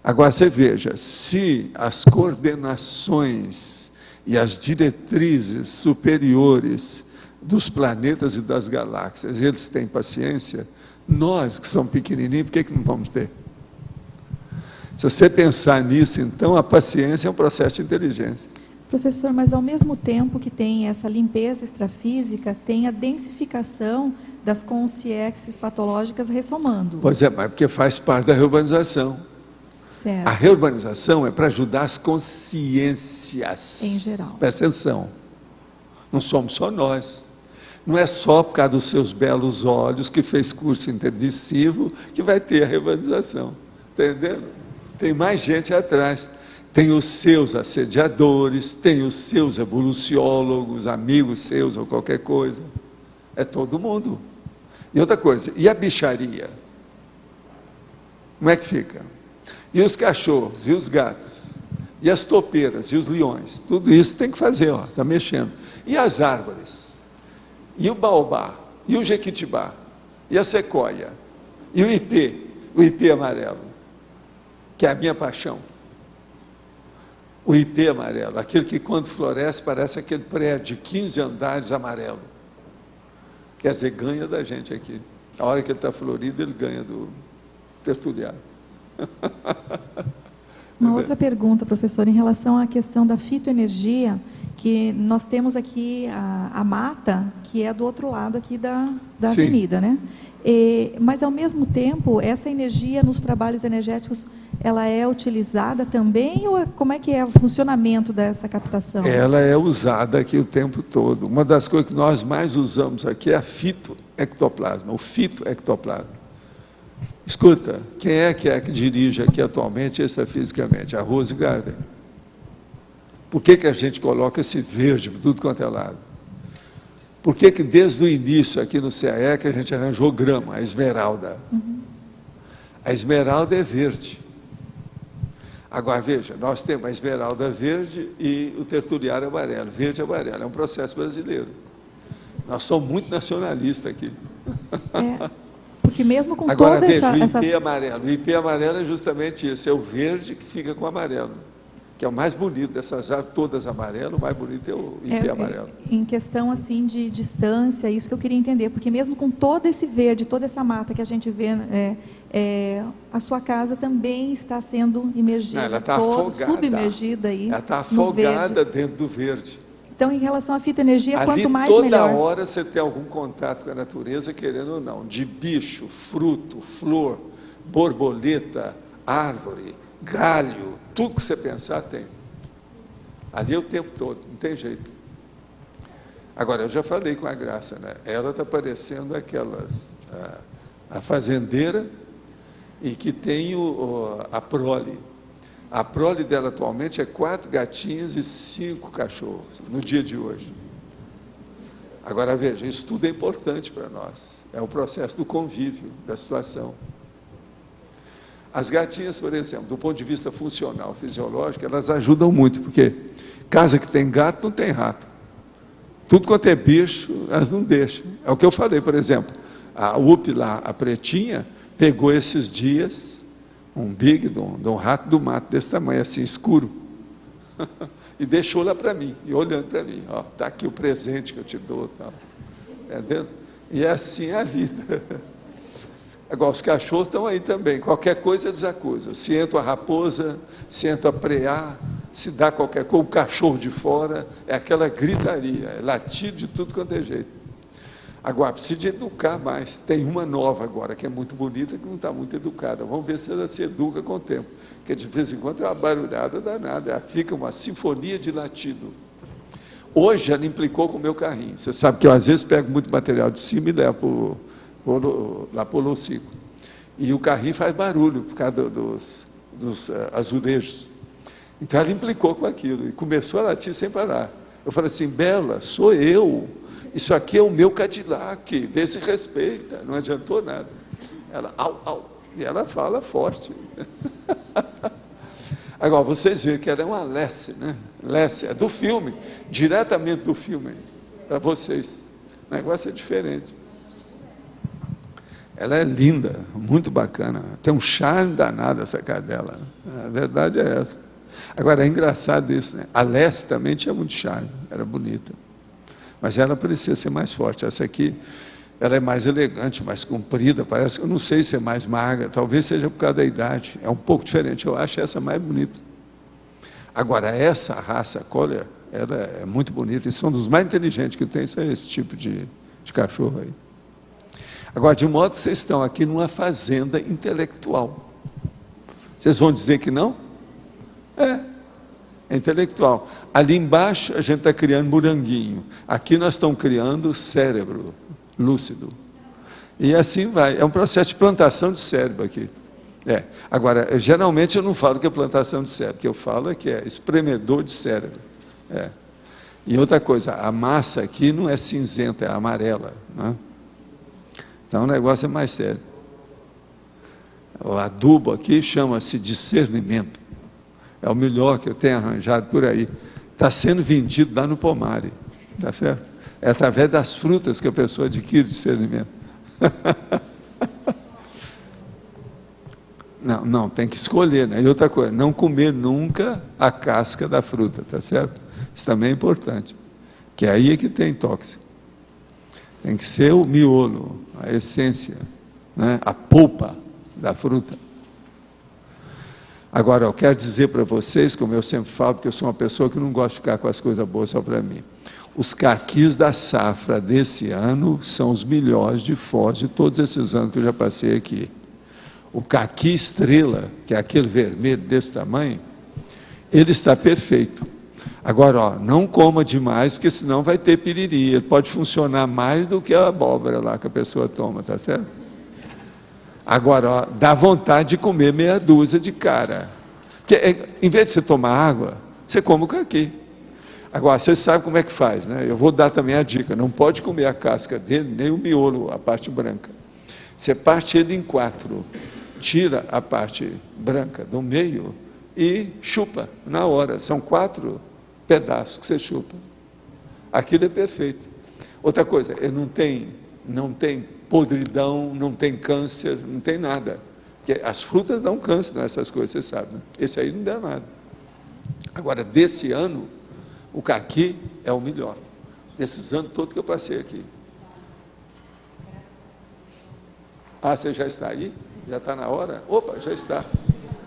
Agora, você veja, se as coordenações e as diretrizes superiores dos planetas e das galáxias, eles têm paciência, nós que somos pequenininhos, por que não vamos ter? Se você pensar nisso, então, a paciência é um processo de inteligência. Professor, mas ao mesmo tempo que tem essa limpeza extrafísica, tem a densificação das consciências patológicas ressomando. Pois é, mas porque faz parte da reurbanização. Certo. A reurbanização é para ajudar as consciências. Em geral. Presta atenção. Não somos só nós. Não é só por causa dos seus belos olhos que fez curso intermissivo que vai ter a reurbanização. Entendendo? Tem mais gente atrás. Tem os seus assediadores, tem os seus evoluciólogos, amigos seus ou qualquer coisa. É todo mundo. E outra coisa, e a bicharia? Como é que fica? E os cachorros, e os gatos, e as topeiras, e os leões, tudo isso tem que fazer, está mexendo. E as árvores, e o baobá, e o jequitibá, e a sequoia, e o ipê amarelo, que é a minha paixão. O ipê amarelo, aquele que quando floresce parece aquele prédio de 15 andares amarelo. Quer dizer, ganha da gente aqui. A hora que ele está florido, ele ganha do tertuliário. Uma outra pergunta, professor, em relação à questão da fitoenergia, que nós temos aqui a mata, que é do outro lado aqui da avenida, né? Mas, ao mesmo tempo, essa energia nos trabalhos energéticos, ela é utilizada também, ou como é que é o funcionamento dessa captação? Ela é usada aqui o tempo todo. Uma das coisas que nós mais usamos aqui é a fitoectoplasma, o fitoectoplasma. Escuta, quem é que dirige aqui atualmente extrafisicamente? A Rose Gardner. Por que a gente coloca esse verde por tudo quanto é lado? Por que desde o início aqui no CAE que a gente arranjou grama, a esmeralda? A esmeralda é verde. Agora, veja, nós temos a esmeralda verde e o tertuliário amarelo. Verde e amarelo, é um processo brasileiro. Nós somos muito nacionalistas aqui. Porque mesmo com agora, toda veja, o IP amarelo. O IP amarelo é justamente isso, é o verde que fica com o amarelo, que é o mais bonito dessas árvores, todas amarelas, o mais bonito é o IP amarelo. Em questão assim de distância, isso que eu queria entender, porque mesmo com todo esse verde, toda essa mata que a gente vê, a sua casa também está sendo imergida, ela está afogada, submergida aí. Ela está afogada dentro do verde. Então, em relação à fitoenergia, ali, quanto mais toda melhor. Toda hora você tem algum contato com a natureza, querendo ou não, de bicho, fruto, flor, borboleta, árvore, galho, tudo que você pensar tem. Ali é o tempo todo, não tem jeito. Agora, eu já falei com a Graça, né? Ela está parecendo aquelas, a fazendeira, e que tem a prole. A prole dela atualmente é 4 gatinhas e 5 cachorros, no dia de hoje. Agora, veja, isso tudo é importante para nós. É o processo do convívio, da situação. As gatinhas, por exemplo, do ponto de vista funcional, fisiológico, elas ajudam muito, porque casa que tem gato não tem rato. Tudo quanto é bicho, elas não deixam. É o que eu falei, por exemplo, a UP lá, a pretinha, pegou esses dias um big de um rato do mato desse tamanho, assim, escuro, e deixou lá para mim, e olhando para mim, ó, tá aqui o presente que eu te dou, tal. Entendeu? E é assim a vida. Agora, os cachorros estão aí também, qualquer coisa eles acusam. Se entra a raposa, se entra a prear, se dá qualquer coisa, o cachorro de fora, é aquela gritaria, é latido de tudo quanto é jeito. Agora, precisa de educar mais. Tem uma nova agora, que é muito bonita, que não está muito educada. Vamos ver se ela se educa com o tempo. Porque de vez em quando é uma barulhada danada, ela fica uma sinfonia de latido. Hoje ela implicou com o meu carrinho. Você sabe que eu às vezes pego muito material de cima e levo lá para o Locico. E o carrinho faz barulho por causa dos azulejos. Então ela implicou com aquilo e começou a latir sem parar. Eu falei assim, Bela, sou eu. Isso aqui é o meu Cadillac, vê se respeita. Não adiantou nada. Ela, au, au. E ela fala forte. Agora, vocês veem que ela é uma Lessie, né? Lessie, é do filme, diretamente do filme, para vocês. O negócio é diferente. Ela é linda, muito bacana. Tem um charme danado essa cadela. A verdade é essa. Agora, é engraçado isso, né? A Lessie também tinha muito charme, era bonita. Mas ela parecia ser mais forte. Essa aqui, ela é mais elegante, mais comprida, parece, eu não sei se é mais magra, talvez seja por causa da idade, é um pouco diferente, eu acho essa mais bonita. Agora, essa raça Collier, ela é muito bonita, e são dos mais inteligentes que tem, esse tipo de cachorro aí. Agora, de modo que vocês estão aqui numa fazenda intelectual. Vocês vão dizer que não? É intelectual. Ali embaixo a gente está criando moranguinho. Aqui nós estamos criando cérebro lúcido. E assim vai. É um processo de plantação de cérebro aqui. Agora, geralmente eu não falo que é plantação de cérebro. O que eu falo é que é espremedor de cérebro. E outra coisa, a massa aqui não é cinzenta, é amarela. Né? Então o negócio é mais sério. O adubo aqui chama-se discernimento. É o melhor que eu tenho arranjado por aí. Está sendo vendido lá no Pomare. Está certo? É através das frutas que a pessoa adquire discernimento. Não, tem que escolher, né? E outra coisa, não comer nunca a casca da fruta, tá certo? Isso também é importante. Que aí é que tem tóxico. Tem que ser o miolo, a essência, né? A polpa da fruta. Agora, eu quero dizer para vocês, como eu sempre falo, porque eu sou uma pessoa que não gosta de ficar com as coisas boas só para mim. Os caquis da safra desse ano são os melhores de Foz de todos esses anos que eu já passei aqui. O caqui estrela, que é aquele vermelho desse tamanho, ele está perfeito. Agora, não coma demais, porque senão vai ter piriri. Ele pode funcionar mais do que a abóbora lá que a pessoa toma, tá certo? Agora, dá vontade de comer meia dúzia de cara. Porque, em vez de você tomar água, você come o caqui. Agora, você sabe como é que faz, né? Eu vou dar também a dica, não pode comer a casca dele, nem o miolo, a parte branca. Você parte ele em 4, tira a parte branca do meio e chupa na hora. São 4 pedaços que você chupa. Aquilo é perfeito. Outra coisa, ele não tem podridão, não tem câncer, não tem nada. Porque as frutas dão câncer, não, essas coisas, você sabe, né? Esse aí não dá nada. Agora, desse ano, o caqui é o melhor. Desses anos todos que eu passei aqui. Ah, você já está aí? Já está na hora? Opa, já está.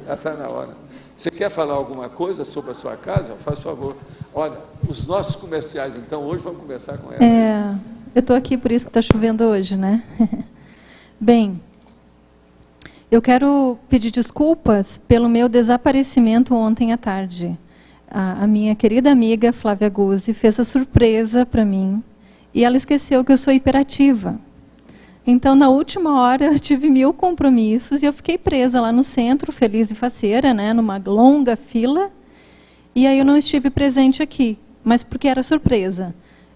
Já está na hora. Você quer falar alguma coisa sobre a sua casa? Faz favor. Olha, os nossos comerciais, então, hoje vamos conversar com ela. Eu estou aqui por isso que está chovendo hoje, né? Bem, Eu quero pedir desculpas pelo meu desaparecimento ontem à tarde. A minha querida amiga Flávia Guzzi fez a surpresa para mim e ela esqueceu que eu sou hiperativa. Então, na última hora, eu tive 1000 compromissos e eu fiquei presa lá no centro, feliz e faceira, né, numa longa fila. E aí eu não estive presente aqui, mas porque era surpresa.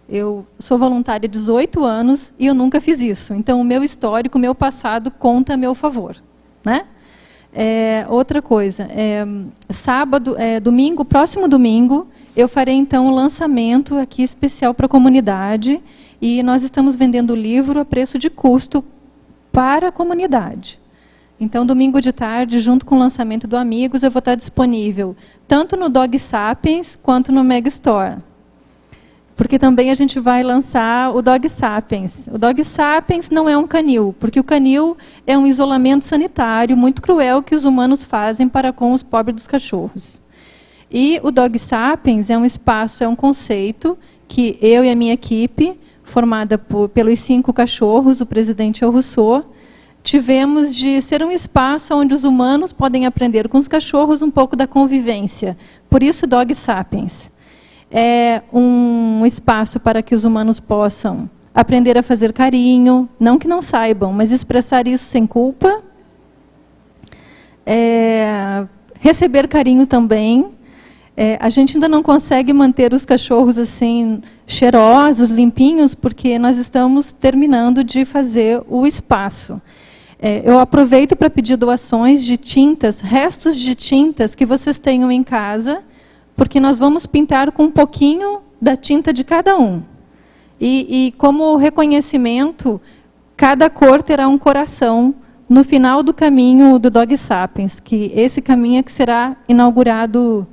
Eu sou voluntária há 18 anos e eu nunca fiz isso. Então, o meu histórico, o meu passado conta a meu favor, né? Outra coisa, domingo, próximo domingo, eu farei então um lançamento aqui especial para a comunidade e nós estamos vendendo o livro a preço de custo para a comunidade. Então, domingo de tarde, junto com o lançamento do Amigos, eu vou estar disponível tanto no Dog Sapiens quanto no Megastore. Porque também a gente vai lançar o Dog Sapiens. O Dog Sapiens não é um canil, porque o canil é um isolamento sanitário muito cruel que os humanos fazem para com os pobres dos cachorros. E o Dog Sapiens é um espaço, é um conceito que eu e a minha equipe, formada pelos 5 cachorros, o presidente é o Rousseau, tivemos de ser um espaço onde os humanos podem aprender com os cachorros um pouco da convivência. Por isso, Dog Sapiens. É um espaço para que os humanos possam aprender a fazer carinho, não que não saibam, mas expressar isso sem culpa. Receber carinho também. A gente ainda não consegue manter os cachorros assim cheirosos, limpinhos, porque nós estamos terminando de fazer o espaço. Eu aproveito para pedir doações de tintas, restos de tintas que vocês tenham em casa, porque nós vamos pintar com um pouquinho da tinta de cada um. E como reconhecimento, cada cor terá um coração no final do caminho do Dog Sapiens, que esse caminho é que será inaugurado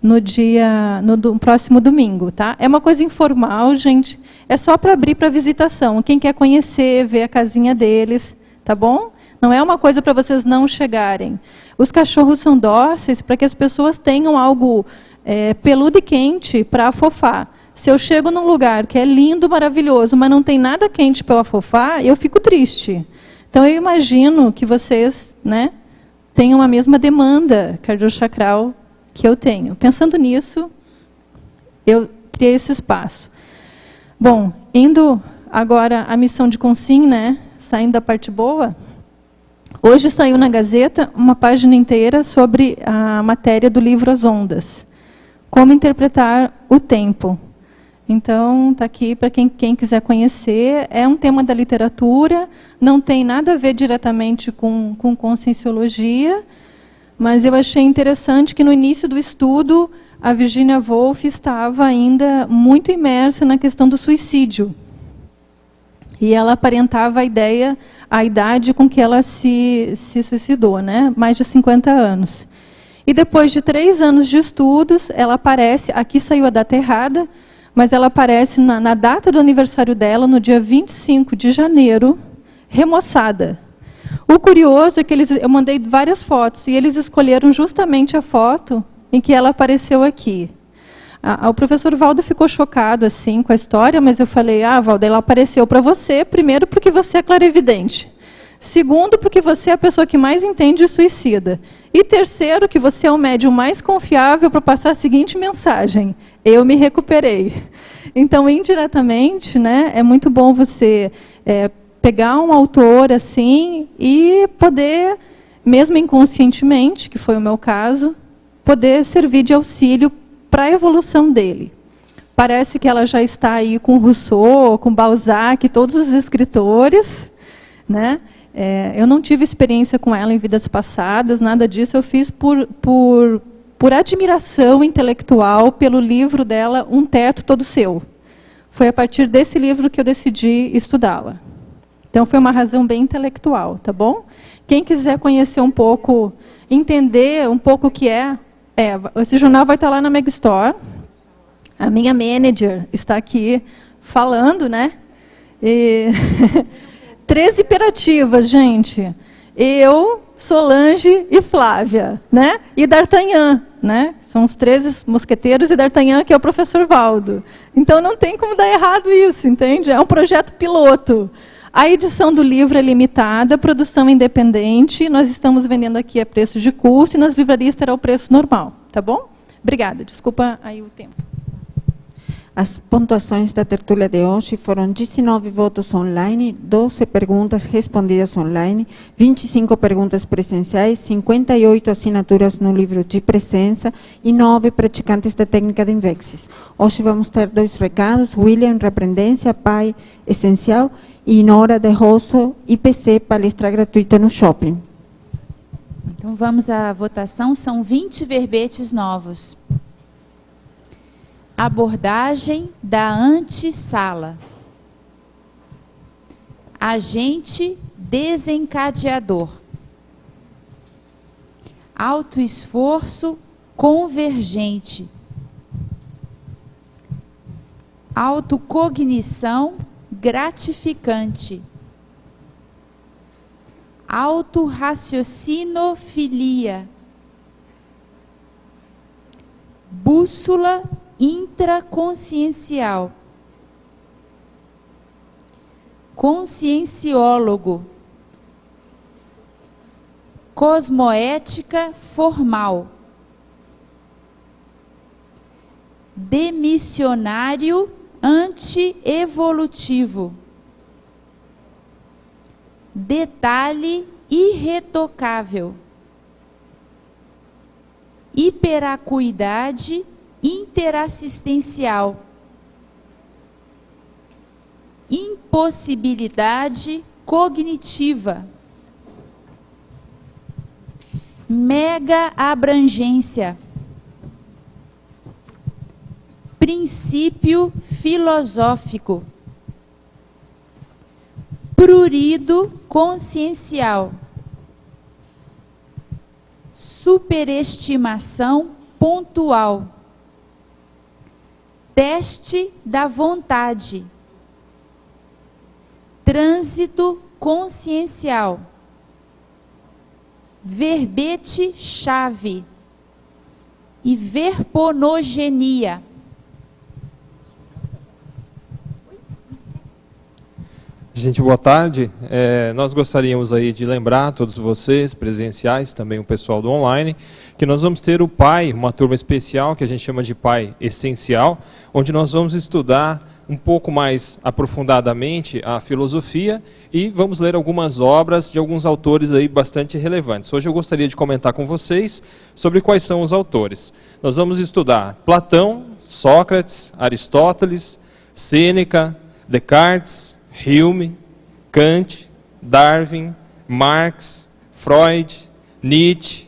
no próximo domingo. Tá? É uma coisa informal, gente. É só para abrir para visitação. Quem quer conhecer, ver a casinha deles, tá bom? Não é uma coisa para vocês não chegarem. Os cachorros são dóceis para que as pessoas tenham algo peludo e quente para afofar. Se eu chego num lugar que é lindo, maravilhoso, mas não tem nada quente para eu afofar, eu fico triste. Então, eu imagino que vocês, né, tenham a mesma demanda cardiochacral que eu tenho. Pensando nisso, eu criei esse espaço. Bom, indo agora à missão de Consim, né, saindo da parte boa, hoje saiu na Gazeta uma página inteira sobre a matéria do livro As Ondas. Como interpretar o tempo. Então, está aqui para quem quiser conhecer. É um tema da literatura, não tem nada a ver diretamente com conscienciologia, mas eu achei interessante que no início do estudo, a Virginia Woolf estava ainda muito imersa na questão do suicídio. E ela aparentava a idade com que ela se suicidou, né? Mais de 50 anos. E depois de 3 anos de estudos, ela aparece, aqui saiu a data errada, mas ela aparece na data do aniversário dela, no dia 25 de janeiro, remoçada. O curioso é que eu mandei várias fotos, e eles escolheram justamente a foto em que ela apareceu aqui. O professor Valdo ficou chocado assim, com a história, mas eu falei, Valdo, ela apareceu para você, primeiro porque você é clarividente. Segundo, porque você é a pessoa que mais entende de suicida. E terceiro, que você é o médium mais confiável para passar a seguinte mensagem: eu me recuperei. Então, indiretamente, né, é muito bom você pegar um autor assim e poder, mesmo inconscientemente, que foi o meu caso, poder servir de auxílio para a evolução dele. Parece que ela já está aí com Rousseau, com Balzac, todos os escritores, né? Eu não tive experiência com ela em vidas passadas, nada disso. Eu fiz por admiração intelectual pelo livro dela, Um Teto Todo Seu. Foi a partir desse livro que eu decidi estudá-la. Então, foi uma razão bem intelectual, tá bom? Quem quiser conhecer um pouco, entender um pouco o que esse jornal vai estar lá na Megastore. A minha manager está aqui falando, né? 3 imperativas, gente. Eu, Solange e Flávia, né? E D'Artagnan, né? São os 13 mosqueteiros e D'Artagnan, que é o professor Valdo. Então, não tem como dar errado isso, entende? É um projeto piloto. A edição do livro é limitada, produção independente, nós estamos vendendo aqui a preço de custo e nas livrarias terá o preço normal, tá bom? Obrigada, desculpa aí o tempo. As pontuações da tertúlia de hoje foram 19 votos online, 12 perguntas respondidas online, 25 perguntas presenciais, 58 assinaturas no livro de presença e 9 praticantes da técnica de Invexis. Hoje vamos ter 2 recados, William Repreendência, pai essencial, e Nora de Rosso, IPC, palestra gratuita no shopping. Então vamos à votação, são 20 verbetes novos. Abordagem da antessala. Agente desencadeador. Autoesforço convergente. Autocognição gratificante. Autorraciocinofilia. Bússola intraconsciencial. Conscienciólogo. Cosmoética formal. Demissionário antievolutivo. Detalhe irretocável. Hiperacuidade interassistencial. Impossibilidade cognitiva. Mega abrangência. Princípio filosófico. Prurido consciencial. Superestimação pontual. Teste da vontade. Trânsito consciencial. Verbete-chave. E verponogenia. Gente, boa tarde. Nós gostaríamos aí de lembrar a todos vocês, presenciais, também o pessoal do online, que nós vamos ter o PAI, uma turma especial que a gente chama de PAI Essencial, onde nós vamos estudar um pouco mais aprofundadamente a filosofia e vamos ler algumas obras de alguns autores aí bastante relevantes. Hoje eu gostaria de comentar com vocês sobre quais são os autores. Nós vamos estudar Platão, Sócrates, Aristóteles, Sêneca, Descartes, Hume, Kant, Darwin, Marx, Freud, Nietzsche,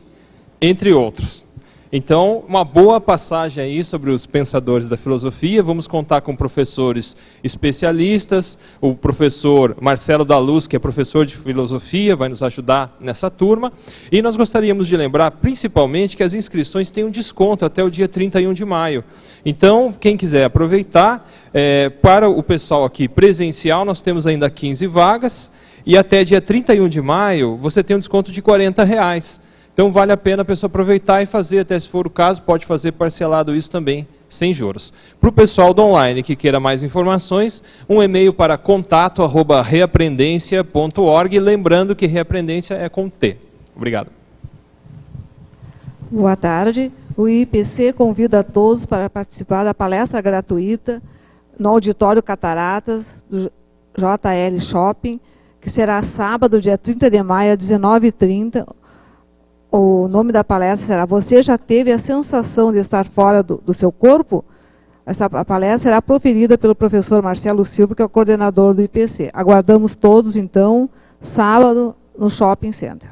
entre outros. Então, uma boa passagem aí sobre os pensadores da filosofia. Vamos contar com professores especialistas, o professor Marcelo da Luz, que é professor de filosofia, vai nos ajudar nessa turma. E nós gostaríamos de lembrar, principalmente, que as inscrições têm um desconto até o dia 31 de maio. Então, quem quiser aproveitar, para o pessoal aqui presencial, nós temos ainda 15 vagas, e até dia 31 de maio, você tem um desconto de R$40. Então, vale a pena a pessoa aproveitar e fazer, até se for o caso, pode fazer parcelado isso também, sem juros. Para o pessoal do online que queira mais informações, um e-mail para contato@reaprendência.org, lembrando que reaprendência é com T. Obrigado. Boa tarde. O IPC convida a todos para participar da palestra gratuita no Auditório Cataratas, do JL Shopping, que será sábado, dia 30 de maio, às 19h30. O nome da palestra será "Você já teve a sensação de estar fora do seu corpo?" A palestra será proferida pelo professor Marcelo Silva, que é o coordenador do IPC. Aguardamos todos, então, sábado, no Shopping Center.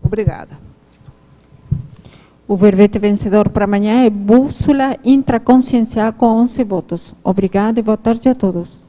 Obrigada. O verbete vencedor para amanhã é Bússola Intraconsciencial, com 11 votos. Obrigada e boa tarde a todos.